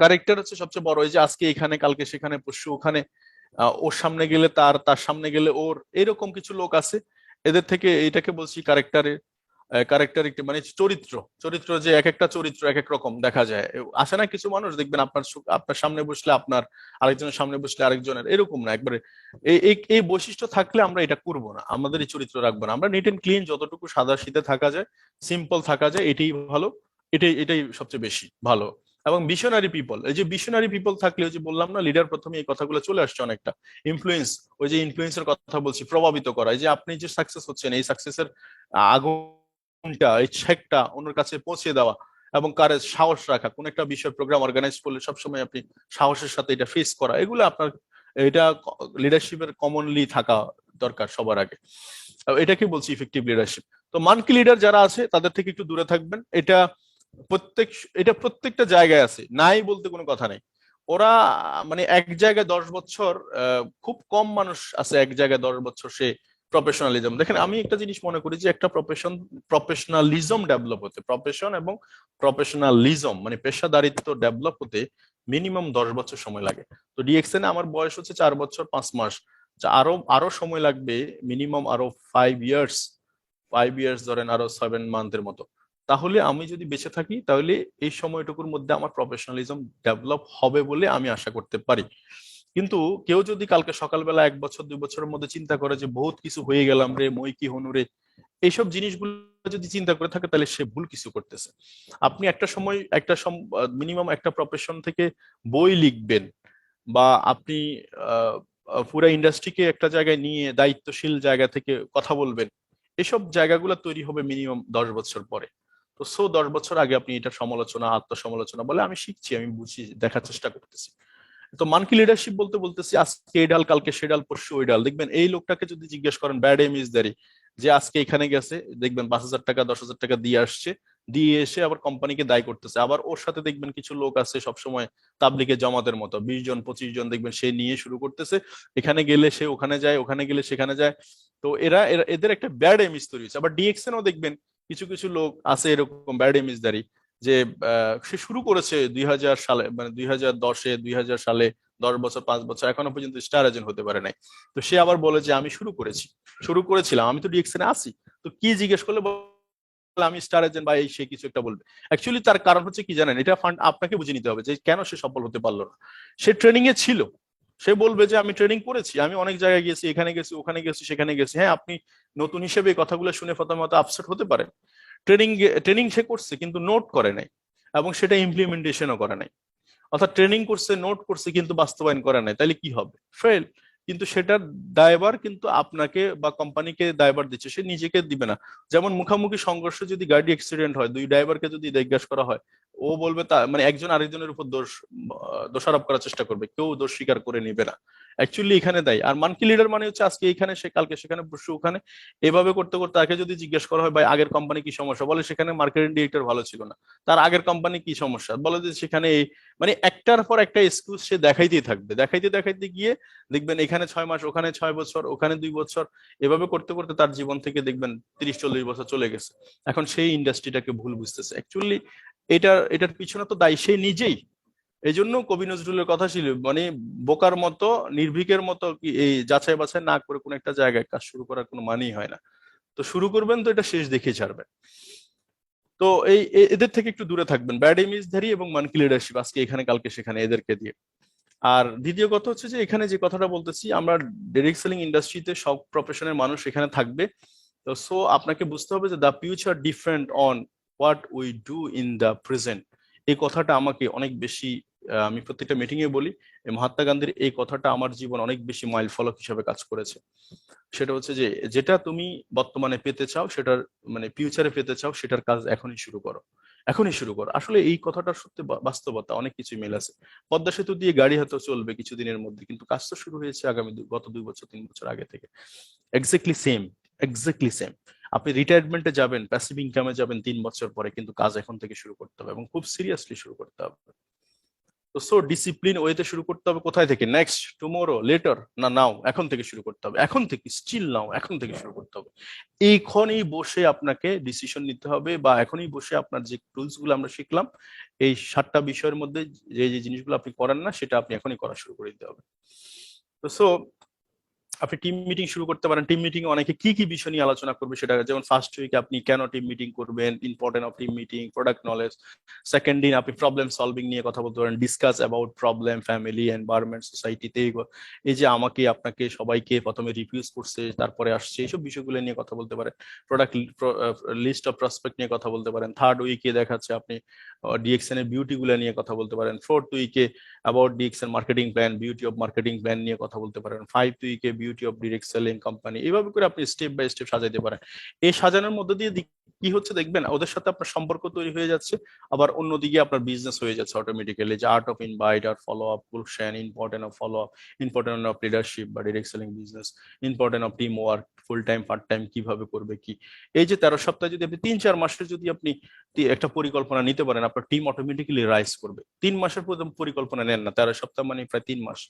ক্যারেক্টার হচ্ছে সবচেয়ে বড়, এই যে আজকে এখানে, কালকে সেখানে, পরশু ওখানে, ওর সামনে গেলে তার সামনে গেলে ওর, এরকম কিছু লোক আছে। এদের থেকে এটাকে বলছি ক্যারেক্টারিস্টিক, মানে চরিত্র, যে এক একটা চরিত্র এক এক রকম দেখা যায়। আসে না কিছু মানুষ দেখবেন আপনার সামনে বসলে আপনার, আরেকজনের সামনে বসলে আরেকজনের, এরকম না একবারে। এই বৈশিষ্ট্য থাকলে আমরা এটা করব না, আমাদের এই চরিত্র রাখবো না। আমরা নিট এন্ড ক্লিন, যতটুকু সাদা সিধে থাকা যায়, সিম্পল থাকা যায়, এটাই ভালো, এটাই সবচেয়ে বেশি ভালো। এবং ভিশনারি পিপল, এই যে ভিশনারি পিপল থাকলে, ওই যে বললাম না লিডার, প্রথমে এই কথাগুলো চলে আসছে অনেকটা। ইনফ্লুয়েন্স, ওই যে ইনফ্লুয়েন্সের কথা বলছি, প্রভাবিত করা, এই যে আপনি যে সাকসেস হচ্ছেন, এই সাকসেসের আগুনটা, এই ছেকটা অন্যের কাছে পৌঁছে দেওয়া, এবং কারেজ, সাহস রাখা, কোন একটা বিষয় প্রোগ্রাম অর্গানাইজ করলে সবসময় আপনি সাহসের সাথে এটা ফেস করা, এগুলো আপনার, এটা লিডারশিপের কমনলি থাকা দরকার সবার আগে। এটাকে বলছি ইফেক্টিভ লিডারশিপ। তো মানকি লিডার যারা আছে তাদের থেকে একটু দূরে থাকবেন। এটা প্রত্যেকটা জায়গায় আছে, নাই বলতে কোনো কথা নেই। ওরা মানে এক জায়গায় 10 বছর, খুব কম মানুষ আছে এক জায়গায় 10 বছর সে প্রফেশনালিজম। দেখেন, আমি একটা জিনিস মনে করি যে একটা প্রফেশনালিজম ডেভেলপ হতে, প্রফেশন এবং প্রফেশনালিজম মানে পেশাদারিত্ব ডেভেলপ হতে মিনিমাম 10 বছর সময় লাগে। তো ডিএক্সএন আমার বয়স হচ্ছে 4 বছর 5 মাস, আরো সময় লাগবে মিনিমাম, আরো 5 ইয়ার্স, 5 ইয়ার্স ধরেন, আরো 7 মান্থের মতো। তাহলে আমি যদি বেঁচে থাকি তাহলে এই সময়টুকুর মধ্যে আমার প্রফেশনালিজম ডেভেলপ হবে বলে আমি আশা করতে পারি। কিন্তু কেউ যদি কালকে সকালবেলা 1 বছর 2 বছরের মধ্যে চিন্তা করে যে বহুত কিছু হয়ে গেলাম রে, মই কি হনু রে, এইসব জিনিসগুলো যদি চিন্তা করে থাকে তাহলে সে ভুল কিছু করতেছে। আপনি একটা সময় মিনিমাম একটা প্রফেশন থেকে বই লিখবেন, বা আপনি পুরো ইন্ডাস্ট্রিকে একটা জায়গায় নিয়ে দায়িত্বশীল জায়গা থেকে কথা বলবেন, এসব জায়গাগুলো তৈরি হবে মিনিমাম 10 বছর পরে। তো 10 বছর আগে আপনি এটা সমালোচনা, আত্মসমালোচনা বলে আমি শিখছি, আমি বুঝি, দেখার চেষ্টা করতেছি। তো মানকি লিডারশিপ বলতে বলতেছি আজকে এই ডাল, কালকে সে ডাল, পরশু ওই ডাল। দেখবেন এই লোকটাকে যদি জিজ্ঞেস করেন ব্যাড ইমেজদারি, যে আজকে এখানে গেছে, দেখবেন 5,000 টাকা 10,000 টাকা দিয়ে আসছে, দিয়ে এসে আবার কোম্পানিকে দায়ী করতেছে। আবার ওর সাথে দেখবেন কিছু লোক আছে সবসময় তাবলিগে জামাতের মতো, 20 জন 25 জন দেখবেন সে নিয়ে শুরু করতেছে, এখানে গেলে সে ওখানে যায়, ওখানে গেলে সেখানে যায়। তো এদের একটা ব্যাড ইমেজ তৈরি হচ্ছে। আবার ডিএক্সএনও দেখবেন কিছু কিছু লোক আছে এরকম ব্যাড ইমেজদারি, যে সে শুরু করেছে 2000 সালে, মানে 2010-এ, 2000 সালে, 10 বছর 5 বছর, এখনো পর্যন্ত স্টার এজেন্ট হতে পারে নাই। তো সে আবার বলে যে আমি শুরু করেছিলাম, আমি তো ডিএক্সএনে আছি। তো কি জিজ্ঞেস করলে আমি স্টার এজেন্ট বা এই সে কিছু একটা বলবে। অ্যাকচুয়ালি তার কারণ হচ্ছে কি জানেন, এটা ফান্ড আপনাকে বুঝে নিতে হবে যে কেন সে সফল হতে পারলো না। সে ট্রেনিং এ ছিল, সে বলবে যে আমি ট্রেনিং করেছি, আমি অনেক জায়গায় গেছি, এখানে গেছি, ওখানে গেছি, সেখানে গেছি। হ্যাঁ, আপনি নতুন হিসেবে এই কথাগুলো শুনে প্রথমত আপসেট হতে পারেন। ট্রেনিং সে করছে কিন্তু নোট করে নাই, এবং সেটা ইমপ্লিমেন্টেশনও করে নাই। অর্থাৎ ট্রেনিং করছে, নোট করছে, কিন্তু বাস্তবায়ন করে নাই, তাহলে কি হবে? ফেল। কিন্তু সেটার দায়ভার কিন্তু আপনাকে বা কোম্পানিকে দায়ভার দিচ্ছে, সে নিজেকে দিবে না। যেমন মুখামুখি সংঘর্ষ, যদি গাড়ি অ্যাক্সিডেন্ট হয়, দুই ড্রাইভারকে যদি জিজ্ঞাসা করা হয়, ও বলবে তা মানে একজন আরেকজনের উপর দোষারোপ করার চেষ্টা করবে, কেউ দোষ স্বীকার করে নিবে না। অ্যাকচুয়ালি এখানে দায়ী। আর মানকি লিডার মানে হচ্ছে আজকে এখানে, সে কালকে সেখানে, পরশু ওখানে, এভাবে করতে করতে তাকে যদি জিজ্ঞেস করা হয় ভাই আগের কোম্পানি কি সমস্যা, বলে সেখানে মার্কেটিং ডিরেক্টর ভালো ছিল না। তার আগের কোম্পানি কি সমস্যা, বলে যে সেখানে মানে একটার পর একটা এক্সকিউজ সে দেখাইতেই থাকবে। দেখাইতে দেখাইতে গিয়ে দেখবেন এখানে 6 মাস, ওখানে 6 বছর, ওখানে 2 বছর, এভাবে করতে করতে তার জীবন থেকে দেখবেন 30-40 বছর চলে গেছে। এখন সেই ইন্ডাস্ট্রিটাকে ভুল বুঝতেছে। অ্যাকচুয়ালি এটার পিছনে তো দায়ী সে নিজেই। এই জন্য কবি নজরুলের কথা ছিল, মানে বোকার মতো, নির্ভীকের মতো কি এই যাচাই বাছাই না করে কোন একটা জায়গায় কাজ শুরু করার কোনো মানেই হয় না। তো শুরু করবেন তো এটা শেষ দেখে ছাড়বেন। তো এদের থেকে একটু দূরে থাকবেন, ব্যাড ইমেজধারী এবং মানকি লিডারশিপ, আজকে এখানে কালকে সেখানে, এদেরকে দিয়ে। আর দ্বিতীয় কথা হচ্ছে যে এখানে যে কথাটা বলতেছি, আমরা ডাইরেক্ট সেলিং ইন্ডাস্ট্রিতে সব প্রফেশনের মানুষ এখানে থাকবে। তো সো আপনাকে বুঝতে হবে যে the future different on what we do in the present. এই কথাটা আমাকে অনেক বেশি, আমি প্রত্যেকটা মিটিং এ বলি, মহাত্মা গান্ধীর এই কথাটা আমার জীবন অনেক বেশি মাইল ফলক হিসাবে কাজ করেছে। সেটা হচ্ছে যে যেটা তুমি বর্তমানে পেতে চাও, সেটার মানে ফিউচারে পেতে চাও, সেটার কাজ এখনই শুরু করো, এখনই শুরু করো। আসলে এই কথাটার সত্যি বাস্তবতা অনেক কিছু মিল আছে। পদ্মা সেতু দিয়ে গাড়ি হয়তো চলবে কিছুদিনের মধ্যে, কিন্তু কাজ তো শুরু হয়েছে আগামী গত 2 বছর 3 বছর আগে থেকে। Exactly same, exactly same. আপনি রিটায়ারমেন্টে যাবেন, প্যাসিভ ইনকামে যাবেন 3 বছর পরে, কিন্তু কাজ এখন থেকে শুরু করতে হবে এবং খুব সিরিয়াসলি শুরু করতে হবে। তো সো ডিসিপ্লিন ওয়েতে শুরু করতে হবে। কোথায় থেকে? নেক্সট, টুমোরো, লেটার, না নাও, এখন থেকে শুরু করতে হবে, এখন থেকে, স্টিল নাও, এখন থেকে শুরু করতে হবে। এইখনই বসে আপনাকে ডিসিশন নিতে হবে, বা এখনই বসে আপনার যে টুলস গুলো আমরা শিখলাম, এই 7টা বিষয়ের মধ্যে যে যে জিনিসগুলো আপনি করেন না, সেটা আপনি এখনই করা শুরু করে দিতে হবে। তো সো আপনি টিম মিটিং শুরু করতে পারেন। টিম মিটিং এ অনেকে কি কি বিষয় নিয়ে আলোচনা করবে সেটা, যেমন ফার্স্ট উইকে আপনি কেন টিম মিটিং করবেন, important of team meeting, product knowledge. Second দিন আপনি প্রবলেম সলভিং নিয়ে কথা বলতে পারেন, discuss about problem, family, environment, সোসাইটিতে। এই যে আমাকে আপনাকে সবাইকে প্রথমে রিভিউজ করছে তারপরে আসছে, এইসব বিষয়গুলো নিয়ে কথা বলতে পারেন। প্রোডাক্ট লিস্ট অফ প্রসপেক্ট নিয়ে কথা বলতে পারেন। থার্ড উইকে দেখাচ্ছে আপনি ডিএক্সএন এর বিউটি গুলো নিয়ে কথা বলতে পারেন। ফোর্থ উইকে about DXN marketing plan, beauty of marketing plan নিয়ে কথা বলতে পারেন। ফাইভথ উইকে beauty of direct selling company. এইভাবে করে আপনি স্টেপ বাই স্টেপ সাজাইতে পারেন। এই সাজানোর মধ্যে দিয়ে কি হচ্ছে দেখবেন, ওদের সাথে আপনার সম্পর্ক তৈরি হয়ে যাচ্ছে, আবার অন্যদিকে আপনার বিজনেস হয়ে যাচ্ছে অটোমেটিক্যালি। যে আর্ট অফ ইনভাইট আর ফলো আপ, কুলশন, important of follow up, important of leadership বা direct selling business, important of team work, full time part time কিভাবে করবে কি। এই যে 13 সপ্তাহে যদি আপনি 3-4 মাসে যদি আপনি একটা পরিকল্পনা নিতে পারেন, আপনার টিম অটোমেটিক্যালি রাইজ করবে। 3 মাসের পরিকল্পনা নেন না, 13 সপ্তাহ মানে প্রায় 3 মাস।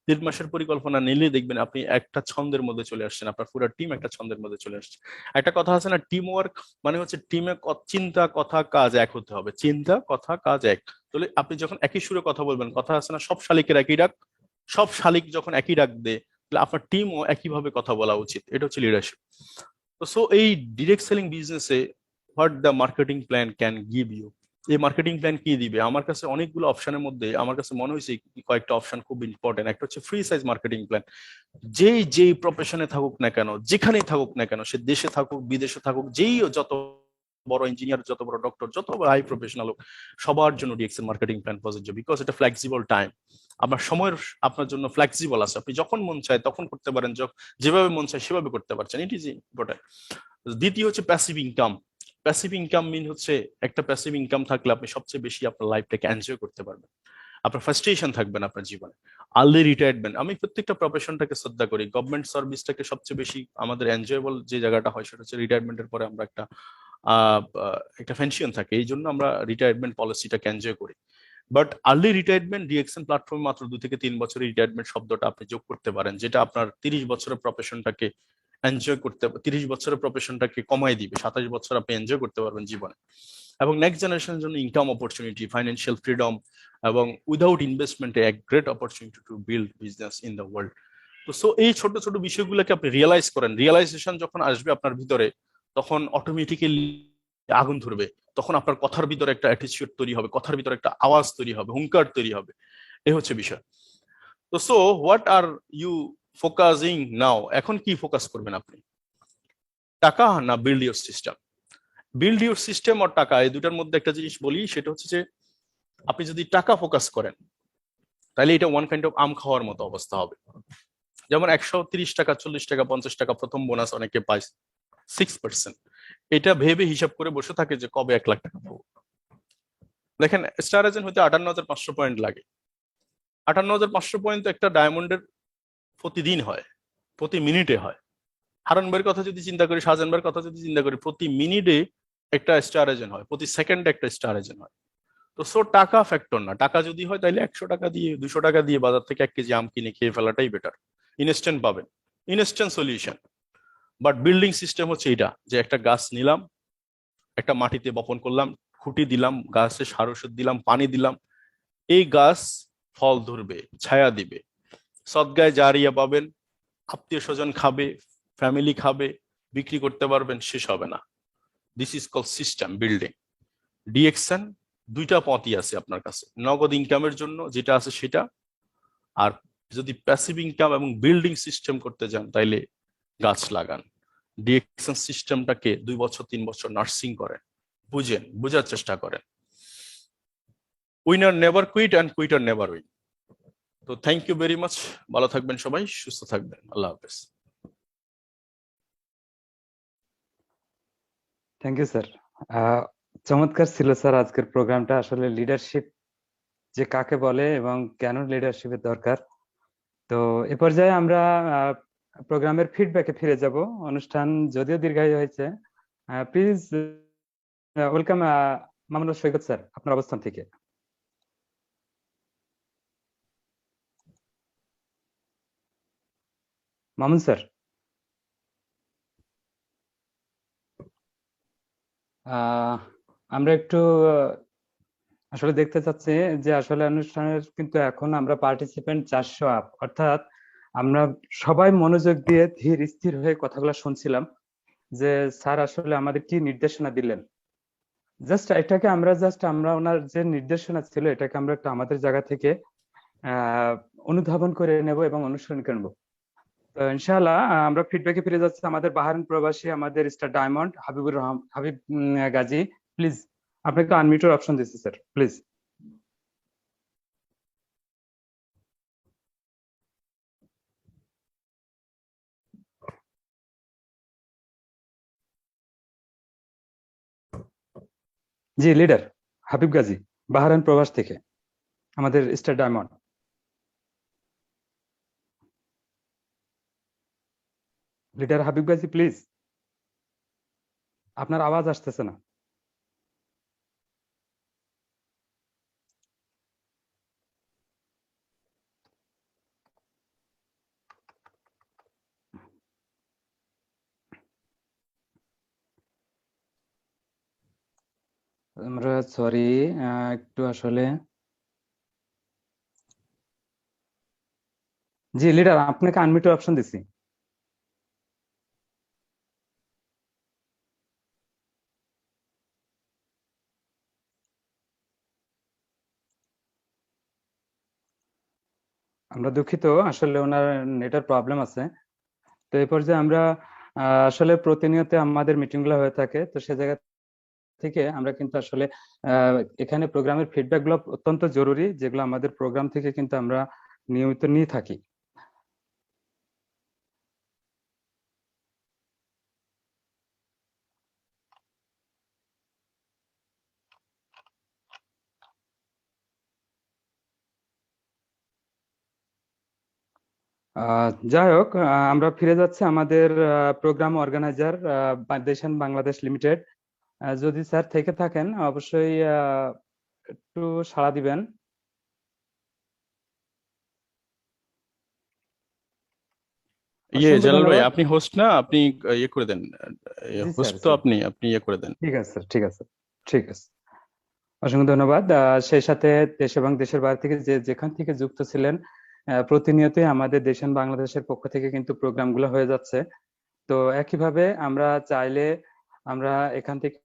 3 মাসের পরিকল্পনা নিলে দেখবেন আপনি একটা ছন্দের মধ্যে চলে আসছেন, আপনার পুরো টিম একটা ছন্দের মধ্যে চলে আসছে। একটা কথা আছে না, টিম ওয়ার্ক মানে হচ্ছে টিমে চিন্তা কথা কাজ এক হতে হবে, চিন্তা কথা কাজ এক। তাহলে আপনি যখন একই সুরে কথা বলবেন, কথা আছে না সব শালিকের একই ডাক, সব শালিক যখন একই ডাক দেয়, তাহলে আপনার টিমও একইভাবে কথা বলা উচিত। এটা হচ্ছে লিডারশিপ। তো সো এই ডিরেক্ট সেলিং বিজনেসে what the marketing plan can give you, এই মার্কেটিং প্ল্যান কি দিবে? আমার কাছে অনেকগুলো অপশনের মধ্যে আমার কাছে মনে হয়েছে কয়েকটা অপশন খুব ইম্পর্টেন্ট। একটা হচ্ছে ফ্রি সাইজ মার্কেটিং প্ল্যান। যেই প্রফেশনে থাকুক না কেন, যেখানেই থাকুক না কেন, সে দেশে থাকুক বিদেশে থাকুক, যত বড় ইঞ্জিনিয়ার, যত বড় ডক্টর, যত বড় হাই প্রফেশনাল হোক, সবার জন্য ডিএক্সএল মার্কেটিং প্ল্যান প্রযোজ্য। বিকজ এটা ফ্লেক্সিবল টাইম, আপনার সময়ের আপনার জন্য ফ্লেক্সিবল আছে, আপনি যখন মন চায় তখন করতে পারেন, যেভাবে মন চায় সেভাবে করতে পারছেন। It is important. দ্বিতীয় হচ্ছে প্যাসিভ ইনকাম। প্যাসিভ ইনকাম মিন হচ্ছে একটা প্যাসিভ ইনকাম থাকলে আপনি সবচেয়ে বেশি আপনার লাইফটাকে এনজয় করতে পারবেন, আপনার ফ্রাস্ট্রেশন থাকবে না আপনার জীবনে। আর্লি রিটায়ারমেন্ট, আমি প্রত্যেকটা প্রফেশনটাকে শ্রদ্ধা করি, গভর্নমেন্ট সার্ভিসটাকে সবচেয়ে বেশি আমাদের এনজয়েবল যে জায়গাটা হয় সেটা হচ্ছে রিটায়ারমেন্টের পরে আমরা একটা পেনশন থাকে, এই জন্য আমরা রিটায়ারমেন্ট পলিসিটাকে এনজয় করি। বাট আর্লি রিটায়ারমেন্ট ডিএক্সএন প্ল্যাটফর্মে মাত্র 2 থেকে 3 বছরের রিটায়ারমেন্ট শব্দটা আপনি যোগ করতে পারেন, যেটা আপনার 30 বছরের প্রফেশনটাকে এনজয় করতে, 30 বছরের প্রফেশনটাকে কমাই দিবে, 27 বছর আপনি এনজয় করতে পারবেন জীবনে। এবং নেক্সট জেনারেশনের জন্য ইনকাম অপরচুনিটি, ফাইন্যান্সিয়াল ফ্রিডম, এবং উইদাউট ইনভেস্টমেন্টে এক great opportunity to build business in the world. তো সো এই ছোট ছোট বিষয়গুলোকে আপনি রিয়েলাইজ করেন, রিয়েলাইজেশন যখন আসবে আপনার ভিতরে, তখন অটোমেটিক্যালি আগুন ধরবে, তখন আপনার কথার ভিতরে একটা অ্যাটিটিউড তৈরি হবে, কথার ভিতরে একটা আওয়াজ তৈরি হবে, হুঙ্কার তৈরি হবে। এই হচ্ছে বিষয়। তো so what are you focusing now, এখন কি ফোকাস করবেন আপনি? টাকা না build your system? Build your system আর টাকা, এই দুটার মধ্যে একটা জিনিস বলি, সেটা হচ্ছে যে আপনি যদি টাকা ফোকাস করেন তাহলে এটা ওয়ান কাইন্ড অফ আম খাওয়ার মতো অবস্থা হবে। যেমন 130 টাকা, 40 টাকা, 50 টাকা প্রথম বোনাস অনেকে পায় 6%, এটা ভেবে হিসাব করে বসে থাকে যে কবে 1 লাখ টাকা পাবো। দেখেন স্টার এজেন্ট হতে 58,500 পয়েন্ট লাগে। 58,500 পয়েন্ট তো একটা ডায়মন্ডের প্রতিদিন হয়, প্রতি মিনিটে হয়। হারান ভাইয়ের কথা যদি চিন্তা করি, শাহজাহান ভাইয়ের কথা যদি চিন্তা করি, প্রতি মিনিটে একটা স্টার এজেন্ট হয়, প্রতি সেকেন্ডে একটা স্টার এজেন্ট হয়। তো সো টাকা ফ্যাক্টর না, টাকা যদি হয় তাহলে 100 টাকা দিয়ে 200 টাকা দিয়ে বাজার থেকে 1 কেজি আম কিনে খেয়ে ফেলাটাই বেটার, ইনস্ট্যান্ট পাবেন, instant solution. But building system হচ্ছে এটা, যে একটা গাছ নিলাম, একটা মাটিতে বপন করলাম, খুঁটি দিলাম, গাছে সার ওষুধ দিলাম, পানি দিলাম, এই গাছ ফল ধরবে, ছায়া দিবে, সদগায় জারিয়া পাবেন, আত্মীয় স্বজন খাবে, ফ্যামিলি খাবে, বিক্রি করতে পারবেন, শেষ হবে না। This is call system building. DXN দুইটা পথই আছে আপনার কাছে, নগদ ইনকামের জন্য যেটা আছে সেটা, আর যদি প্যাসিভ ইনকাম এবং বিল্ডিং সিস্টেম করতে যান তাইলে গাছ লাগান। ডিএক্সএন সিস্টেমটাকে 2 বছর 3 বছর নার্সিং করেন, বুঝেন, বোঝার চেষ্টা করেন। Winner never quit and quitter never win. তো থ্যাংক ইউ ভেরি মাচ, ভালো থাকবেন সবাই, সুস্থ থাকবেন, আল্লাহ হাফেজ। থ্যাংক ইউ স্যার, চমৎকার ছিল স্যার আজকের প্রোগ্রামটা। আসলে লিডারশিপ যে কাকে বলে এবং কেন লিডারশিপের দরকার। তো এ পর্যায়ে আমরা প্রোগ্রামের ফিডব্যাকে ফিরে যাব। অনুষ্ঠান যদিও দীর্ঘায়িত হয়েছে, please welcome Mamunul Saikat sir, আপনার অবস্থান থেকে। মামুন স্যার, আমরা একটু আসলে দেখতে চাচ্ছি যে আসলে অনুষ্ঠানের কিন্তু এখন আমরা পার্টিসিপেন্ট 400 আপ, অর্থাৎ আমরা সবাই মনোযোগ দিয়ে ধীর স্থির হয়ে কথাগুলো শুনছিলাম যে স্যার আসলে আমাদের কি নির্দেশনা দিলেন। আমরা ওনার যে নির্দেশনা ছিল এটাকে আমরা একটু আমাদের জায়গা থেকে অনুধাবন করে নেব এবং অনুসরণ করব। তো ইনশাআল্লাহ আমরা ফিডব্যাকে ফিরে যাচ্ছি আমাদের বাহারাইন প্রবাসী, আমাদের star diamond Habib Gazi. Please আপনাকে আনমিউটের অপশন দিচ্ছি sir, please. G leader Habib Gazi, Bahrain প্রবাস থেকে, আমাদের star diamond. Leader Habib Gazi please, আপনার আওয়াজ আসতেছে না। আমরা সরি, একটু আসলে। জি লিডার আপনাকে আনমিউটের অপশন দিছি। আমরা দুঃখিত, আসলে ওনার নেটের প্রবলেম আছে। তো এই পর্যায়ে আমরা আসলে প্রতিনিয়ত আমাদের মিটিং গুলো হয়ে থাকে, তো সে জায়গা থেকে আমরা কিন্তু আসলে এখানে প্রোগ্রামের ফিডব্যাক গুলো অত্যন্ত জরুরি, যেগুলো আমাদের প্রোগ্রাম থেকে কিন্তু আমরা নিয়মিত নিয়ে থাকি। যাই হোক, আমরা ফিরে যাচ্ছি আমাদের প্রোগ্রাম অর্গানাইজার দেশান বাংলাদেশ লিমিটেড। যদি স্যার থেকে থাকেন অবশ্যই একটু সাড়া দিবেন। জালাল ভাই, আপনি হোস্ট না? আপনি ইয়ে করে দেন, জি হোস্ট স্যার, তো আপনি ইয়ে করে দেন। ঠিক আছে স্যার, ঠিক আছে, ঠিক আছে। অসংখ্য ধন্যবাদ। সেই সাথে দেশ এবং দেশের বাইরে থেকে যেখান থেকে যুক্ত ছিলেন, প্রতিনিয়তই আমাদের দেশান বাংলাদেশের পক্ষ থেকে কিন্তু প্রোগ্রামগুলো হয়ে যাচ্ছে। তো একইভাবে আমরা চাইলে আমরা এখান থেকে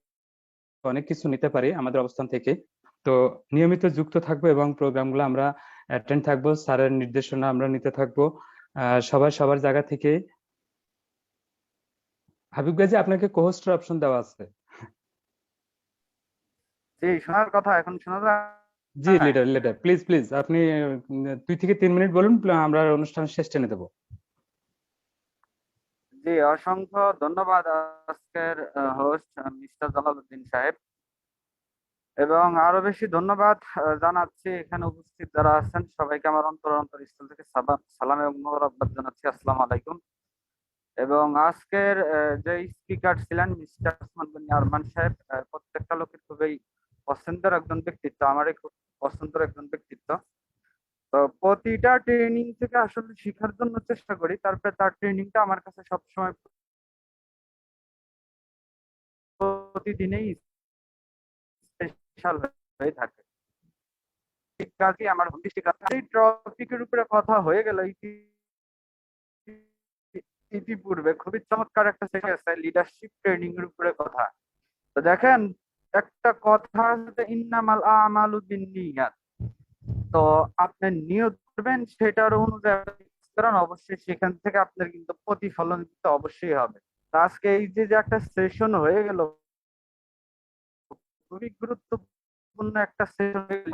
অনেক কিছু নিতে পারি আমাদের অবস্থান থেকে। তো নিয়মিত যুক্ত থাকবো এবং প্রোগ্রামগুলো আমরা অ্যাটেন্ড থাকবো, স্যারের নির্দেশনা আমরা নিতে থাকবো সবাই সবার জায়গা থেকে। হাবিব গাজী আপনাকে কোহোস্টের অপশন দেওয়া আছে। জি, শোনার কথা, এখন শোনা যায়? জি লিডার, লিডার প্লিজ প্লিজ আপনি 2 থেকে 3 মিনিট বলুন, আমরা অনুষ্ঠান শেষ টেনে দেবো। জি, অসংখ্য ধন্যবাদ আজকের হোস্ট মিস্টার জালালউদ্দিন সাহেব, এবং আরো বেশি ধন্যবাদ জানাচ্ছি এখানে উপস্থিত যারা আছেন সবাইকে আমার অন্তরস্থল থেকে সালাম এবং মোবারকবাদ জানাচ্ছি। আসসালামু আলাইকুম। এবং আজকের যে স্পিকার ছিলেন মিস্টার ওসমান গনি আরমান সাহেব, প্রত্যেকটা লোকের খুবই পছন্দের একজন ব্যক্তিত্ব, আমারই খুব পছন্দের একজন ব্যক্তিত্ব। তো প্রতিটা ট্রেনিং থেকে আসলে শেখার জন্য চেষ্টা করি, তারপরে তার ট্রেনিংটা আমার কাছে সবসময় প্রতিদিনেই স্পেশাল হয়ে থাকে। ঠিক কাজই আমার এই টপিকের উপরে কথা হয়ে গেল। ইতিপূর্বে খুবই চমৎকার একটা সেশন আছে লিডারশিপ ট্রেনিং এর উপরে কথা। তো দেখেন, একটা কথা আছে ইন্নামাল আমালু বিন্নিয়াত। তো আপনি নিয়ত করবেন, সেটার অনুযায়ী কারণ অবশ্যই সেখান থেকে আপনার কিন্তু প্রতিফলন কিন্তু অবশ্যই হবে। তো আজকে এই যে একটা সেশন হয়ে গেল, খুবই গুরুত্বপূর্ণ একটা সেশন হয়ে গেল।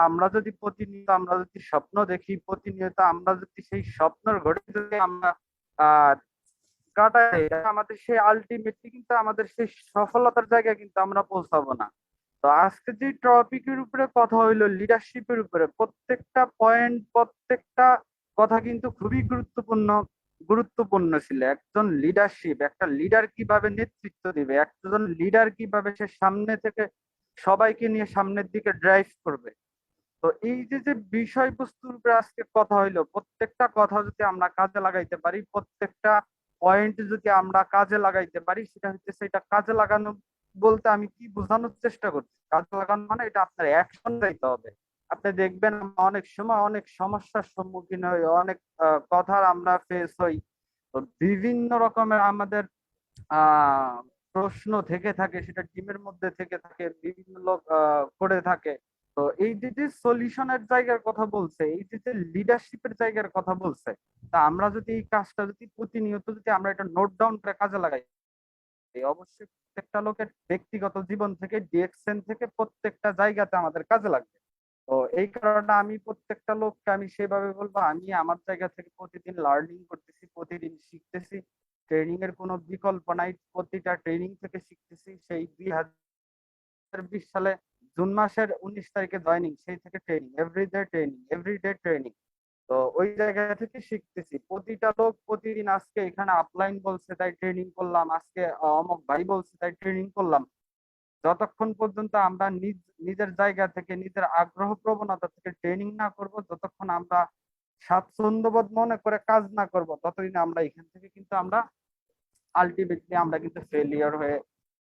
আমরা যদি প্রতিনিয়ত আমরা যদি স্বপ্ন দেখি, প্রতিনিয়ত আমরা যদি সেই স্বপ্নের ঘটে যদি আমরা কাটাই, আমাদের সেই আলটিমেটলি কিন্তু আমাদের সেই সফলতার জায়গায় কিন্তু আমরা পৌঁছাবো না। তো আজকে যে টপিকের উপরে কথা হইলো লিডারশিপের উপরে, প্রত্যেকটা পয়েন্ট প্রত্যেকটা কথা কিন্তু খুবই গুরুত্বপূর্ণ ছিল। একজন লিডারশিপ, একটা লিডার কিভাবে নেতৃত্ব দিবে, একজন লিডার কিভাবে সে সামনে থেকে সবাইকে নিয়ে সামনের দিকে ড্রাইভ করবে। তো এই যে যে বিষয়বস্তুর উপরে আজকে কথা হইলো, প্রত্যেকটা কথা যদি আমরা কাজে লাগাইতে পারি, প্রত্যেকটা পয়েন্ট যদি আমরা কাজে লাগাইতে পারি, সেটা হচ্ছে সেটা কাজে লাগানো বলতে আমি কি বোঝানোর চেষ্টা করছি, কাজে লাগানো মানে এটা আপনার অ্যাকশন দিতে হবে। আপনি দেখবেন আমরা অনেক সময় অনেক সমস্যার সম্মুখীন হই, অনেক কথার আমরা ফেস হই। তো বিভিন্ন রকমের আমাদের আহ প্রশ্ন থেকে থাকে, সেটা টিমের মধ্যে থেকে থাকে, বিভিন্ন লোক করে থাকে। তো এই যে সলিউশনের জায়গার কথা বলছে, এই যে লিডারশিপের জায়গার কথা বলছে, তা আমরা যদি এই কাজটা যদি প্রতিনিয়ত যদি আমরা এটা নোট ডাউন করে কাজে লাগাই, অবশ্যই প্রত্যেকটা লোকের ব্যক্তিগত জীবন থেকে ডিএক্সএন থেকে প্রত্যেকটা জায়গাতে আমাদের কাজে লাগবে। তো এই কারণে আমি প্রত্যেকটা লোককে আমি সেভাবে বলবো, আমি আমার জায়গা থেকে প্রতিদিন লার্নিং করতেছি, প্রতিদিন শিখতেছি। ট্রেনিং এর কোনো বিকল্প নাই, প্রতিটা ট্রেনিং থেকে শিখতেছি। সেই 2020 সালে জুন মাসের 19 তারিখে জয়নিং, সেই থেকে ট্রেনিং, এভরিডে ট্রেনিং। তো ওই জায়গা থেকে শিখতেছি। প্রতিটা লোক প্রতিদিন, আজকে এখানে আপলাইন বলছে তাই ট্রেনিং করলাম, আজকে অমক ভাই বলছে তাই ট্রেনিং করলাম। যতক্ষণ পর্যন্ত আমরা নিজের জায়গা থেকে, নিজের আগ্রহ প্রবণতা থেকে ট্রেনিং না করব, যতক্ষণ আমরা স্বাচ্ছন্দ্যবোধ মনে করে কাজ না করব, ততদিন আমরা এখান থেকে কিন্তু আমরা আলটিমেটলি আমরা কিন্তু ফেলিয়ার হয়ে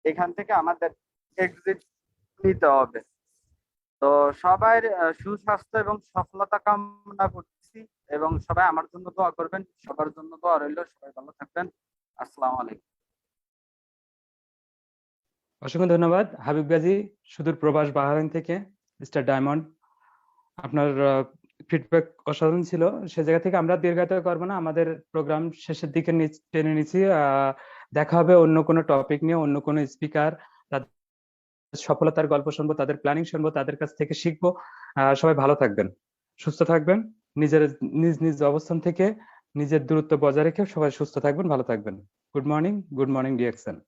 এখান থেকে আমাদের এক্সিট নিতে হবে। তো সবাই সুস্বাস্থ্য এবং সফলতা কামনা করছি, এবং সবাই আমার জন্য দোয়া করবেন। সবার জন্য দোয়া রইল। সবাই ভালো থাকবেন। আসসালামু আলাইকুম। অসংখ্য ধন্যবাদ হাবিব গাজী, সুদূর প্রবাস বাহরাইন থেকে, মিস্টার ডায়মন্ড। আপনার ফিডব্যাক অসাধারণ ছিল। সে জায়গা থেকে আমরা দীর্ঘায়িত করবো না, আমাদের প্রোগ্রাম শেষের দিকে টেনে নিচ্ছি। দেখা হবে অন্য কোনো টপিক নিয়ে, অন্য কোনো স্পিকার, তাদের সফলতার গল্প শুনবো, তাদের প্ল্যানিং শুনবো, তাদের কাছ থেকে শিখবো। সবাই ভালো থাকবেন, সুস্থ থাকবেন, নিজের নিজ নিজ অবস্থান থেকে নিজের দূরত্ব বজায় রেখে সবাই সুস্থ থাকবেন, ভালো থাকবেন। Good morning DXN.